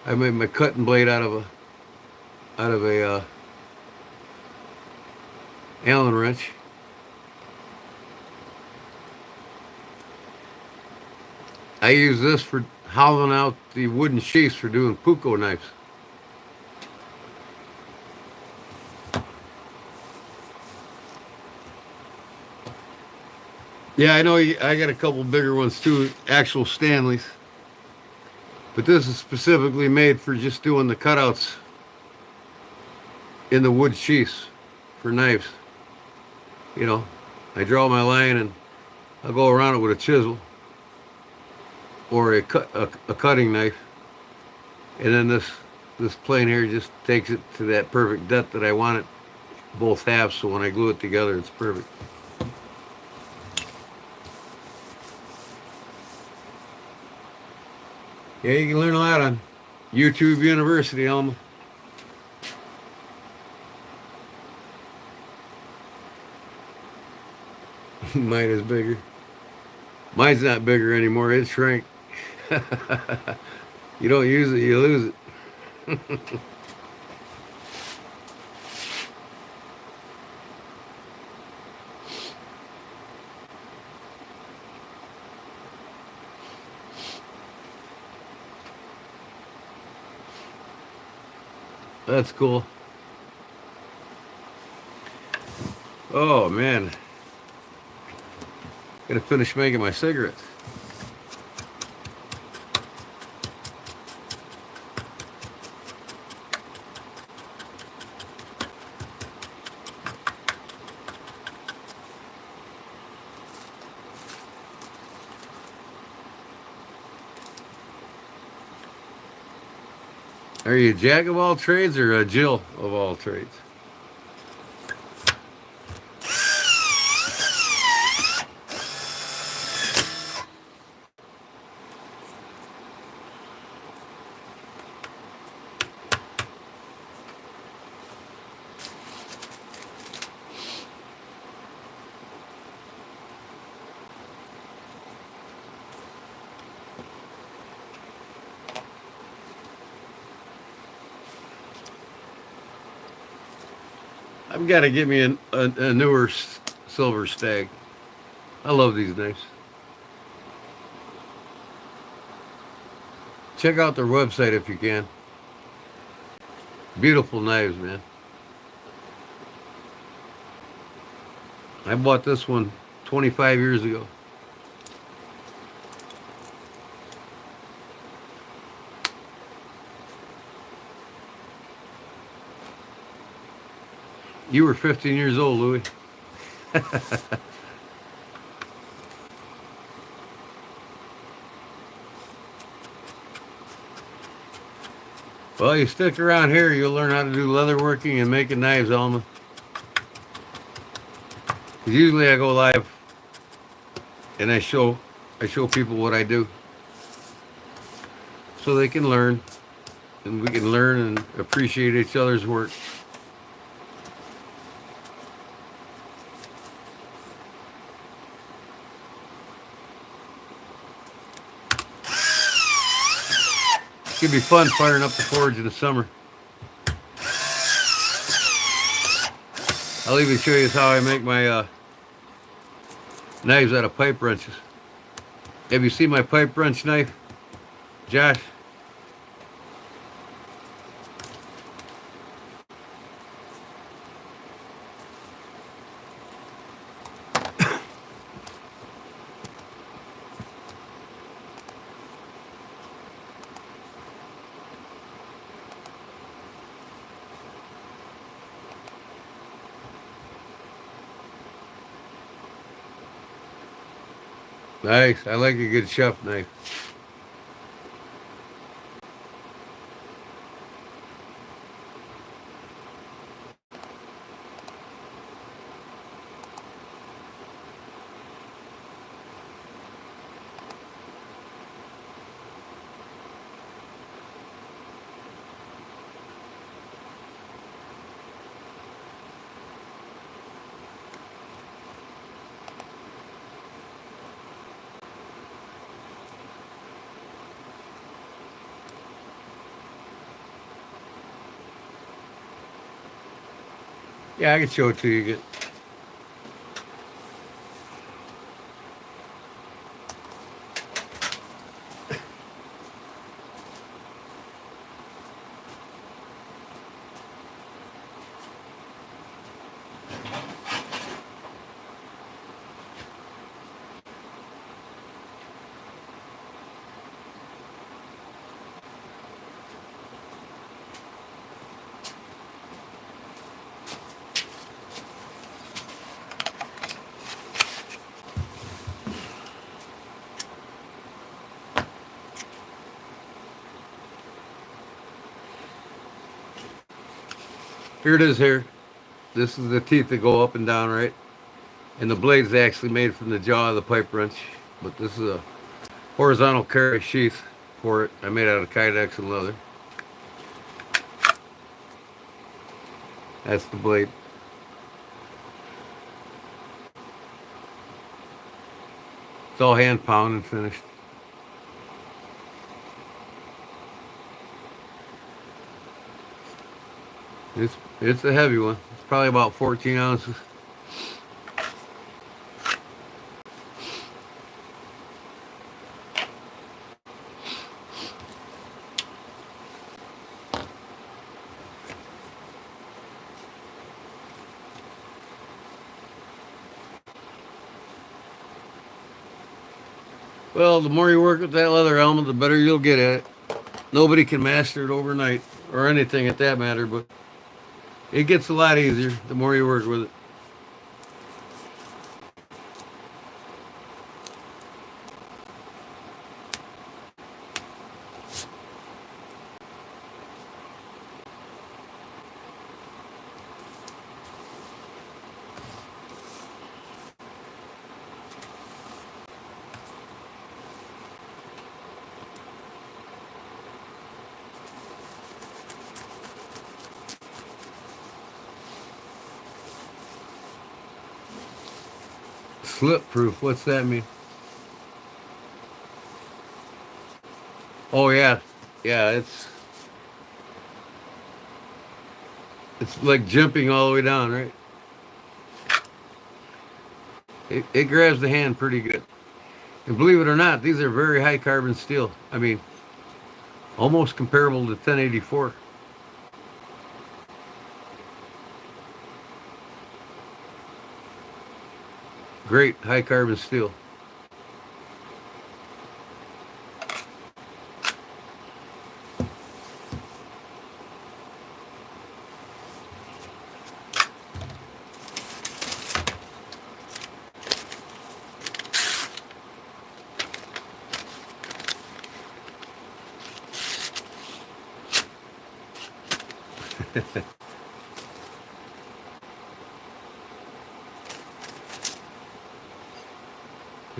I made my cutting blade out of a Allen wrench. I use this for hollowing out the wooden sheaths for doing puko knives. Yeah, I know I got a couple bigger ones too, actual Stanleys. But this is specifically made for just doing the cutouts in the wood sheaths for knives. You know, I draw my line and I'll go around it with a chisel or a cutting knife. And then this plane here just takes it to that perfect depth that I want it, both halves, so when I glue it together, it's perfect. Yeah, you can learn a lot on YouTube University, Alma. Mine is bigger. Mine's not bigger anymore. It shrank. You don't use it, you lose it. That's cool. Oh, man. Gotta finish making my cigarettes. Are you a jack of all trades or a Jill of all trades? I've got to get me a newer silver stag. I love these knives. Check out their website if you can. Beautiful knives, man. I bought this one 25 years ago. You were 15 years old, Louis. Well, you stick around here, you'll learn how to do leatherworking and making knives, Alma. 'Cause usually I go live and I show people what I do, so they can learn, and we can learn and appreciate each other's work. It could be fun firing up the forge in the summer. I'll even show you how I make my knives out of pipe wrenches. Have you seen my pipe wrench knife, Josh? Nice. I like a good chef knife. Yeah, I can show it to you again. Here it is here. This is the teeth that go up and down, right? And the blade's actually made from the jaw of the pipe wrench. But this is a horizontal carry sheath for it. I made out of kydex and leather. That's the blade. It's all hand pound and finished. It's a heavy one. It's probably about 14 ounces. Well, the more you work with that leather element, the better you'll get at it. Nobody can master it overnight, or anything at that matter, but it gets a lot easier the more you work with it. Slip proof, what's that mean? Oh yeah. Yeah, it's like jumping all the way down, right? It grabs the hand pretty good. And believe it or not, these are very high carbon steel. I mean, almost comparable to 1084. Great high carbon steel.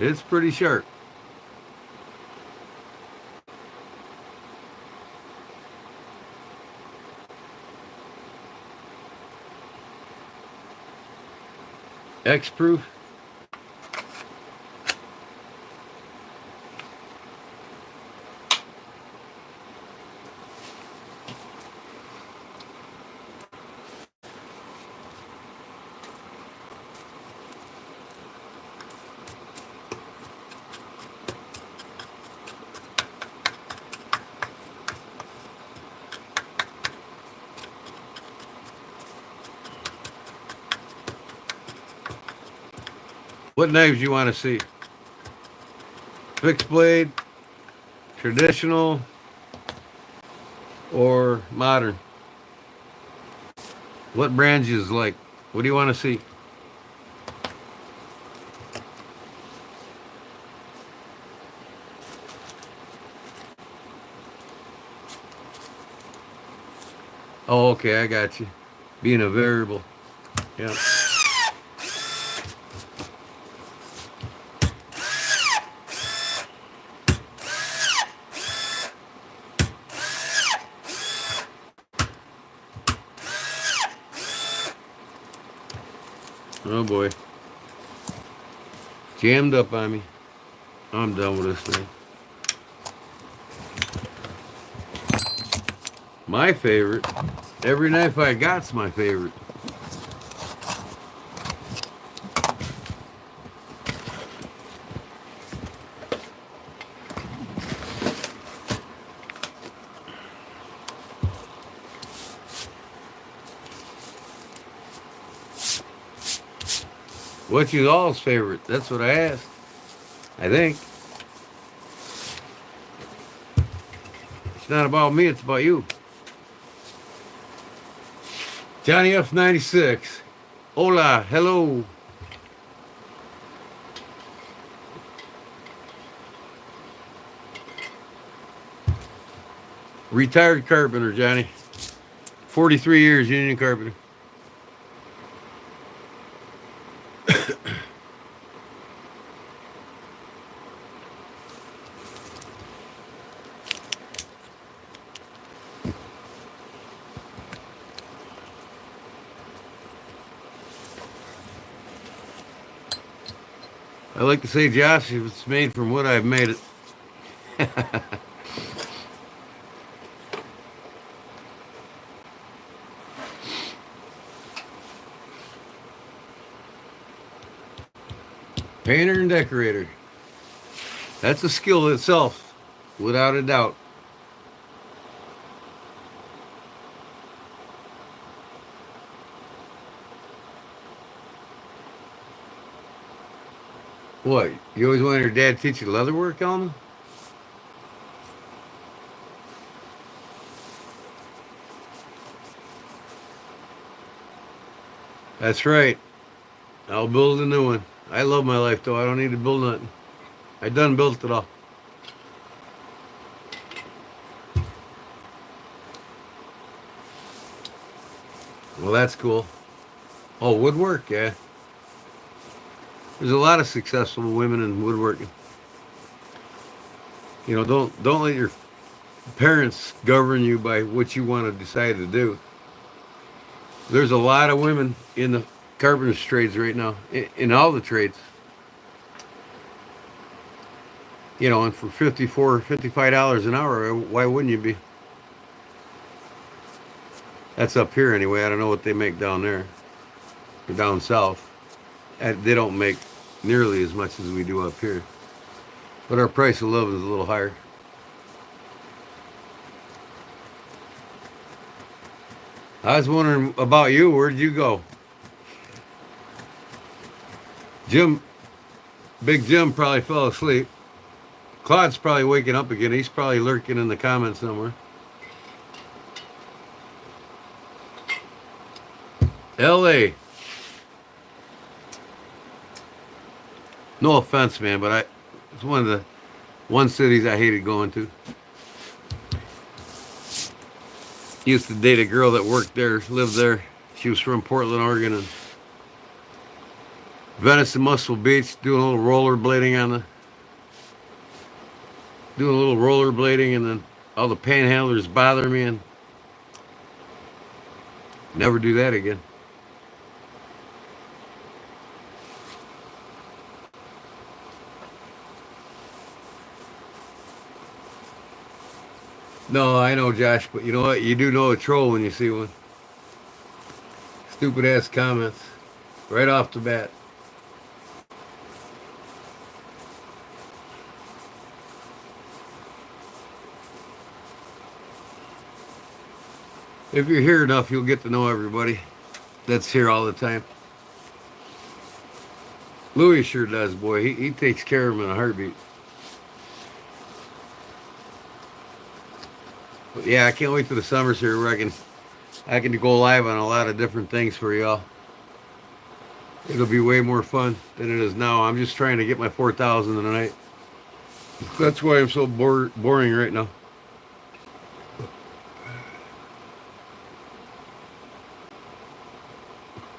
It's pretty sharp. X proof. What knives you want to see? Fixed blade, traditional, or modern? What brands you like? What do you want to see? Oh, okay, I got you. Being a variable. Yeah. Oh boy. Jammed up on me. I'm done with this thing. My favorite. Every knife I got's my favorite. What's you all's favorite? That's what I asked. I think. It's not about me, it's about you. Johnny F96. Hola, hello. Retired carpenter, Johnny. 43 years union carpenter. I like to say, Josh, if it's made from wood, I've made it. Painter and decorator. That's a skill itself, without a doubt. What? You always wanted your dad to teach you leather work, Elman? That's right. I'll build a new one. I love my life, though. I don't need to build nothing. I done built it all. Well, that's cool. Oh, woodwork, yeah. There's a lot of successful women in woodworking. You know, don't let your parents govern you by what you want to decide to do. There's a lot of women in the carpenter's trades right now, in all the trades. You know, and for $55 an hour, why wouldn't you be? That's up here anyway. I don't know what they make down there, or down south. They don't make nearly as much as we do up here. But our price of living is a little higher. I was wondering about you. Where'd you go? Jim, Big Jim probably fell asleep. Claude's probably waking up again. He's probably lurking in the comments somewhere. L.A. No offense, man, but it's one of the cities I hated going to. Used to date a girl that worked there, lived there. She was from Portland, Oregon, and Venice and Muscle Beach, doing a little rollerblading and then all the panhandlers bother me, and never do that again. No, I know, Josh, but you know what? You do know a troll when you see one. Stupid ass comments right off the bat. If you're here enough, you'll get to know everybody that's here all the time. Louis sure does, boy. He takes care of them in a heartbeat. But yeah, I can't wait till the summer's here where I can go live on a lot of different things for y'all. It'll be way more fun than it is now. I'm just trying to get my 4,000 tonight. That's why I'm so boring right now.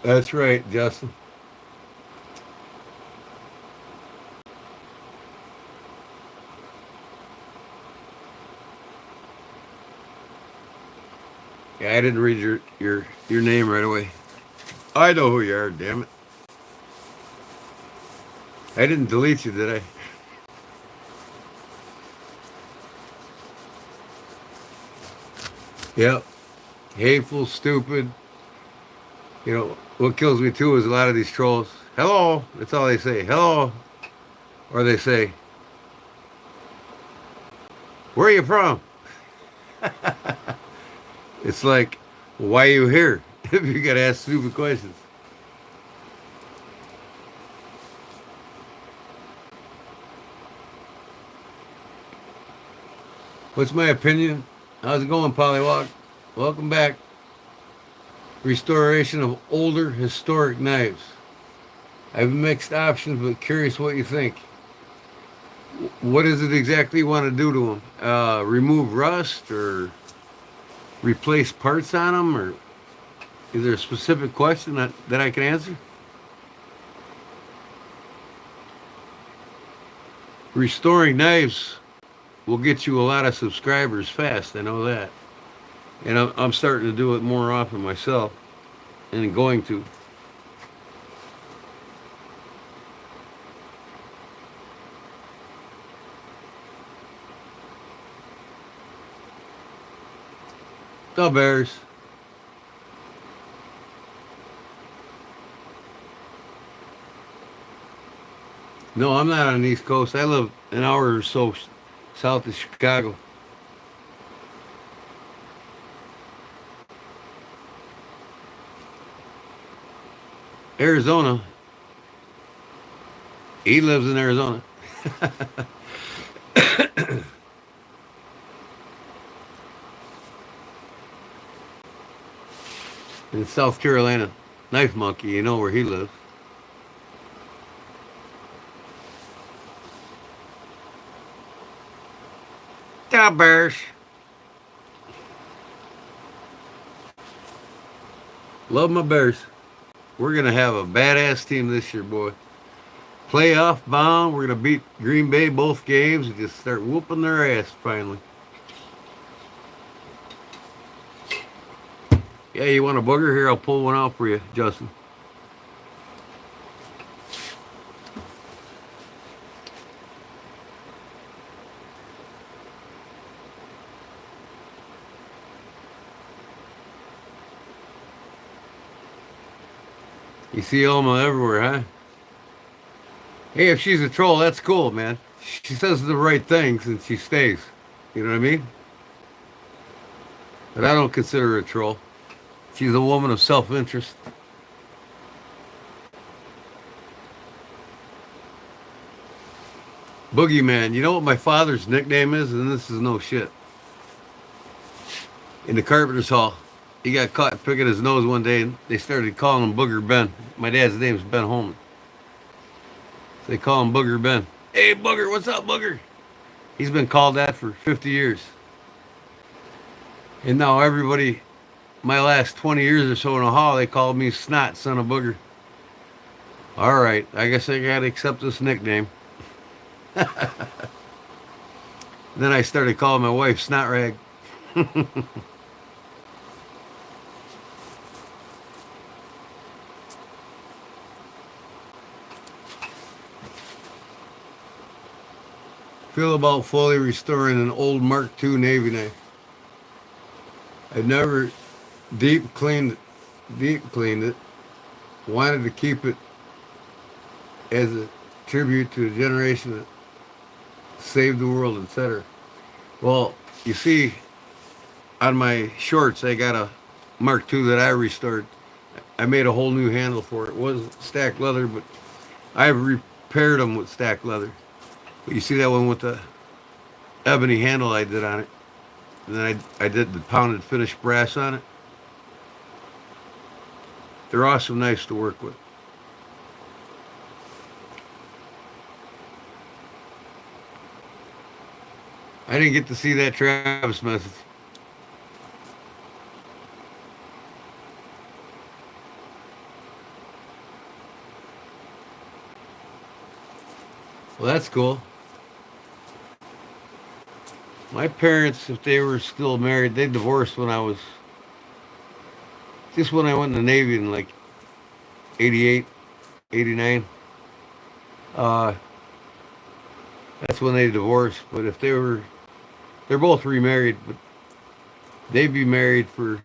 That's right, Justin. Yeah, I didn't read your name right away. I know who you are, damn it. I didn't delete you, did I? Yep. Hateful, stupid. You know, what kills me too is a lot of these trolls. Hello. That's all they say. Hello. Or they say, where are you from? It's like, why are you here? If you gotta ask stupid questions. What's my opinion? How's it going, Polywalk? Welcome back. Restoration of older historic knives. I have mixed options, but curious what you think. What is it exactly you want to do to them? Remove rust or replace parts on them? Or is there a specific question that I can answer? Restoring knives will get you a lot of subscribers fast. I know that. And I'm starting to do it more often myself and going to. The Bears. No, I'm not on the East Coast. I live an hour or so south of Chicago. Arizona. He lives in Arizona. In South Carolina. Knife Monkey, you know where he lives. The Bears. Love my Bears. We're going to have a badass team this year, boy. Playoff bound. We're going to beat Green Bay both games and just start whooping their ass finally. Yeah, you want a booger? Here, I'll pull one out for you, Justin. You see Alma everywhere, huh? Hey, if she's a troll, that's cool, man. She says the right things and she stays. You know what I mean? But I don't consider her a troll. She's a woman of self-interest. Boogeyman. You know what my father's nickname is? And this is no shit. In the carpenter's hall, he got caught picking his nose one day and they started calling him Booger Ben. My dad's name's Ben Holman. They call him Booger Ben. Hey, Booger, what's up, Booger? He's been called that for 50 years. And now everybody, my last 20 years or so in the hall, they called me Snot, son of Booger. All right, I guess I got to accept this nickname. Then I started calling my wife Snot Rag. Feel about fully restoring an old Mark II Navy knife. I never deep cleaned it. Wanted to keep it as a tribute to a generation that saved the world, etc. Well, you see, on my shorts, I got a Mark II that I restored. I made a whole new handle for it. It wasn't stacked leather, but I've repaired them with stacked leather. But you see that one with the ebony handle I did on it? And then I did the pounded finished brass on it. They're awesome knives to work with. I didn't get to see that Travis message. Well, that's cool. My parents, if they were still married, they divorced when I was just when I went in the Navy in like 88, 89. Uh, that's when they divorced. But if they're both remarried, but they'd be married for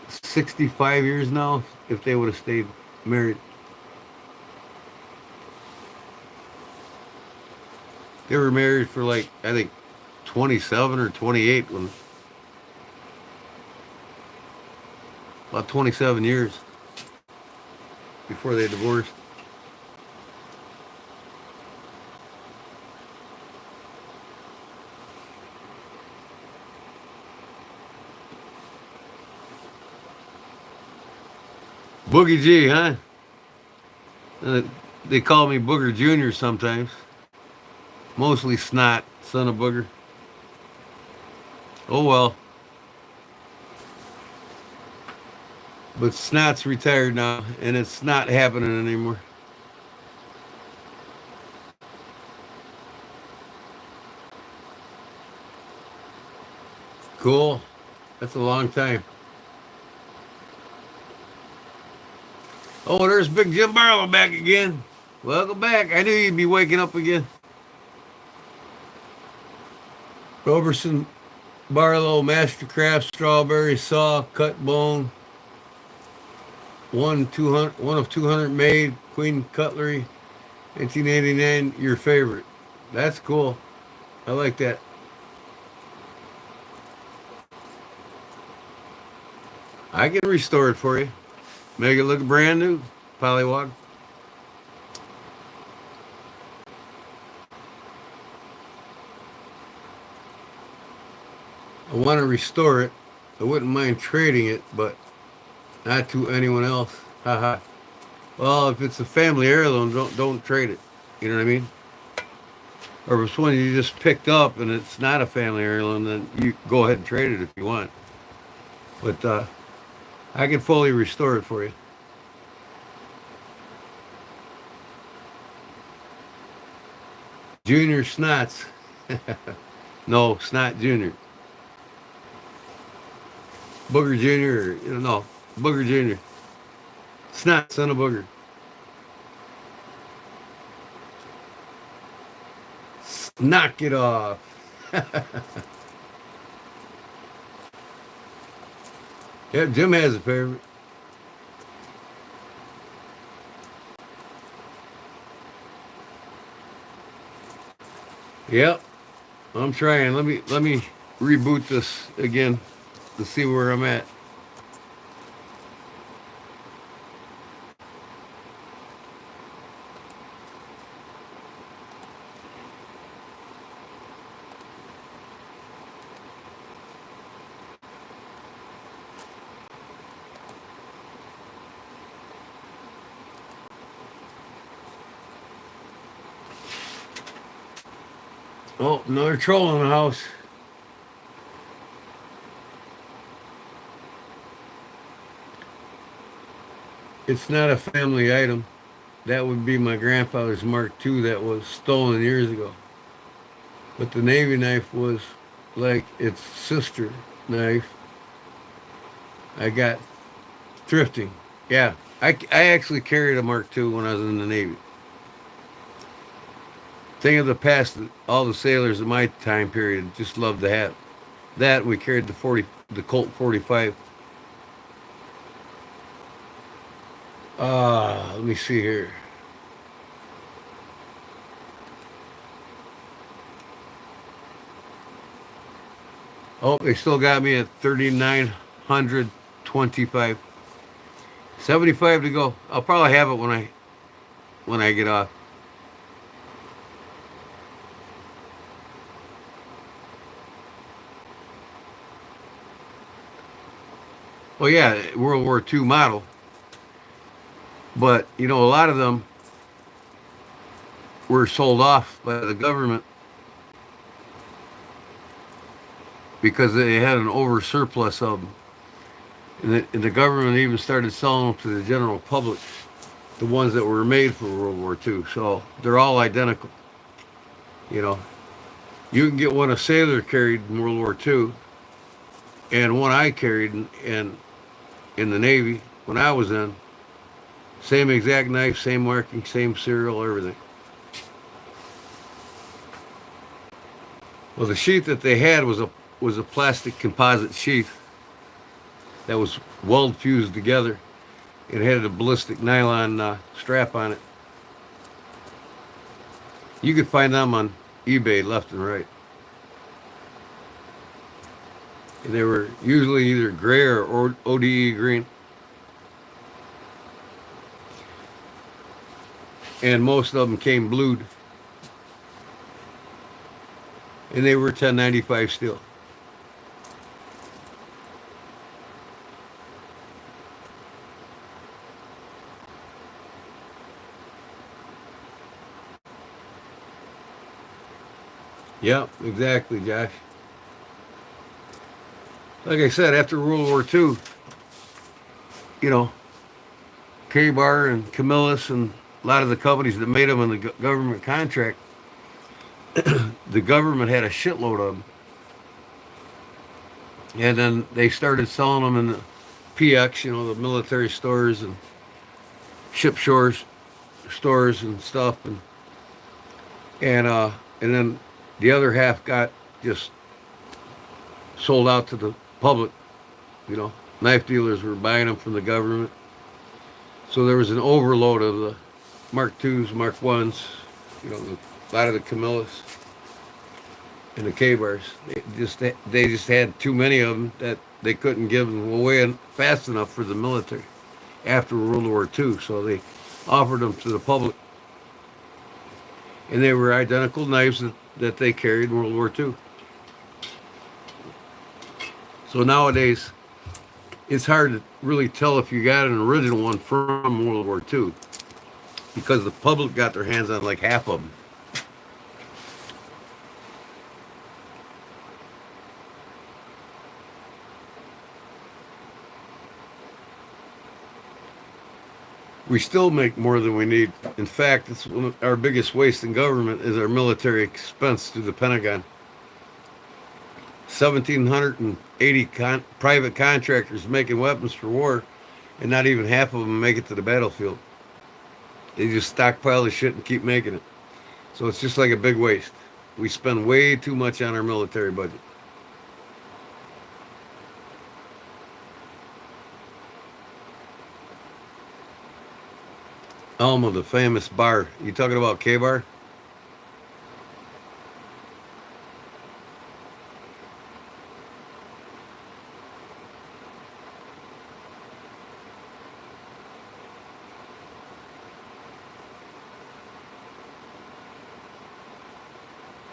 65 years now if they would have stayed married. They were married for like, I think, 27 or 28 when about 27 years before they divorced. Boogie G, huh? Uh, they call me Booger Jr. sometimes. Mostly Snot, son of Booger. Oh well. But Snot's retired now, and it's not happening anymore. Cool. That's a long time. Oh, there's Big Jim Barlow back again. Welcome back. I knew you'd be waking up again. Roberson Barlow, Mastercraft, Strawberry Saw, Cut Bone, one of 200 made, Queen Cutlery, 1989. Your favorite. That's cool. I like that. I can restore it for you. Make it look brand new. Polywog. I want to restore it. I wouldn't mind trading it, but not to anyone else. Haha. Well, if it's a family heirloom, don't trade it. You know what I mean? Or if it's one you just picked up and it's not a family heirloom, then you go ahead and trade it if you want. But I can fully restore it for you. Junior Snots. No, Snot Junior. Booger Junior. No, Booger Junior. Snot, son of Booger. Knock it off. Yep, Jim has a favorite. Yep, I'm trying. Let me reboot this again to see where I'm at. Oh, another troll in the house. It's not a family item. That would be my grandfather's Mark II that was stolen years ago. But the Navy knife was like its sister knife. I got thrifting. Yeah, I actually carried a Mark II when I was in the Navy. Thing of the past, all the sailors in my time period just loved to have that. We carried the Colt 45. Let me see here. Oh, they still got me at 3,925. 75 to go. I'll probably have it when I get off. Well, yeah, World War II model. But, a lot of them were sold off by the government because they had an over surplus of them. And the government even started selling them to the general public. the ones that were made for World War II. So they're all identical. You know, you can get one a sailor carried in World War II, and one I carried in the Navy when I was in. Same exact knife, same marking, same serial, everything. Well, the sheath that they had was a plastic composite sheath that was weld fused together. It had a ballistic nylon strap on it. You could find them on eBay left and right. And they were usually either gray or ODE green. And most of them came blued. And they were 1095 steel. Yep, exactly, Josh. Like I said, after World War II, you know, K-Bar and Camillus and a lot of the companies that made them in the government contract, the government had a shitload of them. And then they started selling them in the PX, you know, the military stores and ship shores stores and stuff, and then the other half got just sold out to the public. You know, knife dealers were buying them from the government, so there was an overload of the Mark IIs, Mark Ones, you know, a lot of the Camillus and the K-bars. They just had too many of them that they couldn't give them away fast enough for the military after World War II, so they offered them to the public. And they were identical knives that they carried in World War II. So nowadays, it's hard to really tell if you got an original one from World War II because the public got their hands on like half of them. We still make more than we need. In fact, it's one of our biggest waste in government is our military expense through the Pentagon. 1,780 private contractors making weapons for war, and not even half of them make it to the battlefield. They just stockpile the shit and keep making it. So it's just like a big waste. We spend way too much on our military budget. Alma, the famous bar. You talking about K-Bar?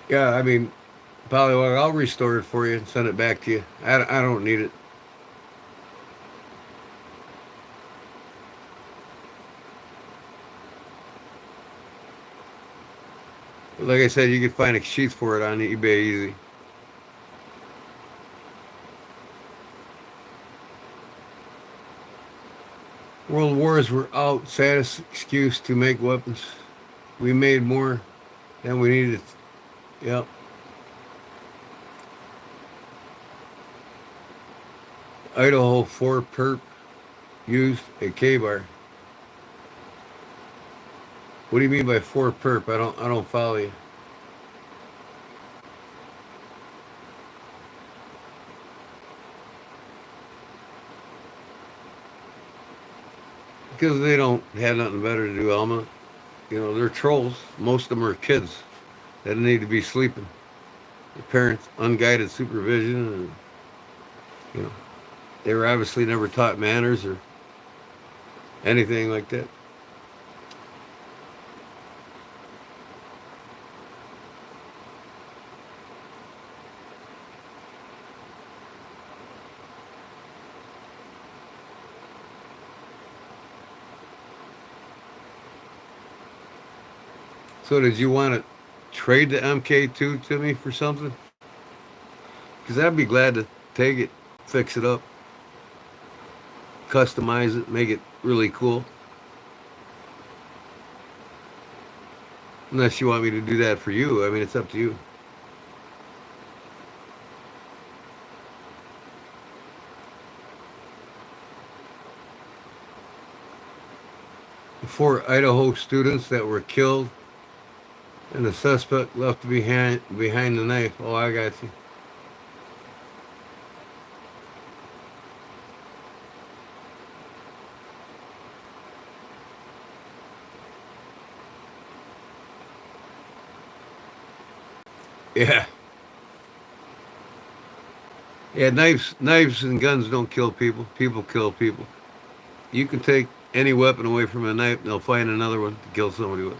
Yeah, I mean, probably I'll restore it for you and send it back to you. I don't need it. But like I said, you can find a sheath for it on eBay easy. World wars were out, saddest excuse to make weapons. We made more than we needed. Yep. Idaho 4 perp used a K-bar. What do you mean by 4 perp? I don't follow you. Because they don't have nothing better to do, Alma. You know, they're trolls. Most of them are kids that need to be sleeping. Their parents, unguided supervision, and, you know, they were obviously never taught manners or anything like that. So did you want to trade the MK2 to me for something? Because I'd be glad to take it, fix it up, customize it, make it really cool. Unless you want me to do that for you. I mean, it's up to you. The 4 Idaho students that were killed and the suspect left behind the knife. Oh, I got you. Yeah. Yeah, knives and guns don't kill people. People kill people. You can take any weapon away from a knife, and they'll find another one to kill somebody with.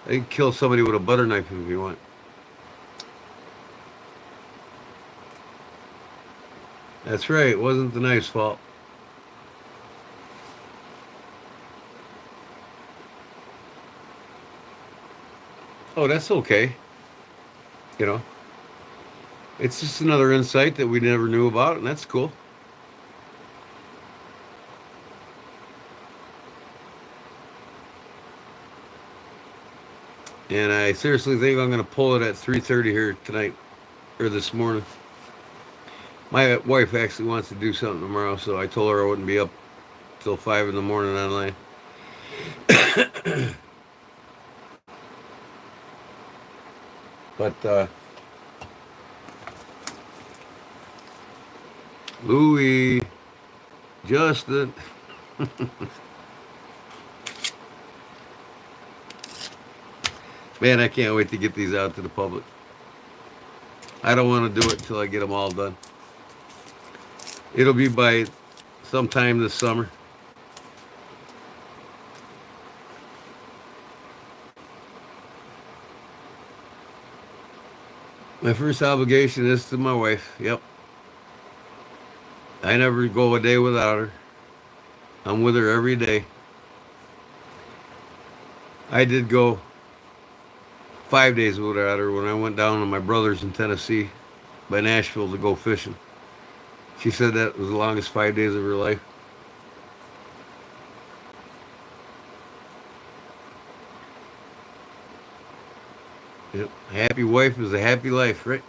They can kill somebody with a butter knife if you want. That's right. It wasn't the knife's fault. Oh, that's okay. You know, it's just another insight that we never knew about, and that's cool. And I seriously think I'm going to pull it at 3:30 here tonight or this morning. My wife actually wants to do something tomorrow, so I told her I wouldn't be up till 5 in the morning online. But Louis, Justin, man, I can't wait to get these out to the public. I don't want to do it until I get them all done. It'll be by sometime this summer. My first obligation is to my wife. Yep. I never go a day without her. I'm with her every day. I did go 5 days without her when I went down to my brother's in Tennessee by Nashville to go fishing. She said that was the longest 5 days of her life. Yep. A happy wife is a happy life, right?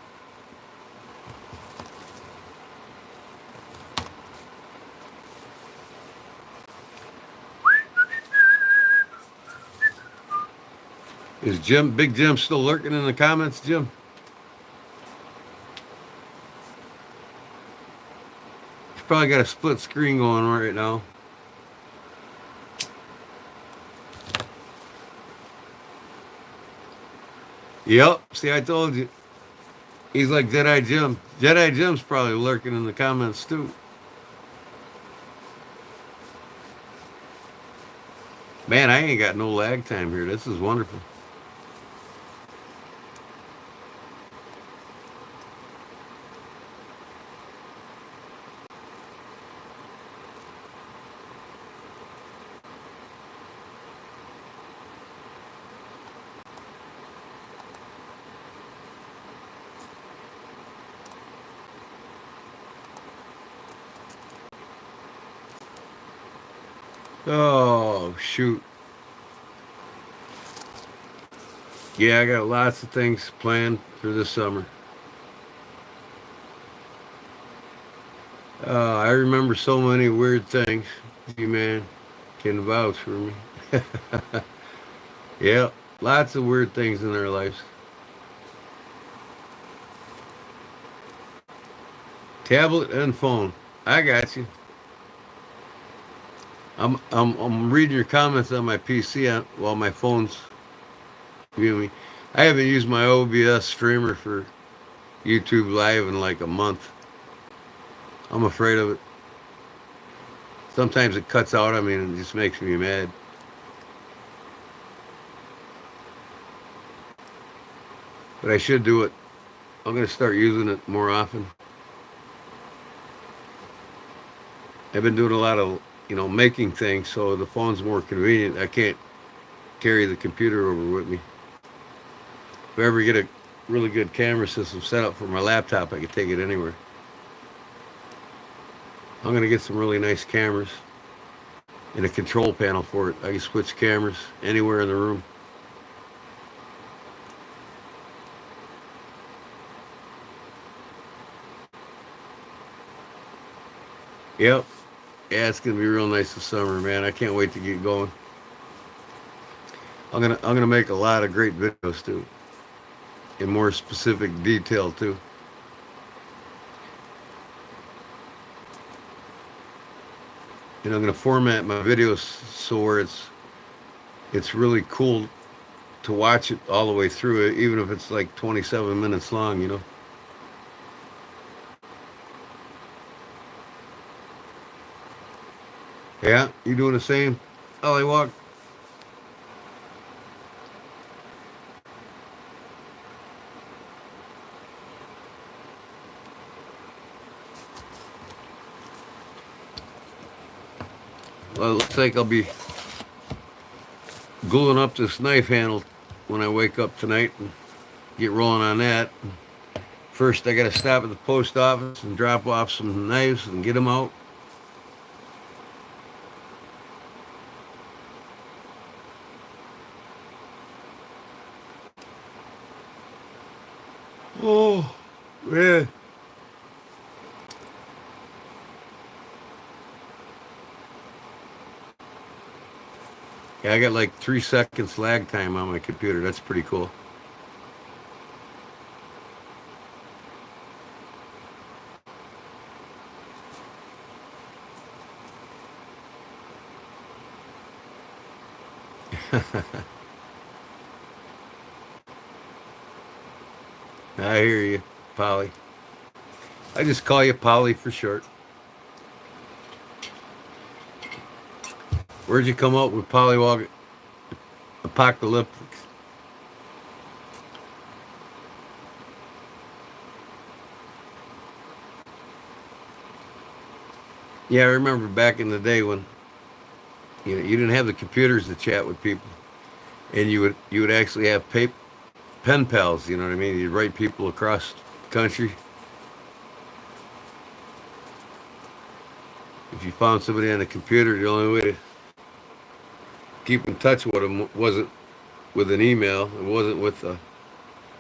Is Big Jim still lurking in the comments, Jim? He's probably got a split screen going on right now. Yep. See, I told you. He's like Jedi Jim. Jedi Jim's probably lurking in the comments too. Man, I ain't got no lag time here. This is wonderful. Oh, shoot. Yeah, I got lots of things planned for this summer. I remember so many weird things. You man can vouch for me. Yeah, lots of weird things in their lives. Tablet and phone. I got you. I'm reading your comments on my PC while my phone's viewing me. I haven't used my OBS streamer for YouTube Live in like a month. I'm afraid of it. Sometimes it cuts out on me and it just makes me mad. But I should do it. I'm going to start using it more often. I've been doing a lot of, making things, so the phone's more convenient. I can't carry the computer over with me. If I ever get a really good camera system set up for my laptop, I can take it anywhere. I'm going to get some really nice cameras and a control panel for it. I can switch cameras anywhere in the room. Yep. Yeah, it's gonna be real nice this summer, man. I can't wait to get going. I'm gonna make a lot of great videos too, in more specific detail too. And I'm gonna format my videos so where it's really cool to watch it all the way through it, even if it's like 27 minutes long, you know. Yeah, you doing the same? Oh, I walk. Well, it looks like I'll be gluing up this knife handle when I wake up tonight and get rolling on that. First, I got to stop at the post office and drop off some knives and get them out. Oh, man. Yeah, I got like 3 seconds lag time on my computer. That's pretty cool. I hear you, Polly. I just call you Polly for short. Where'd you come up with Polywog Apocalyptics? Yeah, I remember back in the day when you didn't have the computers to chat with people, and you would actually have pen pals. You know what I mean? You'd write people across the country. If you found somebody on the computer, the only way to keep in touch with them wasn't with an email. It wasn't with a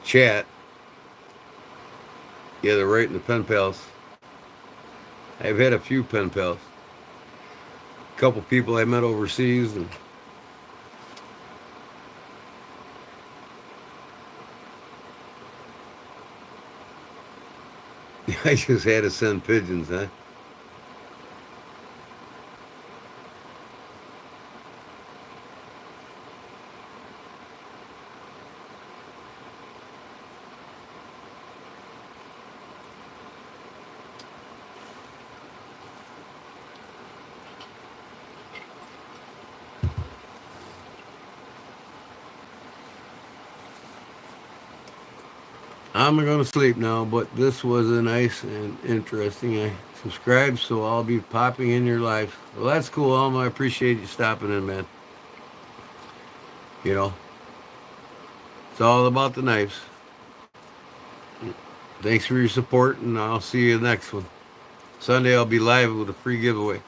chat. Yeah, they're writing the pen pals. I've had a few pen pals. A couple people I met overseas, and I just had to send pigeons, huh? I'm going to sleep now, but this was a nice and interesting. I subscribed, so I'll be popping in your life. Well, that's cool, Alma. I appreciate you stopping in, man. You know, it's all about the knives. Thanks for your support, and I'll see you next one. Sunday, I'll be live with a free giveaway.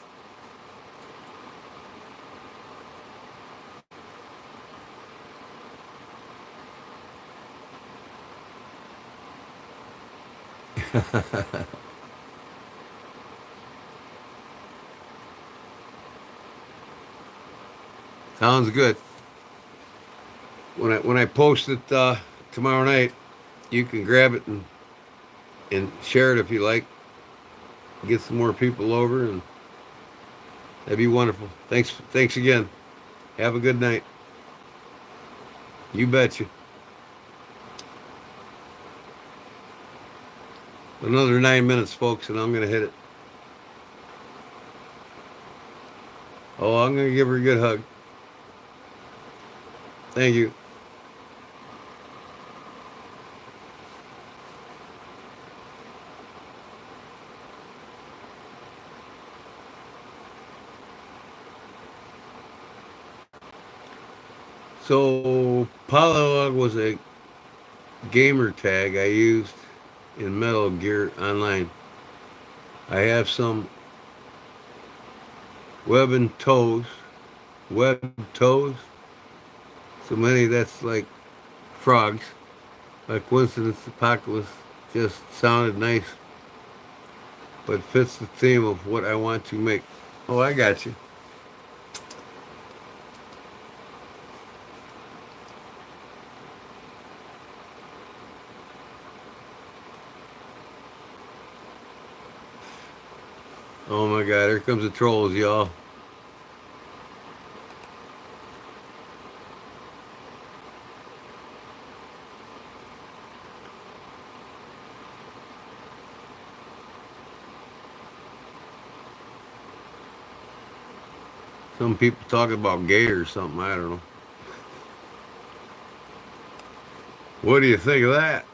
Sounds good. When I post it tomorrow night, you can grab it and share it if you like. Get some more people over, and that'd be wonderful. Thanks again. Have a good night. You betcha. Another 9 minutes, folks, and I'm gonna hit it. Oh, I'm gonna give her a good hug. Thank you. So, Polylog was a gamer tag I used in Metal Gear Online. I have some web toes. So many that's like frogs. By coincidence, the pocket was just sounded nice. but fits the theme of what I want to make. Oh, I got you. Oh my God, here comes the trolls, y'all. Some people talk about gay or something. I don't know. What do you think of that?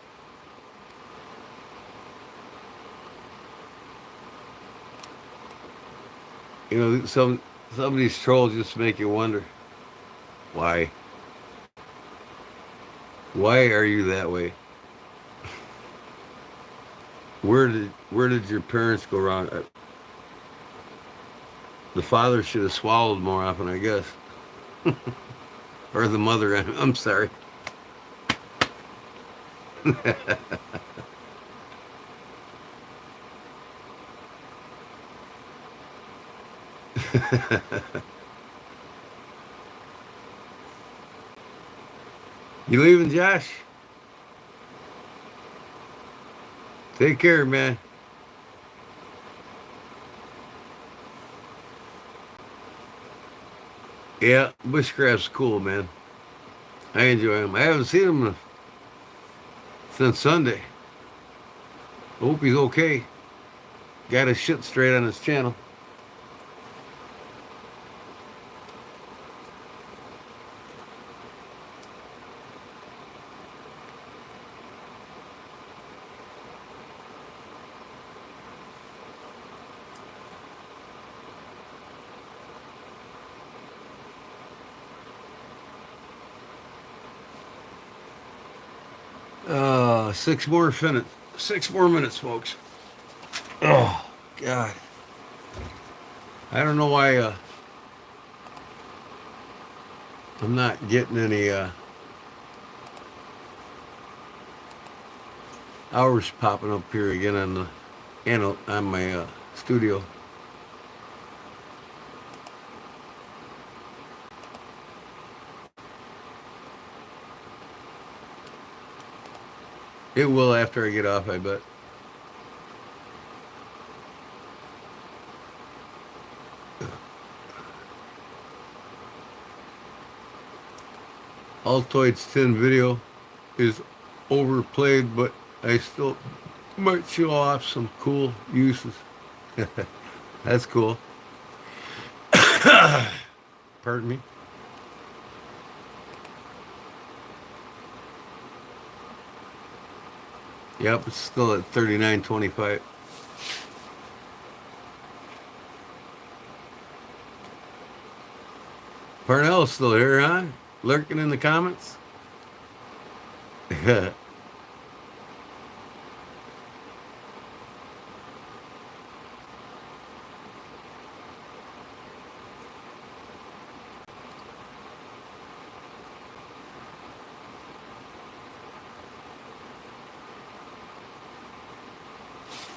You know, some of these trolls just make you wonder why. Why are you that way? Where did your parents go wrong? The father should have swallowed more often, I guess, or the mother. I'm sorry. You leaving, Josh? Take care, man. Yeah, bushcraft's cool, man. I enjoy him. I haven't seen him since Sunday. I hope he's okay. Got his shit straight on his channel. 6 more minutes. 6 more minutes, folks. Oh God, I don't know why I'm not getting any hours popping up here again on the on my studio. It will after I get off, I bet. Altoids 10 video is overplayed, but I still might show off some cool uses. That's cool. Pardon me. Yep, it's still at 39.25. Parnell's still here, huh? Lurking in the comments.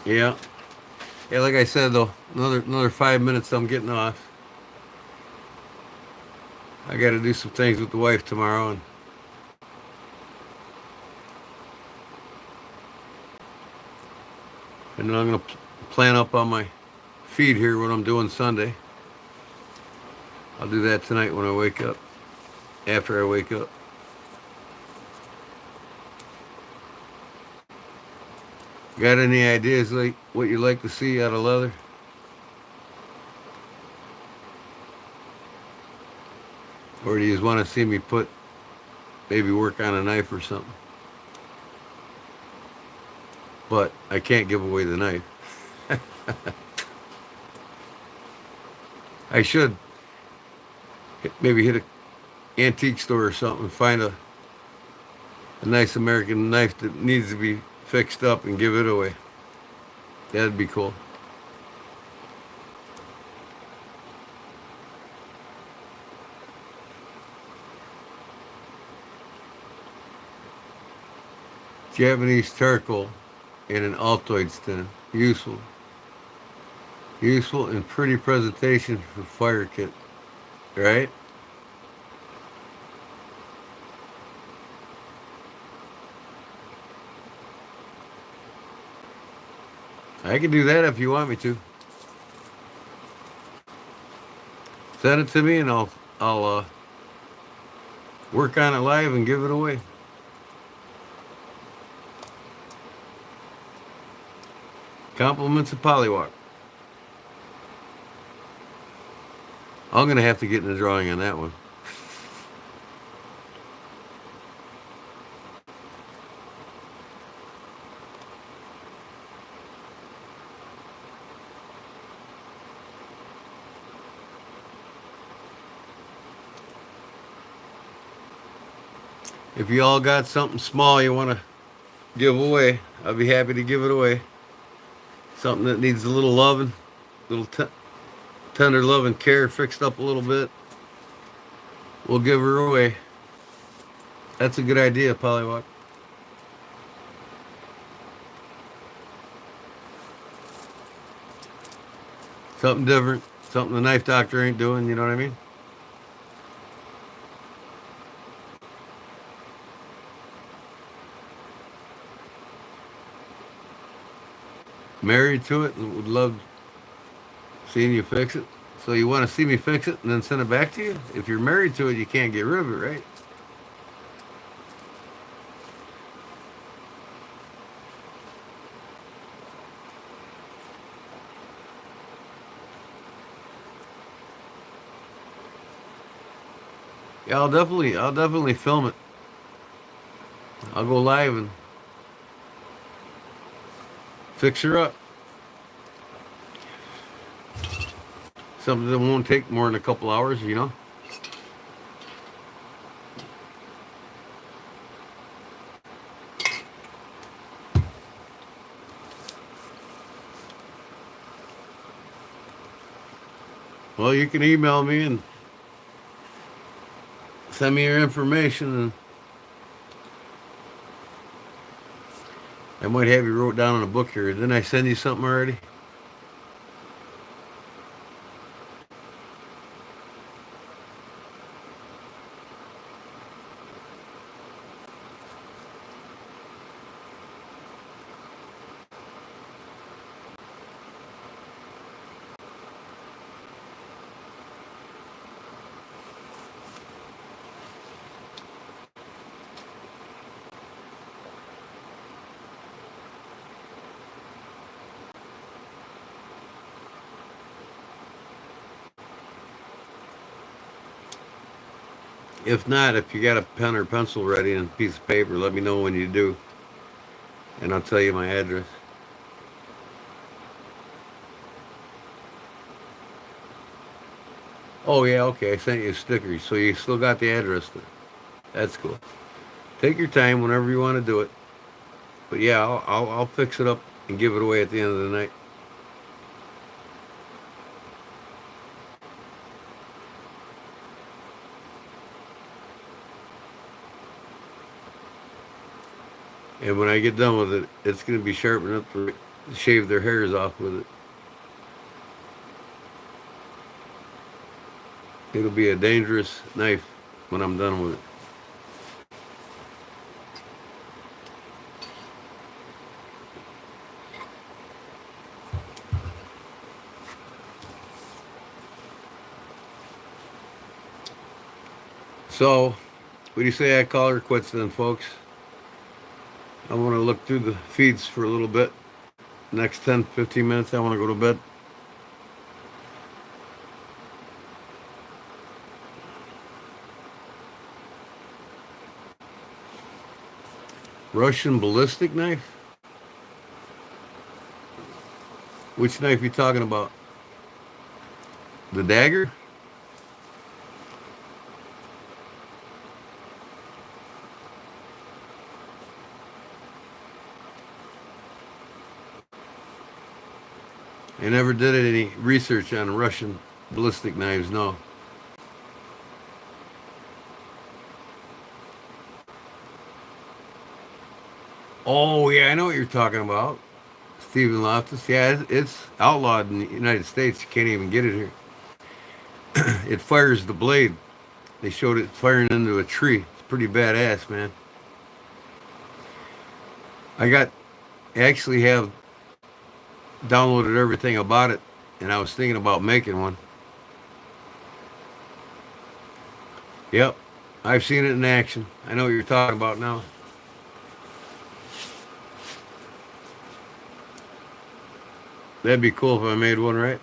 Yeah. Yeah, like I said though, another 5 minutes I'm getting off. I gotta do some things with the wife tomorrow and then I'm gonna plan up on my feed here what I'm doing Sunday. I'll do that tonight when I wake up. After I wake up. Got any ideas like what you'd like to see out of leather? Or do you just want to see me maybe work on a knife or something? But I can't give away the knife. I should maybe hit an antique store or something and find a nice American knife that needs to be fixed up and give it away. That'd be cool. Japanese charcoal in an Altoids tin. Useful. Useful and pretty presentation for fire kit, right? I can do that if you want me to. Send it to me and I'll work on it live and give it away. Compliments of Polywalk. I'm gonna have to get in the drawing on that one. If you all got something small you want to give away, I'll be happy to give it away. Something that needs a little loving, little tender love and care, fixed up a little bit. We'll give her away. That's a good idea, Polywalk. Something different, something the knife doctor ain't doing. You know what I mean? Married to it and would love seeing you fix it. So you want to see me fix it and then send it back to you? If you're married to it, you can't get rid of it, right? Yeah, I'll definitely film it. I'll go live and fix her up. Something that won't take more than a couple hours, you know? Well, you can email me and send me your information, and I might have you wrote down in a book here. Didn't I send you something already? If not, if you got a pen or pencil ready and a piece of paper, let me know when you do, and I'll tell you my address. Oh yeah, okay. I sent you a sticker, so you still got the address then. That's cool. Take your time whenever you want to do it. But yeah, I'll fix it up and give it away at the end of the night. And when I get done with it, it's going to be sharp enough to shave their hairs off with it. It'll be a dangerous knife when I'm done with it. So, what do you say I call her quits then, folks? I want to look through the feeds for a little bit. Next 10, 15 minutes, I want to go to bed. Russian ballistic knife? Which knife you talking about? The dagger? I never did any research on Russian ballistic knives, no. Oh, yeah, I know what you're talking about. Stephen Loftus. Yeah, it's outlawed in the United States. You can't even get it here. It fires the blade. They showed it firing into a tree. It's pretty badass, man. I got actually have downloaded everything about it, and I was thinking about making one. Yep, I've seen it in action. I know what you're talking about now. That'd be cool if I made one, right?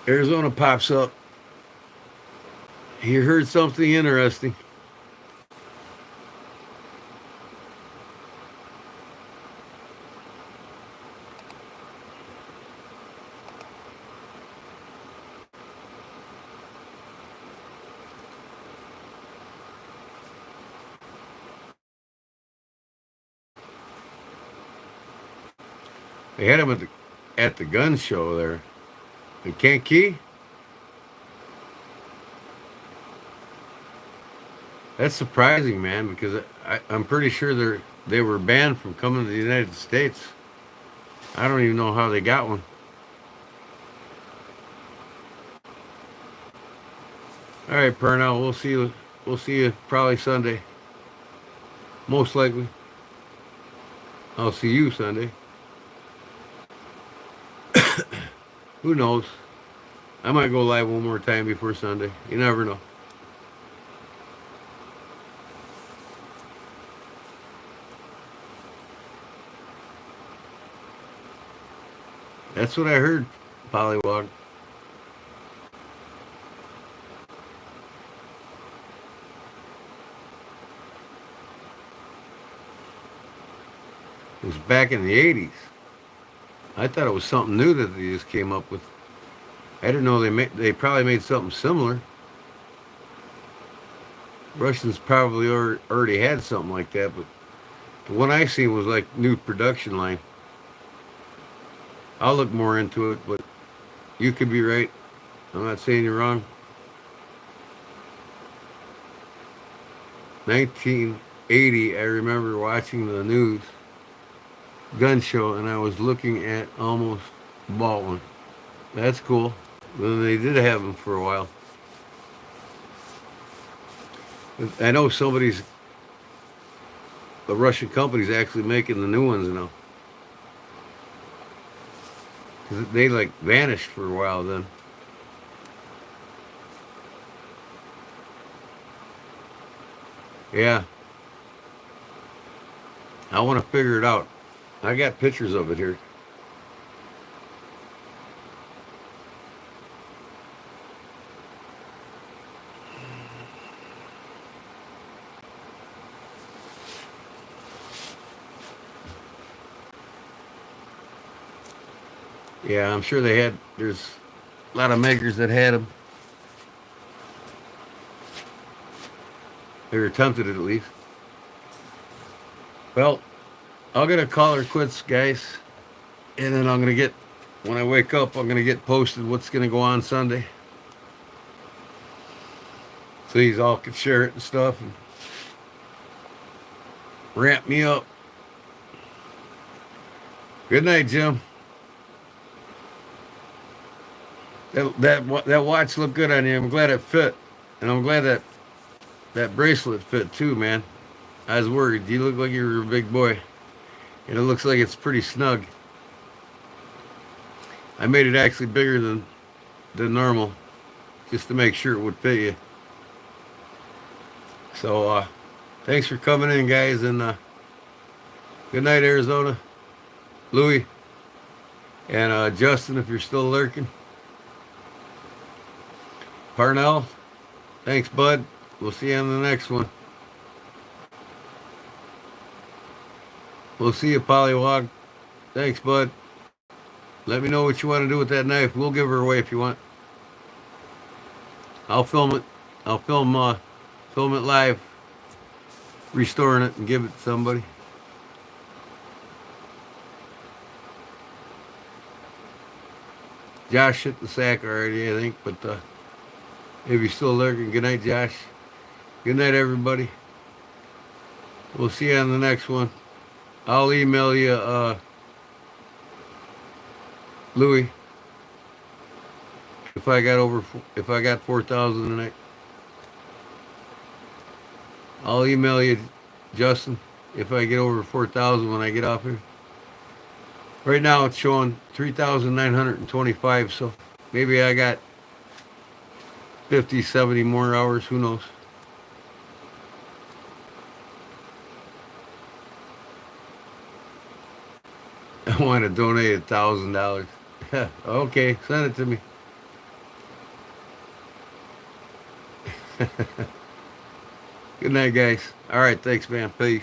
Arizona pops up. He heard something interesting. They had him at the gun show there in Kankakee. That's surprising, man, because I'm pretty sure they were banned from coming to the United States. I don't even know how they got one. All right, Pernell, we'll see you. We'll see you probably Sunday. Most likely, I'll see you Sunday. Who knows? I might go live one more time before Sunday. You never know. That's what I heard, Pollywog. It was back in the 80s. I thought it was something new that they just came up with. I didn't know they probably made something similar. Russians probably already had something like that, but the one I seen was like new production line. I'll look more into it, but you could be right. I'm not saying you're wrong. 1980, I remember watching the news gun show, and I was looking at almost bought one. That's cool. Then they did have them for a while. I know the Russian company's actually making the new ones now. 'Cause they like vanished for a while then. Yeah, I want to figure it out. I got pictures of it here. Yeah, I'm sure there's a lot of makers that had them. They were attempted at least. Well, I'll get a caller quits, guys. And then when I wake up, I'm going to get posted what's going to go on Sunday. So you all can share it and stuff and ramp me up. Good night, Jim. That watch looked good on you. I'm glad it fit. And I'm glad that bracelet fit too, man. I was worried. You look like you were a big boy. And it looks like it's pretty snug. I made it actually bigger than normal, just to make sure it would fit you. So thanks for coming in, guys, and good night, Arizona. Louie and Justin, if you're still lurking. Parnell, thanks, bud. We'll see you on the next one. We'll see you, Pollywog. Thanks, bud. Let me know what you want to do with that knife. We'll give her away if you want. I'll film it. I'll film it live, restoring it and give it to somebody. Josh hit the sack already, I think, but if he's still lurking, good night, Josh. Good night, everybody. We'll see you on the next one. I'll email you, Louis, if I got 4,000 tonight. I'll email you, Justin, if I get over 4,000 when I get off here. Right now it's showing 3,925, so maybe I got 50, 70 more hours. Who knows? I want to donate $1,000. Okay, send it to me. Good night, guys. All right, thanks, man. Peace.